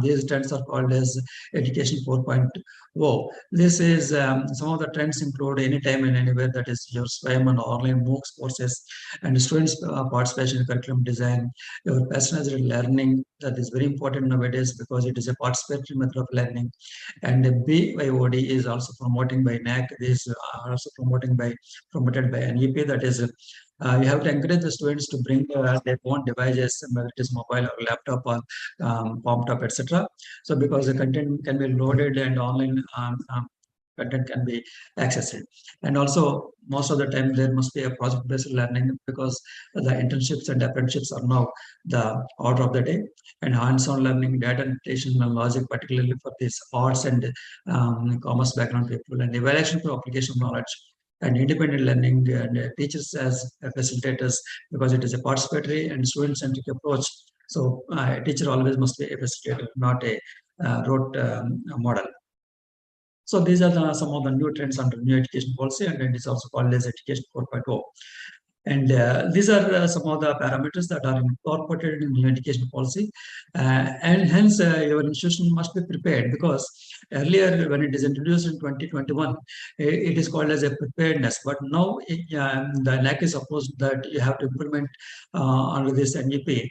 These trends are called as Education 4.0. This is some of the trends include anytime and anywhere, that is your SWAYAM and online MOOCs courses, and students' participation in curriculum design, your personalized learning, that is very important nowadays because it is a participatory method of learning. And BYOD is also promoting by NAAC. This is also promoted by NEP, that is you have to encourage the students to bring their own devices, whether it is mobile or laptop or palm top, etc. So because the content can be loaded and online content can be accessed. And also most of the time there must be a project-based learning because the internships and apprenticeships are now the order of the day, and hands-on learning, data interpretation and logic, particularly for these arts and commerce background people, and evaluation for application knowledge, and independent learning, and teachers as facilitators, because it is a participatory and student-centric approach. So a teacher always must be a facilitator, not a rote model. So these are some of the new trends under new education policy, and it is also called as Education 4.0. And these are some of the parameters that are incorporated in the new education policy. And hence, your institution must be prepared, because earlier, when it is introduced in 2021, it is called as a preparedness. But now, the NAAC is supposed that you have to implement under this NEP.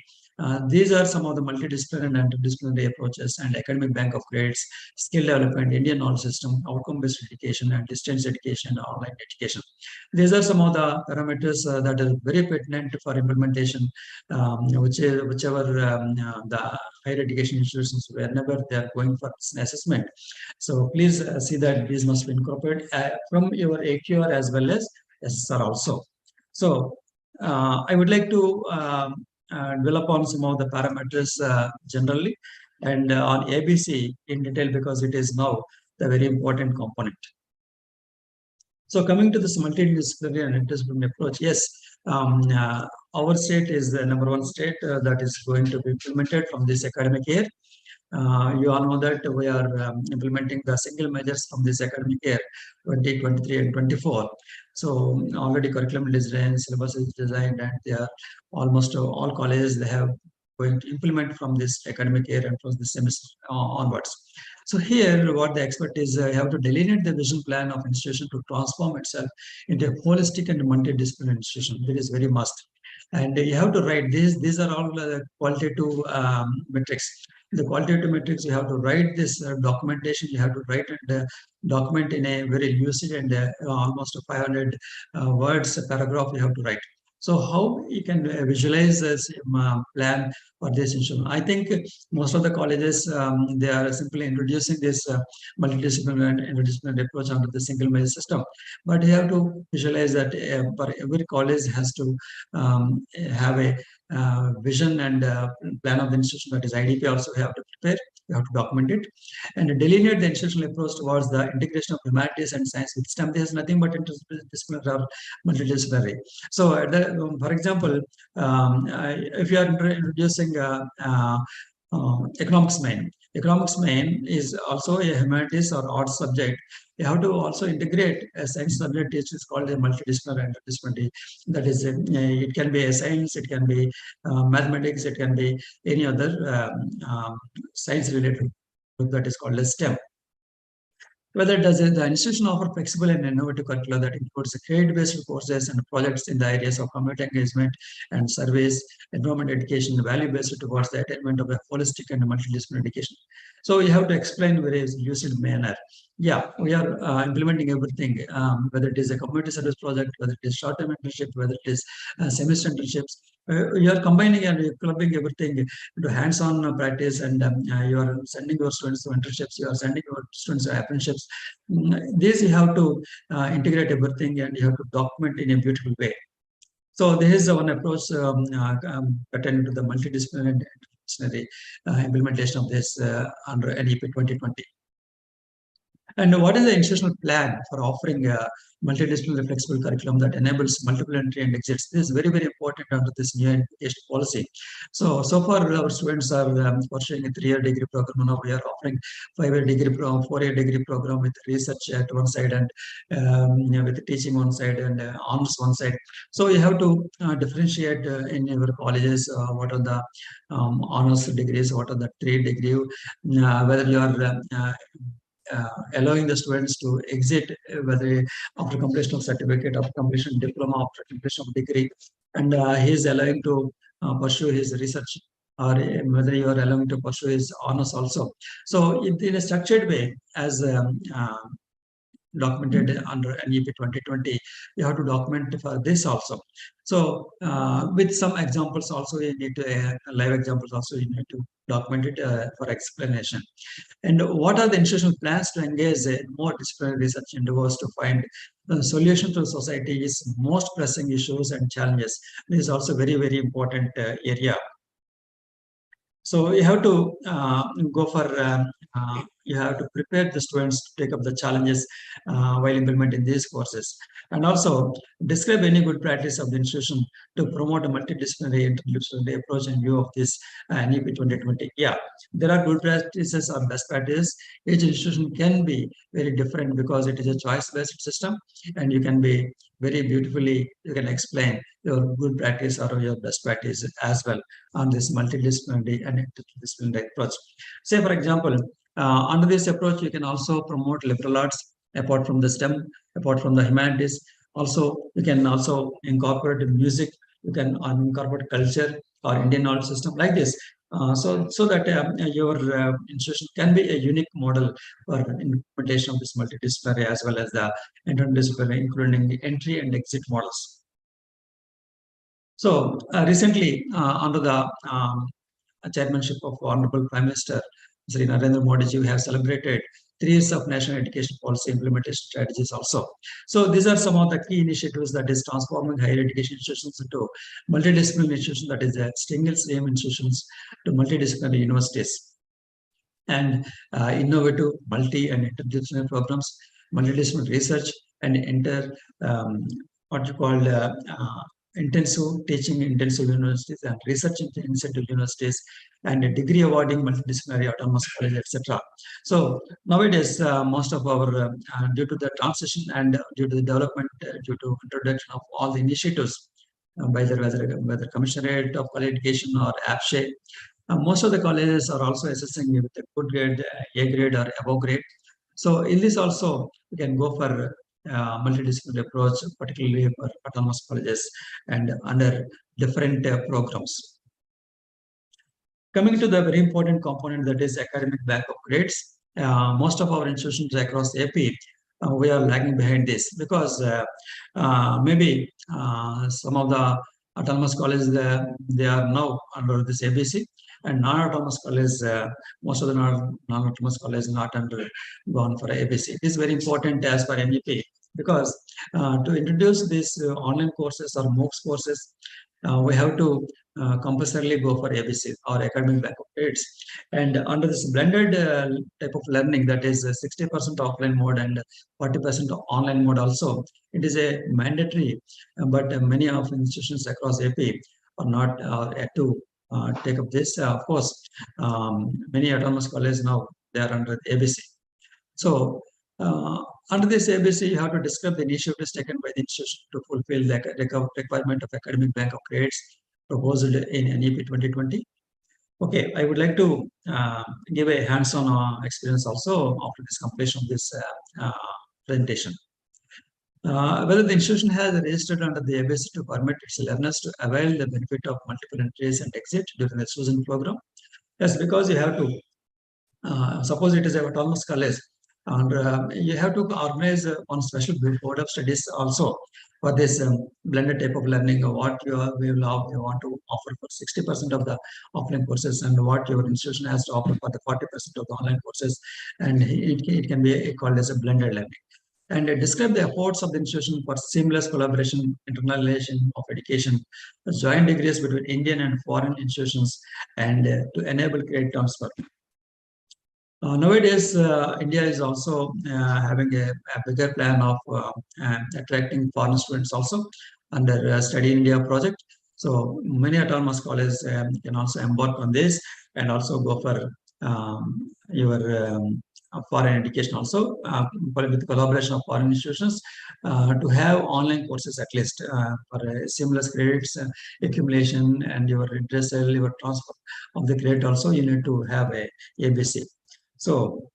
These are some of the multidisciplinary and interdisciplinary approaches, and academic bank of grades, skill development, Indian knowledge system, outcome-based education, and distance education, and online education. These are some of the parameters that are very pertinent for implementation, whichever the higher education institutions, whenever they are going for this assessment. So please see that these must be incorporated from your AQR as well as SSR also. So I would like to dwell upon some of the parameters generally, and on ABC in detail, because it is now the very important component. So coming to this multidisciplinary and interdisciplinary approach, yes, our state is the #1 state that is going to be implemented from this academic year. You all know that we are implementing the single measures from this academic year 2023 and 24. So already curriculum is designed, syllabus is designed, and they are almost all colleges, they have going to implement from this academic year and from this semester onwards. So here what the expert is, you have to delineate the vision plan of institution to transform itself into a holistic and multidisciplinary institution. That is very must. And you have to write these are all qualitative metrics. The qualitative metrics, you have to write this documentation, you have to write and document in a very lucid and almost 500 words a paragraph you have to write. So how you can visualize this plan for this institution? I think most of the colleges, they are simply introducing this multidisciplinary and interdisciplinary approach under the single measure system. But you have to visualize that for every college has to have a vision and plan of the institution, that is IDP also have to prepare, you have to document it, and delineate the institutional approach towards the integration of humanities and science with STEM. There is nothing but interdisciplinary or multidisciplinary. So for example, if you are introducing economics main is also a humanities or arts subject. You have to also integrate a science subject, which is called a multidisciplinary and interdisciplinary. That is, it can be a science, it can be mathematics, it can be any other science related, that is called a STEM. Whether does the institution offer flexible and innovative curricula that includes credit-based courses and projects in the areas of community engagement and surveys, environment education, value-based towards the attainment of a holistic and multidisciplinary education. So you have to explain very lucid manner. Yeah, we are implementing everything, whether it is a community service project, whether it is short-term internship, whether it is semester internships. You are combining and you're clubbing everything into hands-on practice, and you are sending your students to internships, you are sending your students to apprenticeships. This you have to integrate everything and you have to document in a beautiful way. So this is one approach pertaining to the multidisciplinary implementation of this under NEP 2020. And what is the institutional plan for offering a multidisciplinary flexible curriculum that enables multiple entry and exits? This is very, very important under this new education policy. So far our students are pursuing a 3-year degree program. Now we are offering 5-year degree program, 4-year degree program with research at one side and with teaching one side and honors one side. So you have to differentiate in your colleges what are the honors degrees, what are the 3 degree, whether you are allowing the students to exit, whether after completion of certificate, after completion of diploma, after completion of degree, and he is allowing to pursue his research, or whether you are allowing to pursue his honors also. So in a structured way, as documented under NEP 2020, you have to document for this also. So with some examples also, you need to live examples also, you need to document it for explanation. And what are the institutional plans to engage in more disciplinary research endeavors to find the solution to society's most pressing issues and challenges? This is also very, very important area. So you have to go for, you have to prepare the students to take up the challenges while implementing these courses. And also describe any good practice of the institution to promote a multidisciplinary interdisciplinary approach in view of this NEP 2020. Yeah, there are good practices or best practices. Each institution can be very different because it is a choice-based system, and you can be very beautifully, you can explain your good practice or your best practice as well on this multidisciplinary and interdisciplinary approach. Say, for example, under this approach, you can also promote liberal arts apart from the STEM, apart from the humanities. Also, you can also incorporate music, you can incorporate culture or Indian knowledge system like this. So that your institution can be a unique model for implementation of this multidisciplinary as well as the interdisciplinary, including the entry and exit models. So recently, under the chairmanship of Honorable Prime Minister Sri Narendra Modi ji, we have celebrated 3 years of national education policy implementation strategies also. So these are some of the key initiatives that is transforming higher education institutions into multidisciplinary institutions, that is single STEM institutions to multidisciplinary universities. And innovative multi and interdisciplinary programs, multidisciplinary research, and what you call intensive teaching intensive universities and research intensive universities, and degree awarding multidisciplinary autonomous college, etc. So nowadays, most of our due to the transition and due to the development, due to introduction of all the initiatives by the whether Commissionerate of College Education or APSHE, most of the colleges are also assessing with a good grade, A grade or above grade. So in this also, you can go for multidisciplinary approach, particularly for autonomous colleges and under different programs. Coming to the very important component, that is academic backup grades. Most of our institutions across AP, we are lagging behind this because maybe some of the autonomous colleges, they are now under this ABC, and non-autonomous colleges, most of the non-autonomous colleges not under gone for ABC. It is very important as per NEP because to introduce these online courses or MOOCs courses, we have to compulsorily go for ABC or academic backup grades. And under this blended type of learning, that is 60% offline mode and 40% online mode also, it is a mandatory, but many of institutions across AP are not yet to take up this. Of course, many autonomous colleges now, they are under ABC. So under this ABC, you have to describe the initiatives taken by the institution to fulfill the requirement of academic backup grades proposed in NEP 2020. Okay, I would like to give a hands-on experience also after this completion of this presentation. Whether the institution has registered under the ABC to permit its learners to avail the benefit of multiple entries and exit during the chosen program. Yes, because you have to, suppose it is a autonomous college, and you have to organize one special board of studies also for this blended type of learning, what you want to offer for 60% of the offline courses and what your institution has to offer for the 40% of the online courses, and it can be called as a blended learning. And describe the efforts of the institution for seamless collaboration, internalization of education, joint degrees between Indian and foreign institutions, and to enable credit transfer. Nowadays, India is also having a bigger plan of attracting foreign students also under Study India project. So many autonomous colleges can also embark on this and also go for your foreign education also with collaboration of foreign institutions to have online courses at least for seamless credits accumulation and your interest, your transfer of the credit also you need to have a ABC. So,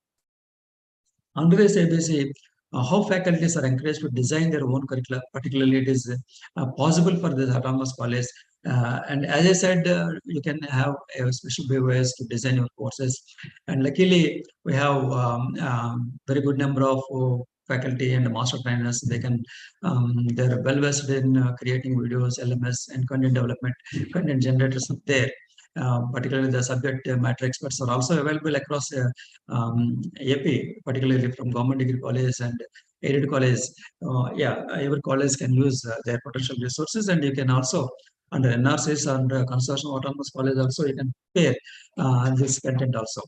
under this ABC, how faculties are encouraged to design their own curricula, particularly it is possible for the autonomous college. And as I said, you can have a special ways to design your courses. And luckily, we have very good number of faculty and master trainers. They can, they're well versed in creating videos, LMS, and content development, content generators up there. Particularly the subject matter experts are also available across AP, particularly from government degree college and aided college. Every college can use their potential resources, and you can also under NRCs and Consortium of Autonomous College also you can pair this content also.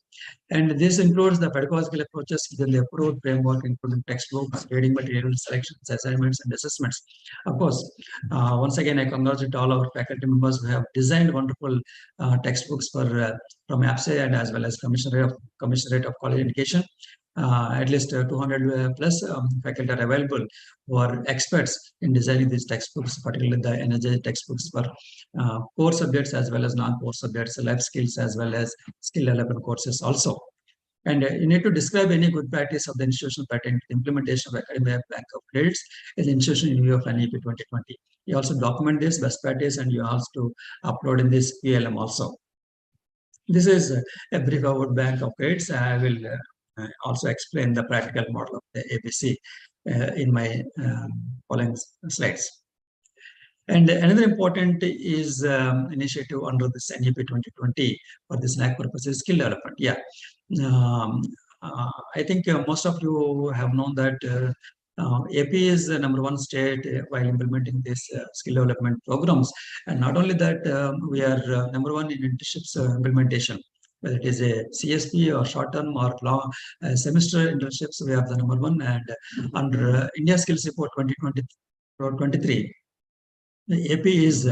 And this includes the pedagogical approaches within the approved framework, including textbooks, reading materials, selections, assignments, and assessments. Of course, once again, I congratulate all our faculty members who have designed wonderful textbooks for from APSE and as well as Commissionerate of College Education. At least 200 plus faculty are available who are experts in designing these textbooks, particularly the energy textbooks for core subjects as well as non-core subjects, life skills as well as skill development courses also. And you need to describe any good practice of the institution pertaining to implementation of academic bank of credits in the institution in view of NEP 2020. You also document this best practice and you also to upload in this PLM also. This is a brief about bank of credits. I will also explain the practical model of the ABC in my following slides. And another important is initiative under this NEP 2020 for this NAAC purpose is skill development. Yeah, I think most of you have known that AP is the #1 state while implementing this skill development programs. And not only that, we are #1 in internships implementation. Whether it is a CSP or short-term or long semester internships, we are the #1. And under India Skills Report 2023, the AP is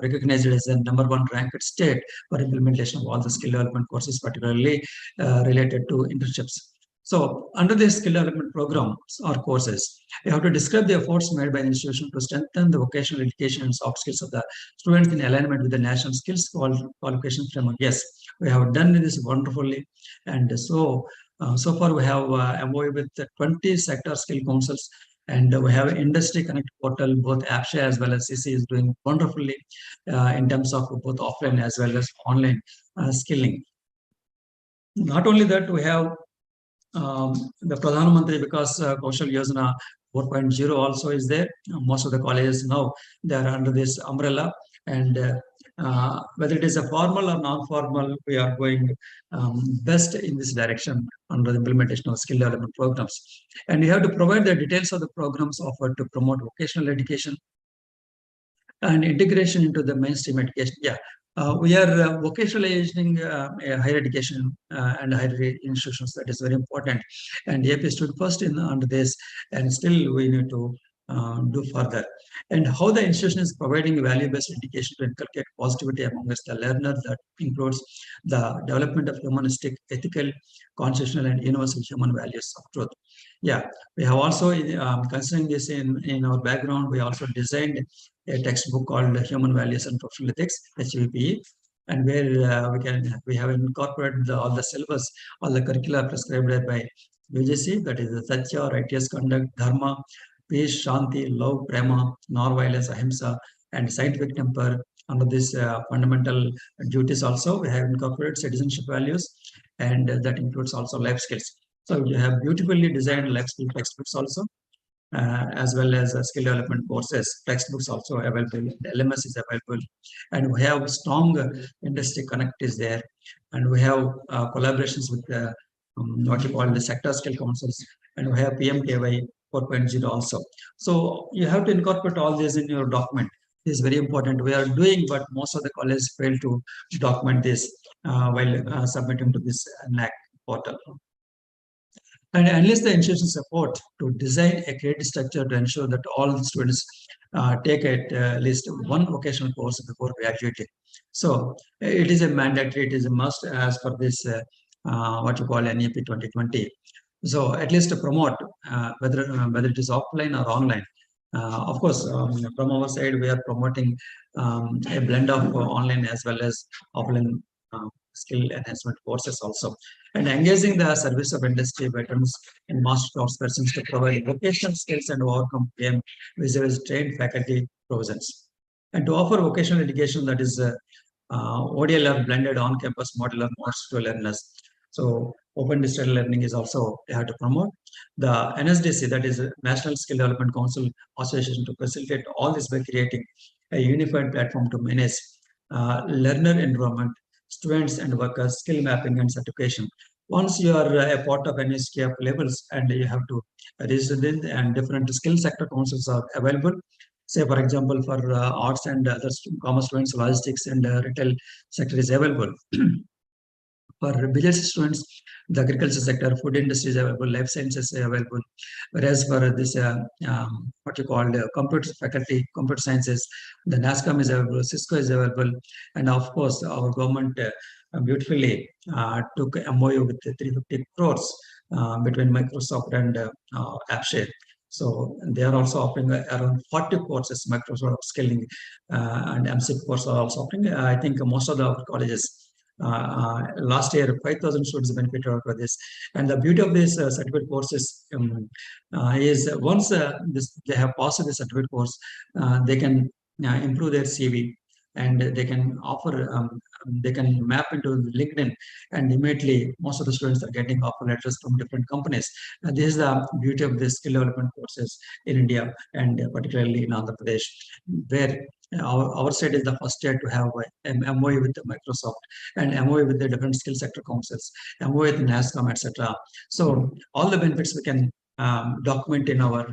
recognized as the #1 ranked state for implementation of all the skill development courses, particularly related to internships. So under the skill development programs or courses, you have to describe the efforts made by the institution to strengthen the vocational education and soft skills of the students in alignment with the national skills qualification framework. Yes, we have done this wonderfully. And so far we have MOU with 20 sector skill councils. And we have industry connect portal, both APSE as well as CC is doing wonderfully in terms of both offline as well as online skilling. Not only that, we have the Pradhan Mantri because Kaushal Yojana 4.0 also is there. Most of the colleges now they are under this umbrella, and whether it is a formal or non-formal, we are going best in this direction under the implementation of skill development programs. And you have to provide the details of the programs offered to promote vocational education and integration into the mainstream education. Yeah, we are vocationalizing higher education and higher institutions. That is very important. And AP stood first in under this, and still we need to do further. And how the institution is providing value-based education to inculcate positivity amongst the learner, that includes the development of humanistic, ethical, constitutional, and universal human values of truth. Yeah, we have also, considering this in our background, we also designed a textbook called Human Values and Professional Ethics, HVPE. and where we have incorporated all the syllabus, all the curricula prescribed by UGC, that is the Satya, righteous conduct, Dharma, peace, Shanti, love, Prema, non-violence, Ahimsa, and scientific temper. Under this fundamental duties also, we have incorporated citizenship values, and that includes also life skills. So you have beautifully designed life skill textbooks also, as well as skill development courses. Textbooks also available, the LMS is available, and we have strong industry connect is there, and we have collaborations with what you call the sector skill councils, and we have PMKY 4.0 also. So you have to incorporate all this in your document. This is very important. We are doing, but most of the colleges fail to document this while submitting to this NAAC portal. And enlist the institution support to design a credit structure to ensure that all the students take at least one vocational course before graduating. So it is a mandatory, it is a must as per this what you call NEP-2020. So at least to promote whether it is offline or online. Of course, from our side, we are promoting a blend of online as well as offline skill enhancement courses also, and engaging the service of industry veterans and master persons to provide vocational skills and overcome PM visuals trained faculty provisions, and to offer vocational education that is ODL or blended on-campus model or modes to learners. So open digital learning is also they have to promote. The NSDC, that is National Skill Development Council Association, to facilitate all this by creating a unified platform to manage learner enrollment, students and workers, skill mapping and certification. Once you are a part of NSKF levels and you have to register in, and different skill sector councils are available. Say, for example, for arts and other commerce students, logistics and retail sector is available. For business students, the agriculture sector, food industry is available, life sciences is available. Whereas for this, what you call computer faculty, computer sciences, the NASCOM is available, Cisco is available, and of course, our government beautifully took a MOU with 350 crores between Microsoft and AppShare. So they are also offering around 40 courses, Microsoft upskilling and MSIP courses are also offering. I think most of the colleges last year 5,000 students benefited out of this, and the beauty of this certificate courses is once they have passed the certificate course, they can improve their CV, and they can offer they can map into LinkedIn, and immediately most of the students are getting offer letters from different companies. This is the beauty of the skill development courses in India, and particularly in Andhra Pradesh, where our state is the first state to have an MOU with Microsoft and MOU with the different skill sector councils, MOU with NASCOM, etc. So all the benefits we can document in our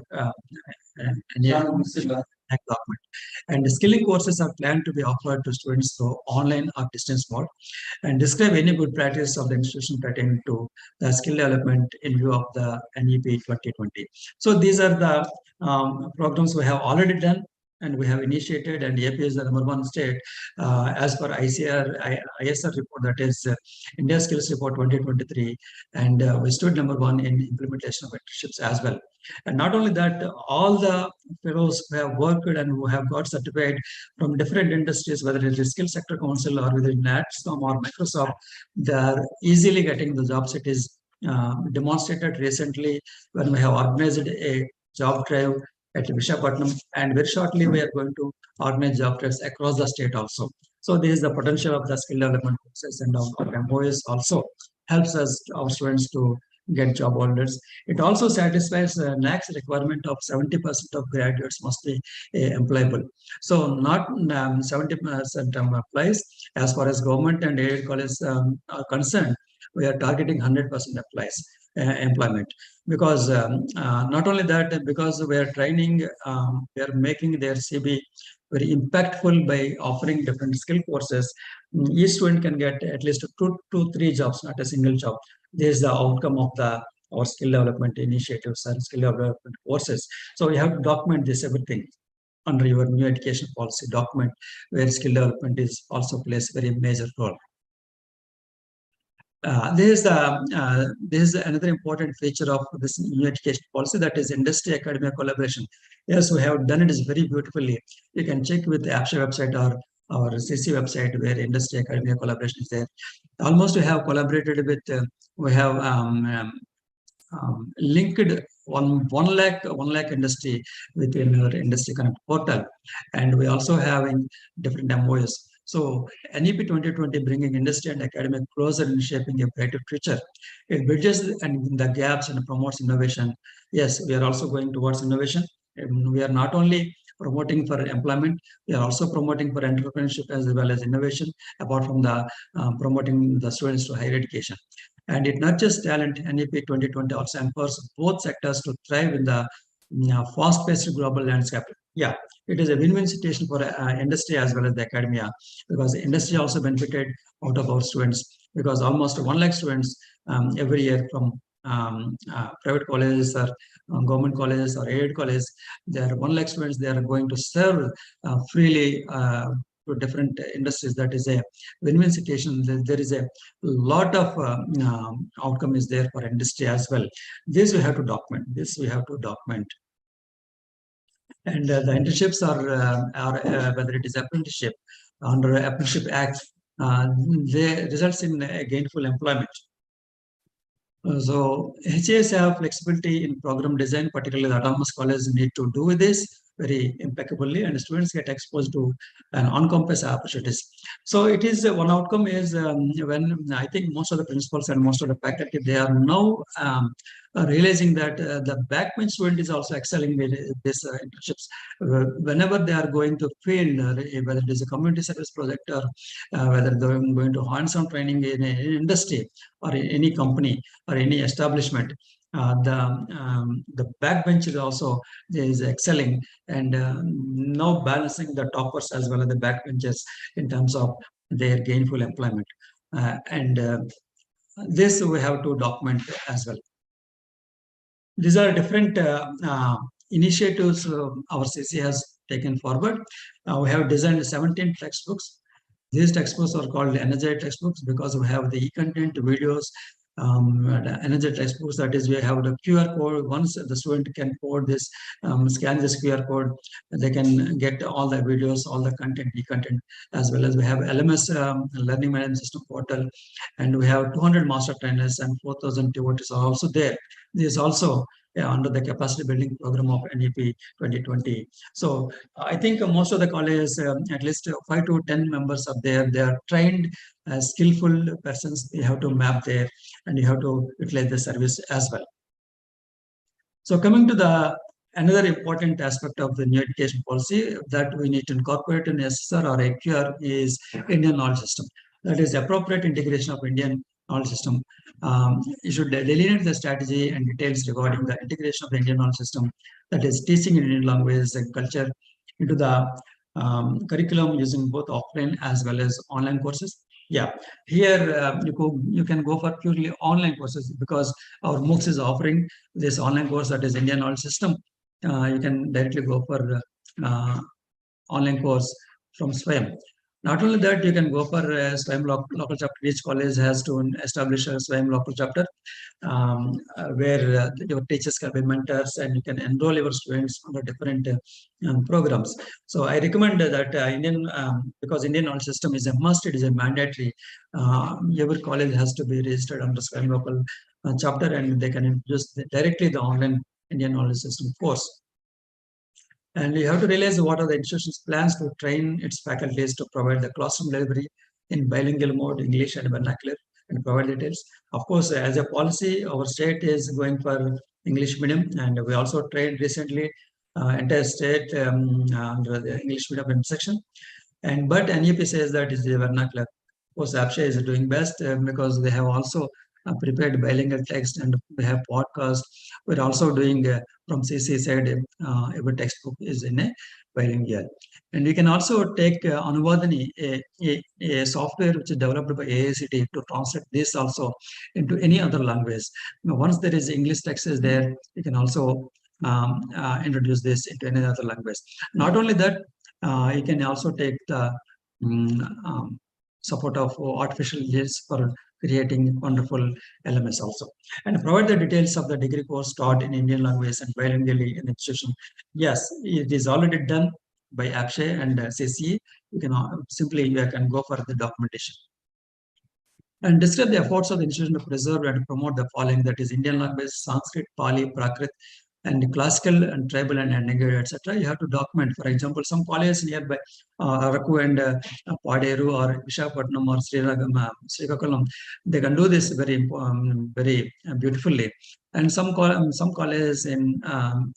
document. And the skilling courses are planned to be offered to students through online or distance mode, and describe any good practice of the institution pertaining to the skill development in view of the NEP 2020. So these are the programs we have already done and we have initiated, and AP is the #1 state as per ISR report, that is India Skills Report 2023, and we stood #1 in implementation of internships as well. And not only that, all the fellows who have worked and who have got certified from different industries, whether it is Skill Sector Council or whether NASCOM or Microsoft, they are easily getting the jobs. It is demonstrated recently when we have organized a job drive at Visakhapatnam, and very shortly we are going to organize job drives across the state also. So this is the potential of the skill development process, and our MOS also helps us, our students, to get job holders. It also satisfies NAAC's requirement of 70% of graduates must be employable. So not 70% applies. As far as government and aided colleges are concerned, we are targeting 100% applies. Employment, because not only that, because we are training, we are making their CB very impactful by offering different skill courses. Each student can get at least 2 to 3 jobs, not a single job. This is the outcome of our skill development initiatives and skill development courses. So you have to document this everything under your new education policy document, where skill development is also plays a very major role. This is another important feature of this new education policy, that is industry academia collaboration. Yes, we have done it very beautifully. You can check with the AppShare website or our CC website where industry academia collaboration is there. Almost we have collaborated with, we have linked 1 lakh industry within our industry connect portal, and we also having different MOS. So NEP 2020 bringing industry and academic closer in shaping a brighter future. It bridges and the gaps and promotes innovation. Yes, we are also going towards innovation. And we are not only promoting for employment, we are also promoting for entrepreneurship as well as innovation, apart from the promoting the students to higher education. And it not just talent, NEP 2020 also empowers both sectors to thrive in the fast-paced global landscape. Yeah, it is a win-win situation for industry as well as the academia, because the industry also benefited out of our students, because almost 1 lakh students every year from private colleges or government colleges or aided colleges, there are 1 lakh students, they are going to serve freely to different industries. That is a win-win situation. There is a lot of outcome is there for industry as well. This we have to document. And the internships are whether it is apprenticeship under Apprenticeship Act, they results in gainful employment. So HAs have flexibility in program design, particularly the autonomous colleges need to do this very impeccably, and students get exposed to an on-campus opportunities. So it is one outcome is when I think most of the principals and most of the faculty, they are now realizing that the backbench student is also excelling with these internships. Whenever they are going to field, whether it is a community service project or whether they're going to hands-on training in an industry or in any company or any establishment, the backbench is also is excelling, and now balancing the toppers as well as the backbenchers in terms of their gainful employment. This we have to document as well. These are different initiatives our CC has taken forward. We have designed 17 textbooks. These textbooks are called Energize textbooks because we have the e-content videos, Energize textbooks. That is, we have the QR code. Once the student can code this, scan this QR code, they can get all the videos, all the content, e-content, as well as we have LMS Learning Management System portal, and we have 200 master trainers and 4,000 devotees are also there. This is also under the capacity building program of NEP 2020. So I think most of the colleges, at least 5 to 10 members are there. They are trained, skillful persons. You have to map there, and you have to utilize the service as well. So coming to the another important aspect of the new education policy that we need to incorporate in SSR or AQR is Indian knowledge system. That is appropriate integration of Indian knowledge system. You should delineate the strategy and details regarding the integration of the Indian knowledge system, that is teaching in Indian language and culture, into the curriculum using both offline as well as online courses. Yeah, here you can go for purely online courses because our MOOCs is offering this online course, that is Indian knowledge system. You can directly go for online course from SWAYAM. Not only that, you can go for SWAYAM local chapter. Each college has to establish a SWAYAM local chapter where your teachers can be mentors, and you can enroll your students under different programs. So I recommend that because Indian knowledge system is a must, it is a mandatory. Every college has to be registered under SWAYAM local chapter, and they can use directly the online Indian knowledge system course. And you have to realize what are the institution's plans to train its faculties to provide the classroom delivery in bilingual mode, English and vernacular, and provide details. Of course, as a policy, our state is going for English medium, and we also trained recently entire state under the English medium section. But NEP says that is the vernacular. Of course, APSHA is doing best because they have also prepared bilingual text, and we have podcast. We're also doing from CC side, every textbook is in a bilingual. And you can also take Anuvadani, a software which is developed by AICT, to translate this also into any other language. Now, once there is English text is there, you can also introduce this into any other language. Not only that, you can also take the support of artificial intelligence for creating wonderful LMS also, and provide the details of the degree course taught in Indian language and bilingually in institution. Yes, it is already done. by Akshay and CCE, you can simply go for the documentation. And describe the efforts of the institution to preserve and promote the following, that is Indian language, Sanskrit, Pali, Prakrit, and classical and tribal and Nagari, etc. You have to document. For example, some colleges nearby Araku and Paderu or Visakhapatnam or Srikakulam, they can do this very beautifully. And some colleges in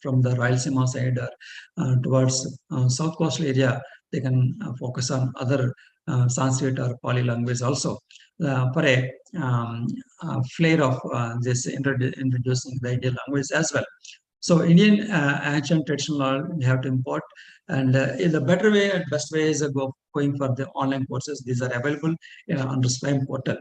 from the Rayalaseema side or towards south coastal area, they can focus on other Sanskrit or Pali language also for a flair of this introducing the Indian language as well. So Indian ancient traditional law we have to import, and the better way and best way is going for the online courses. These are available on the SWAYAM portal.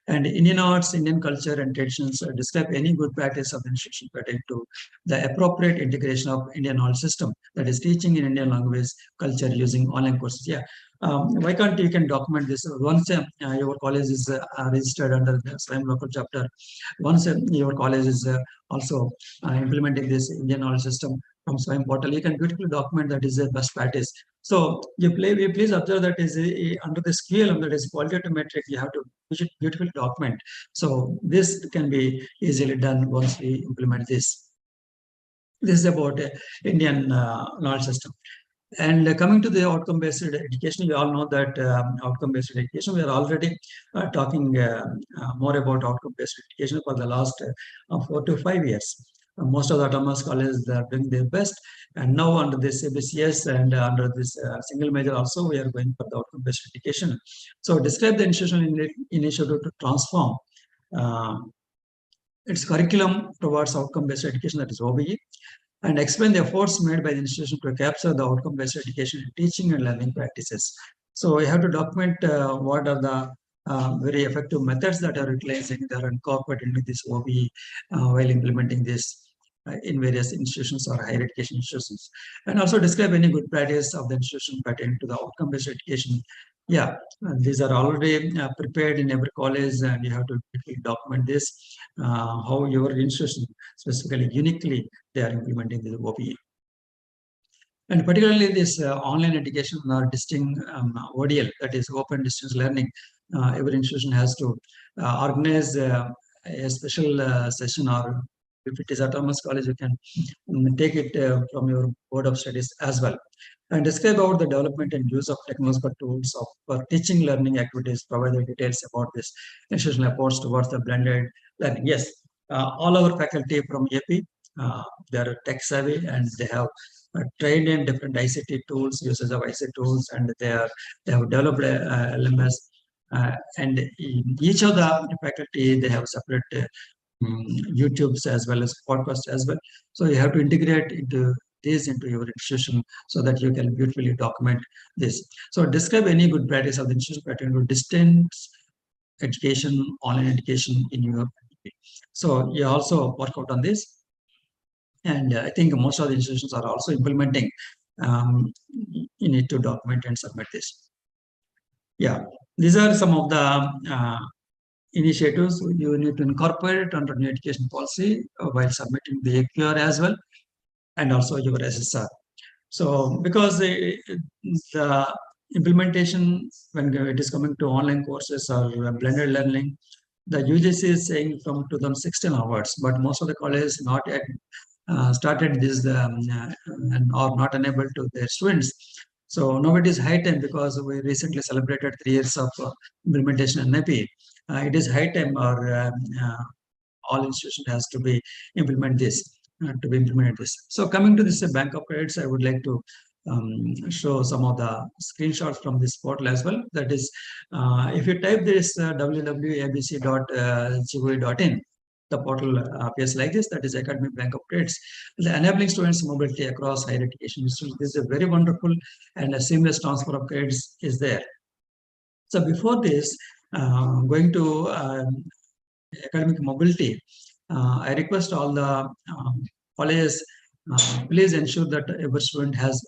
And Indian arts, Indian culture and traditions describe any good practice of the institution pertaining to the appropriate integration of Indian knowledge system, that is teaching in Indian language, culture using online courses. Yeah. Why can't you can document this once your college is registered under the SWAYAM local chapter, once your college is also implementing this Indian knowledge system from SWAYAM portal, you can beautifully document that is a best practice. So you please observe that is under this QLM, that is qualitative metric, you have to beautifully document. So this can be easily done once we implement this. This is about Indian knowledge system. And coming to the outcome-based education, we all know that outcome-based education, we are already talking more about outcome-based education for the last 4 to 5 years. Most of the autonomous colleges are doing their best. And now under this ABCS and under this single major also, we are going for the outcome-based education. So describe the institutional initiative to transform its curriculum towards outcome-based education, that is OBE, and explain the efforts made by the institution to capture the outcome-based education in teaching and learning practices. So we have to document what are the very effective methods that are utilizing, that are incorporated into this OBE while implementing this in various institutions or higher education institutions. And also describe any good practice of the institution pertaining to the outcome-based education. Yeah, these are already prepared in every college, and you have to document this, how your institution specifically uniquely they are implementing the OBE. And particularly this online education or distinct ODL, that is open distance learning. Every institution has to organize a special session, or if it is autonomous college, you can take it from your board of studies as well. And describe about the development and use of technological tools for teaching learning activities, provide the details about this institutional efforts towards the blended learning. Yes, all our faculty from AP, they are tech savvy, and they have trained in different ICT tools, uses of ICT tools, and they have developed LMS. And in each of the faculty, they have separate YouTubes as well as podcasts as well. So you have to integrate into your institution so that you can beautifully document this. So describe any good practice of the institution pertaining to distance education, online education in your country. So you also work out on this. And I think most of the institutions are also implementing. You need to document and submit this. Yeah, these are some of the initiatives you need to incorporate under new education policy while submitting the AQR as well, and also your SSR. So because the implementation, when it is coming to online courses or blended learning, the UGC is saying from 2016 onwards, but most of the colleges not yet started this and are not enabled to their students. So now it is high time, because we recently celebrated 3 years of implementation in NEP. It is high time, or all institutions has to be implement this. So coming to this bank of credits, I would like to show some of the screenshots from this portal as well. That is, if you type this www.abc.gov.in, the portal appears like this. That is Academic Bank of Credits, the enabling students mobility across higher education institutions. This is a very wonderful and a seamless transfer of credits is there. So before this, going to academic mobility, I request all the colleges, please ensure that every student has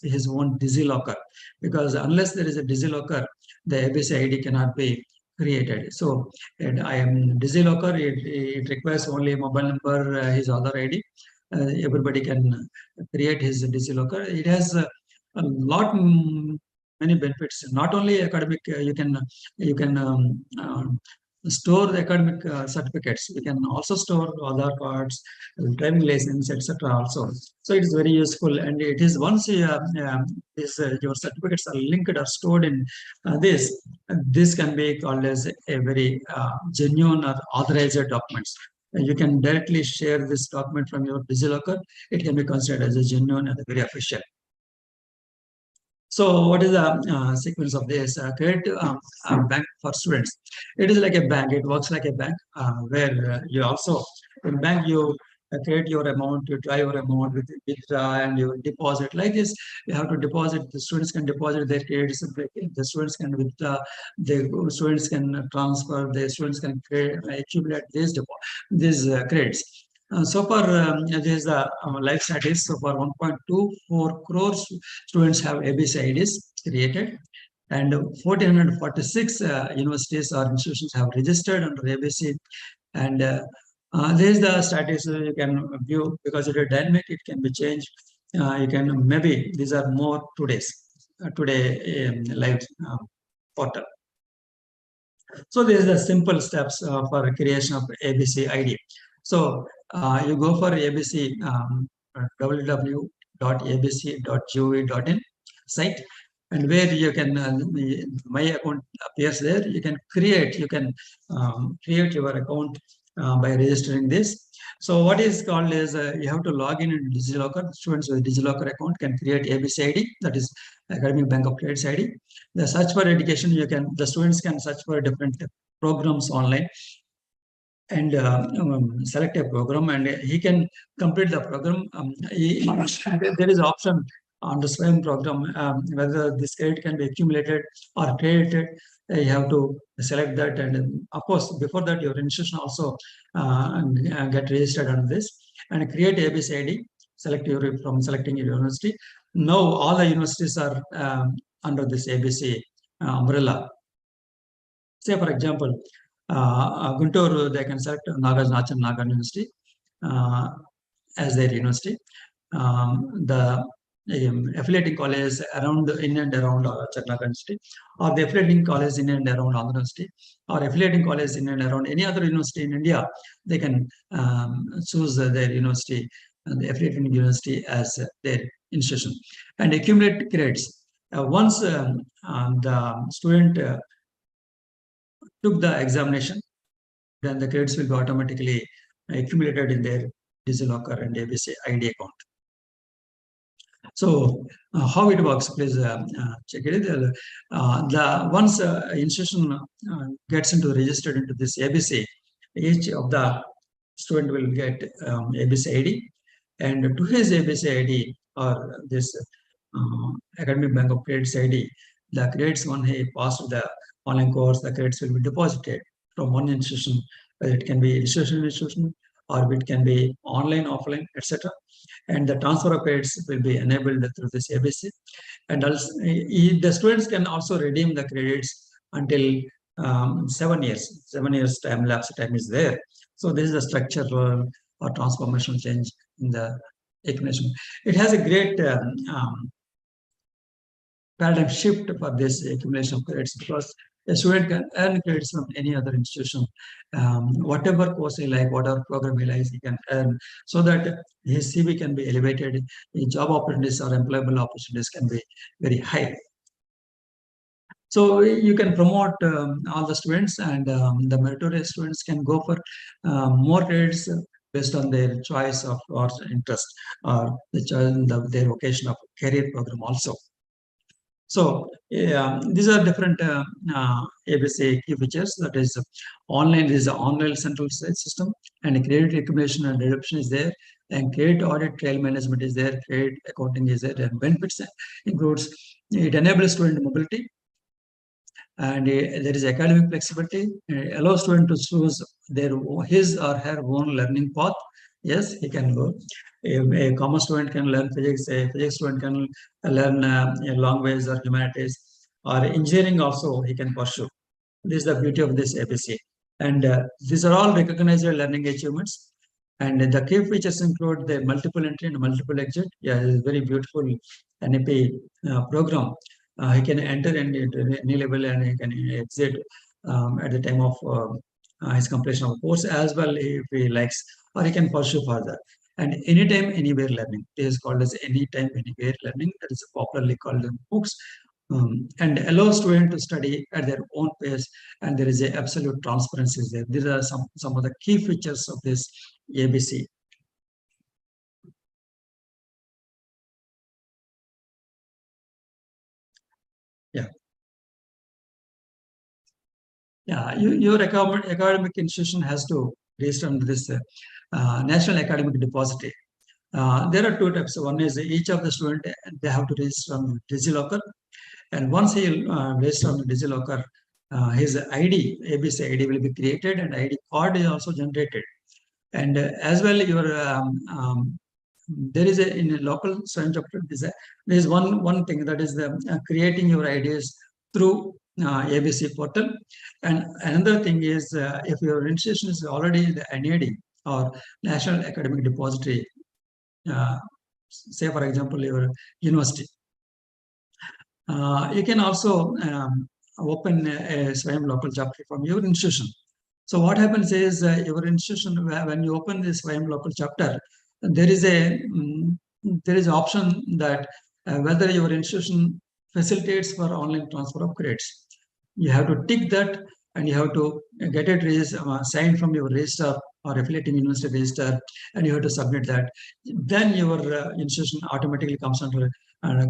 his own DigiLocker, because unless there is a DigiLocker, the ABC ID cannot be created. So I am DigiLocker, it requires only a mobile number, his Aadhaar ID. Everybody can create his DigiLocker. It has a lot many benefits. Not only academic, you can store the academic certificates. You can also store other cards, driving license, etc. Also, so it is very useful. And it is once your certificates are linked or stored in this can be called as a very genuine or authorized documents. You can directly share this document from your DigiLocker. It can be considered as a genuine and very official. So what is the sequence of this? Create a bank for students. It is like a bank. It works like a bank where you also, in bank, you create your amount, you try your amount with withdraw and you deposit. Like this, you have to deposit. The students can deposit their credits. The students can withdraw. The students can transfer. The students can accumulate these credits. So far, this is the life status. So far, 1.24 crores students have ABC IDs created, and 1,446 universities or institutions have registered under ABC. And this is the status you can view because it is dynamic. It can be changed. You can maybe these are more today live portal. So this is the simple steps for creation of ABC ID. So you go for ABC www.abc.gov.in site, and where you can my account appears there. You can create your account by registering this. So what is called is you have to log in DigiLocker. Students with DigiLocker account can create ABC ID, that is Academic Bank of Credits ID. The search for education, the students can search for different programs online and select a program, and he can complete the program. There is option on the SWAYAM program whether this credit can be accumulated or credited. You have to select that, and of course before that your institution also get registered on this and create ABC ID. From selecting your university. Now all the universities are under this ABC umbrella. Say for example, Guntur, they can select Nagarjuna University as their university. The affiliating college in and around Charnagar University, or the affiliating college in and around Andhra University, or affiliating college in and around any other university in India, they can choose their university and the affiliating university as their institution and accumulate credits. Once the student took the examination, then the credits will be automatically accumulated in their DigiLocker and ABC ID account. So how it works, please check it. Once institution gets registered into this ABC, each of the student will get ABC ID, and to his ABC ID or this Academic Bank of Credits ID, the credits when he passed the online course, the credits will be deposited from one institution. It can be institution, or it can be online, offline, etc. And the transfer of credits will be enabled through this ABC. And also, the students can also redeem the credits until 7 years. 7 years lapse time is there. So this is a structural or transformational change in the accumulation. It has a great paradigm shift for this accumulation of credits, because a student can earn credits from any other institution. Whatever course he likes, whatever program he likes, he can earn, so that his CV can be elevated, his job opportunities or employable opportunities can be very high. So you can promote all the students, and the meritorious students can go for more credits based on their choice of or interest, or the choice their vocation of career program also. So these are different ABC key features. That is online. This is an online central system, and credit accumulation and redemption is there, and credit audit trail management is there, credit accounting is there, and benefits includes. It enables student mobility, and there is academic flexibility. It allows student to choose his or her own learning path. Yes, he can go. A commerce student can learn physics. A physics student can learn language or humanities, or engineering also he can pursue. This is the beauty of this ABC. And these are all recognized learning achievements. And the key features include the multiple entry and multiple exit. Yeah, it's a very beautiful NEP program. He can enter any level and he can exit at the time of his completion of course as well if he likes, or he can pursue further. And anytime, anywhere learning. It is called as anytime, anywhere learning. That is popularly called in books. And allow students to study at their own pace, and there is a absolute transparency there. These are some of the key features of this ABC. Yeah. Yeah, your academic institution has to register under this National Academic Depository. There are two types. One is each of the student, they have to register on DigiLocker. And once he register on DigiLocker, his ID, ABC ID will be created and ID card is also generated. And as well, your there is in a local student chapter, there is one thing that is the creating your IDs through ABC portal. And another thing is if your institution is already the NAD or National Academic Depository, say for example your university, you can also open a SWAYAM local chapter from your institution. So what happens is your institution, when you open this SWAYAM local chapter, there is an option that whether your institution facilitates for online transfer of credits. You have to tick that and you have to get it signed from your register or affiliating university register, and you have to submit that. Then your institution automatically comes under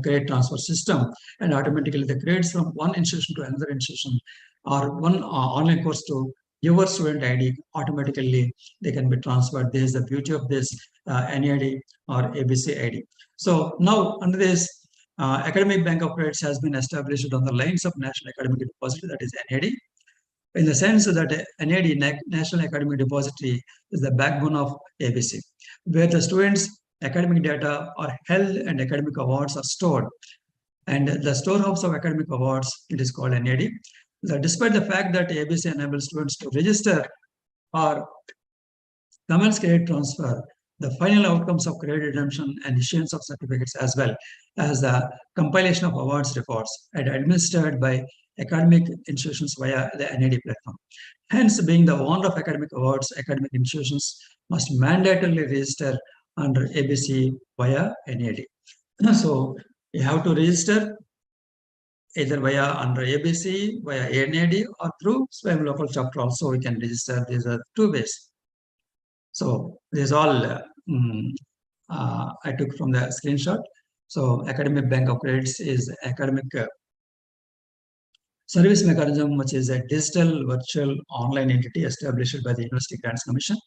credit transfer system, and automatically the credits from one institution to another institution or one online course to your student ID, automatically they can be transferred. This is the beauty of this NAD or ABC ID. So now under this Academic Bank of Credits has been established on the lines of National Academic Depository, that is NAD, in the sense that NAD, National Academic Depository, is the backbone of ABC, where the students' academic data are held and academic awards are stored. And the storehouse of academic awards, it is called NAD. Despite the fact that ABC enables students to register or commence credit transfer, the final outcomes of credit redemption and issuance of certificates, as well as the compilation of awards reports, are administered by academic institutions via the NAD platform. Hence, being the owner of academic awards, academic institutions must mandatorily register under ABC via NAD. So you have to register either via under ABC, via NAD, or through SWAYAM local chapter also we can register. These are two ways. So this all I took from the screenshot. So Academic Bank of Credits is academic service mechanism, which is a digital virtual online entity established by the University Grants Commission.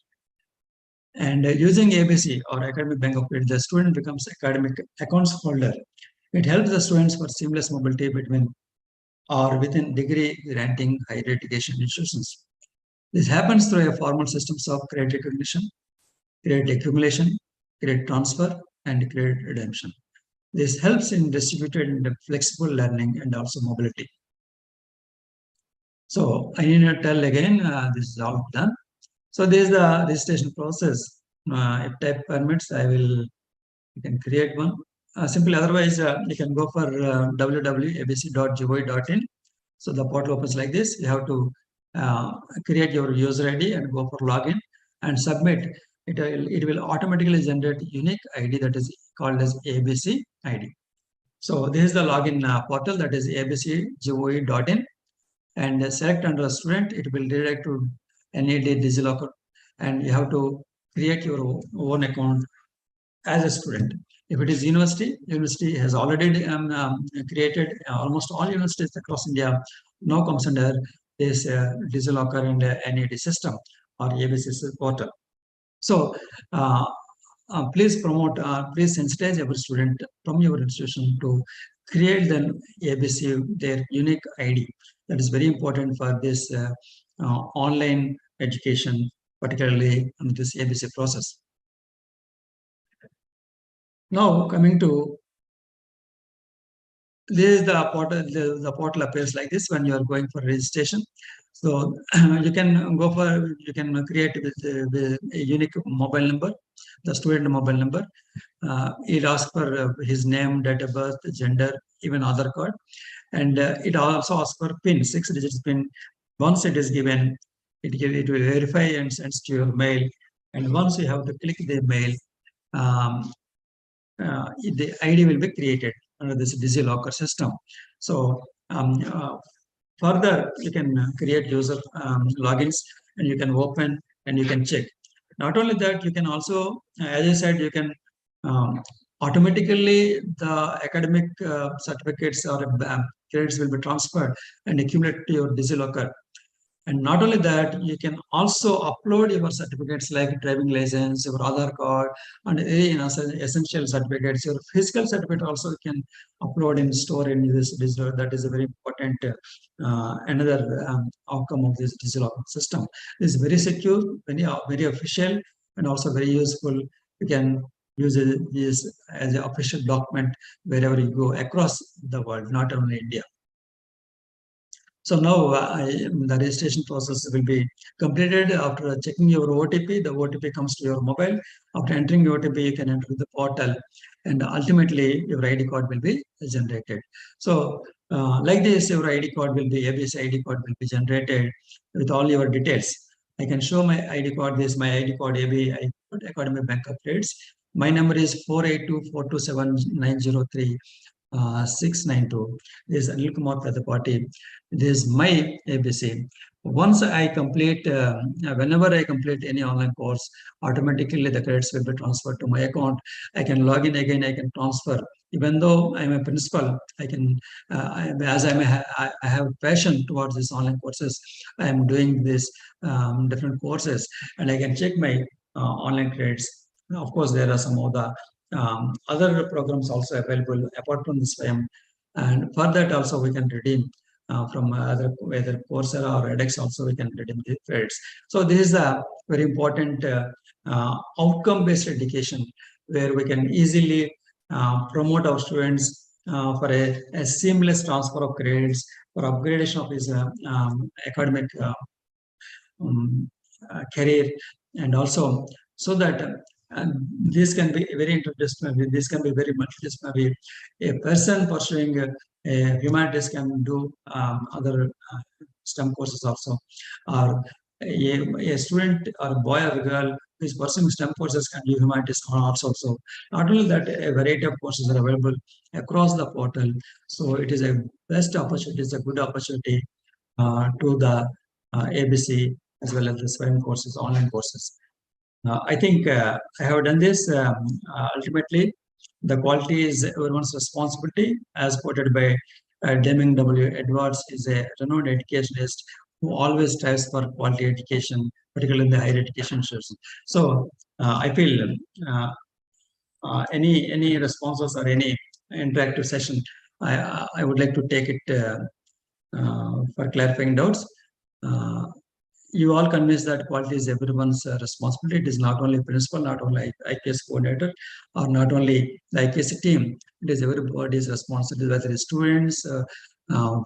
And using ABC or Academic Bank of Credit, the student becomes academic accounts holder. It helps the students for seamless mobility between or within degree granting higher education institutions. This happens through a formal systems of credit recognition, credit accumulation, credit transfer, and credit redemption. This helps in distributed and flexible learning and also mobility. So I need to tell again, this is all done. So this is the registration process. If type permits, you can create one. Simply otherwise, you can go for www.abc.gov.in. So the portal opens like this. You have to create your user ID and go for login and submit. It will automatically generate unique ID that is called as ABC ID. So this is the login portal, that is abc.gov.in, and select under a student. It will redirect to NAD DigiLocker, and you have to create your own account as a student. If it is university has already created. Almost all universities across India now comes under this DigiLocker and NAD system or ABC portal. So please please sensitize every student from your institution to create the ABC, their unique ID. That is very important for this online education, particularly in this ABC process. Now coming to this is the portal. The portal appears like this when you are going for registration. So you can go for, you can create with a unique mobile number, the student mobile number. It asks for his name, date of birth, gender, even Aadhaar card. And it also asks for PIN, 6 digits PIN. Once it is given, it will verify and sends to your mail. And once you have to click the mail, the ID will be created under this DigiLocker system. So further, you can create user logins and you can open and you can check. Not only that, you can also, as I said, you can automatically the academic certificates or credits will be transferred and accumulate to your DigiLocker. And not only that, you can also upload your certificates like driving license, your Aadhaar card, and essential certificates. Your physical certificate also you can upload and store in this digital. That is a very important another outcome of this digital system. It is very secure, very official, and also very useful. You can use this as an official document wherever you go across the world, not only India. So now the registration process will be completed after checking your OTP. The OTP comes to your mobile. After entering your OTP, you can enter the portal, and ultimately your ID card will be generated. So like this, your ID card will be, ABC ID card will be generated with all your details. I can show my ID card. This is my ID card, AB Academic Bank of Trades. My number is 482-427-903. 692. This is Anil Kumar Pradapati. This is my ABC. Once I complete, whenever I complete any online course, automatically the credits will be transferred to my account. I can log in again, I can transfer. Even though I'm a principal, I can, I have passion towards these online courses. I am doing this different courses, and I can check my online credits. Of course, there are some of the other programs also available apart from this FAM, and for that also we can redeem from other, whether Coursera or edX also we can redeem the credits. So this is a very important outcome-based education where we can easily promote our students for a seamless transfer of credits, for upgradation of his academic career, and also so that this can be very interdisciplinary, this can be very multidisciplinary. A person pursuing humanities can do other STEM courses also, or a student or a boy or a girl who is pursuing STEM courses can do humanities or arts also. Not only that, a variety of courses are available across the portal. So it is a best opportunity, it's a good opportunity to the ABC as well as the SWAM courses, online courses. I think I have done this. Ultimately, the quality is everyone's responsibility, as quoted by Deming W. Edwards, is a renowned educationist who always strives for quality education, particularly in the higher education institutions. So I feel any responses or any interactive session, I would like to take it for clarifying doubts. You all convinced that quality is everyone's responsibility. It is not only principal, not only IPS coordinator, or not only the IPS team. It is everybody's responsibility, whether it's students,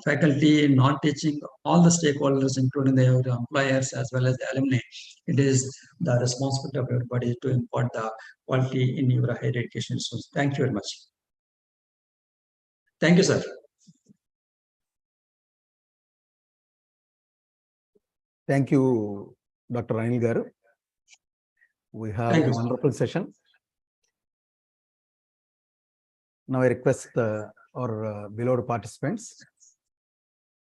faculty, non-teaching, all the stakeholders, including the employers as well as the alumni. It is the responsibility of everybody to impart the quality in your higher education institutions. Thank you very much. Thank you, sir. Thank you, Dr. Anil Garu. We have a wonderful session. Now I request our beloved participants,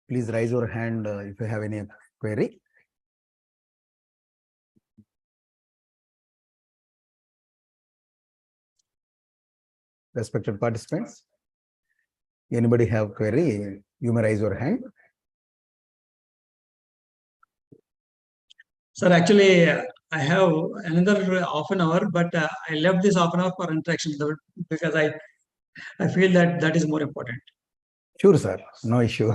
please raise your hand if you have any query. Respected participants, anybody have query, you may raise your hand. Sir, actually, I have another half an hour, but I left this half an hour for interaction because I feel that that is more important. Sure, sir. No issue.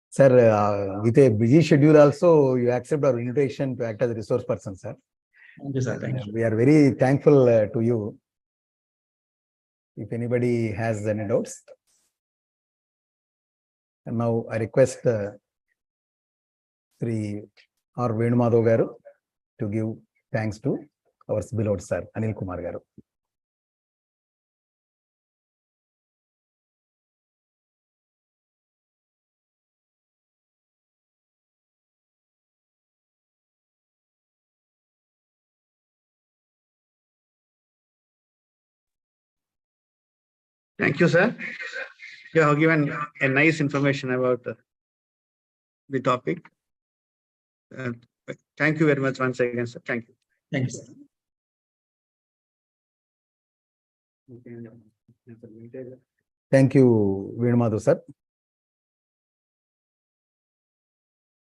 Sir, with a busy schedule also, you accept our invitation to act as a resource person, sir. Thank you, sir. Thank you. We are very thankful to you. If anybody has any doubts. And now I request Sri R. Venumadhav garu to give thanks to our beloved sir, Anil Kumar garu. Thank you, sir. You have given a nice information about the topic. Thank you very much once again, sir. Thank you. Thank you, sir. Thank you, Venumadhav sir.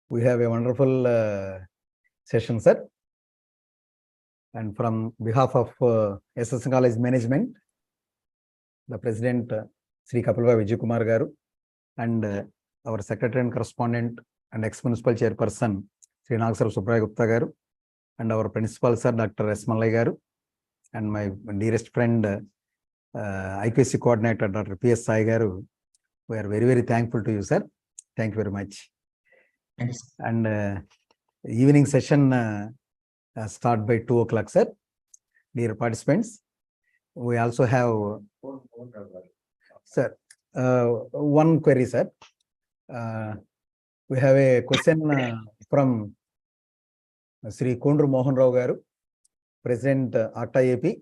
We have a wonderful session, sir. And from behalf of N.COLLEGE management, the President, Sri Kapilva Vijay Kumar garu, and our Secretary and Correspondent and ex-Municipal Chairperson, Sri Nagasara Subraya Gupta garu, and our Principal, Sir, Dr. S. Mallai garu, and my dearest friend, IPSC Coordinator, Dr. P.S. Sai garu. We are very, very thankful to you, sir. Thank you very much. Thank you, sir. And evening session start by 2 o'clock, sir. Dear participants, we also have, sir, one query, sir. We have a question from Sri Kondru Mohan Rao garu, President ACTA AP.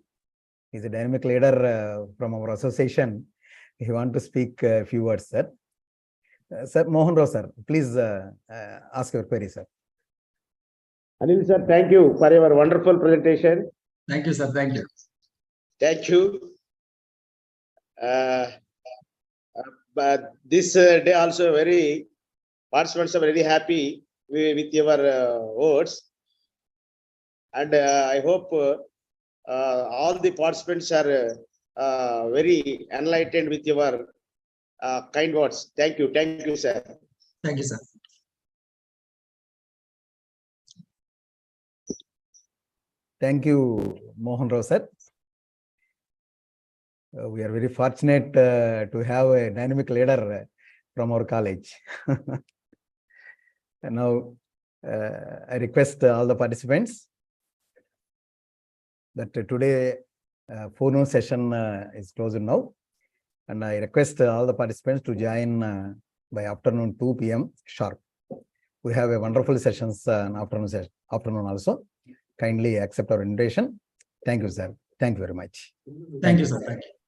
He's a dynamic leader from our association. He wants to speak a few words, sir. Sir, Mohan Rao, sir, please ask your query, sir. Anil sir, thank you for your wonderful presentation. Thank you, sir. Thank you. Thank you. But this day also participants are very happy with your words. And I hope all the participants are very enlightened with your kind words. Thank you. Thank you, sir. Thank you, sir. Thank you, Mohan Rao, sir. We are very fortunate to have a dynamic leader from our college. And now I request all the participants that today forenoon session is closed now. And I request all the participants to join by afternoon 2 p.m. sharp. We have a wonderful sessions afternoon also. Kindly accept our invitation. Thank you, sir. Thank you very much. Thank you, sir. Thank you.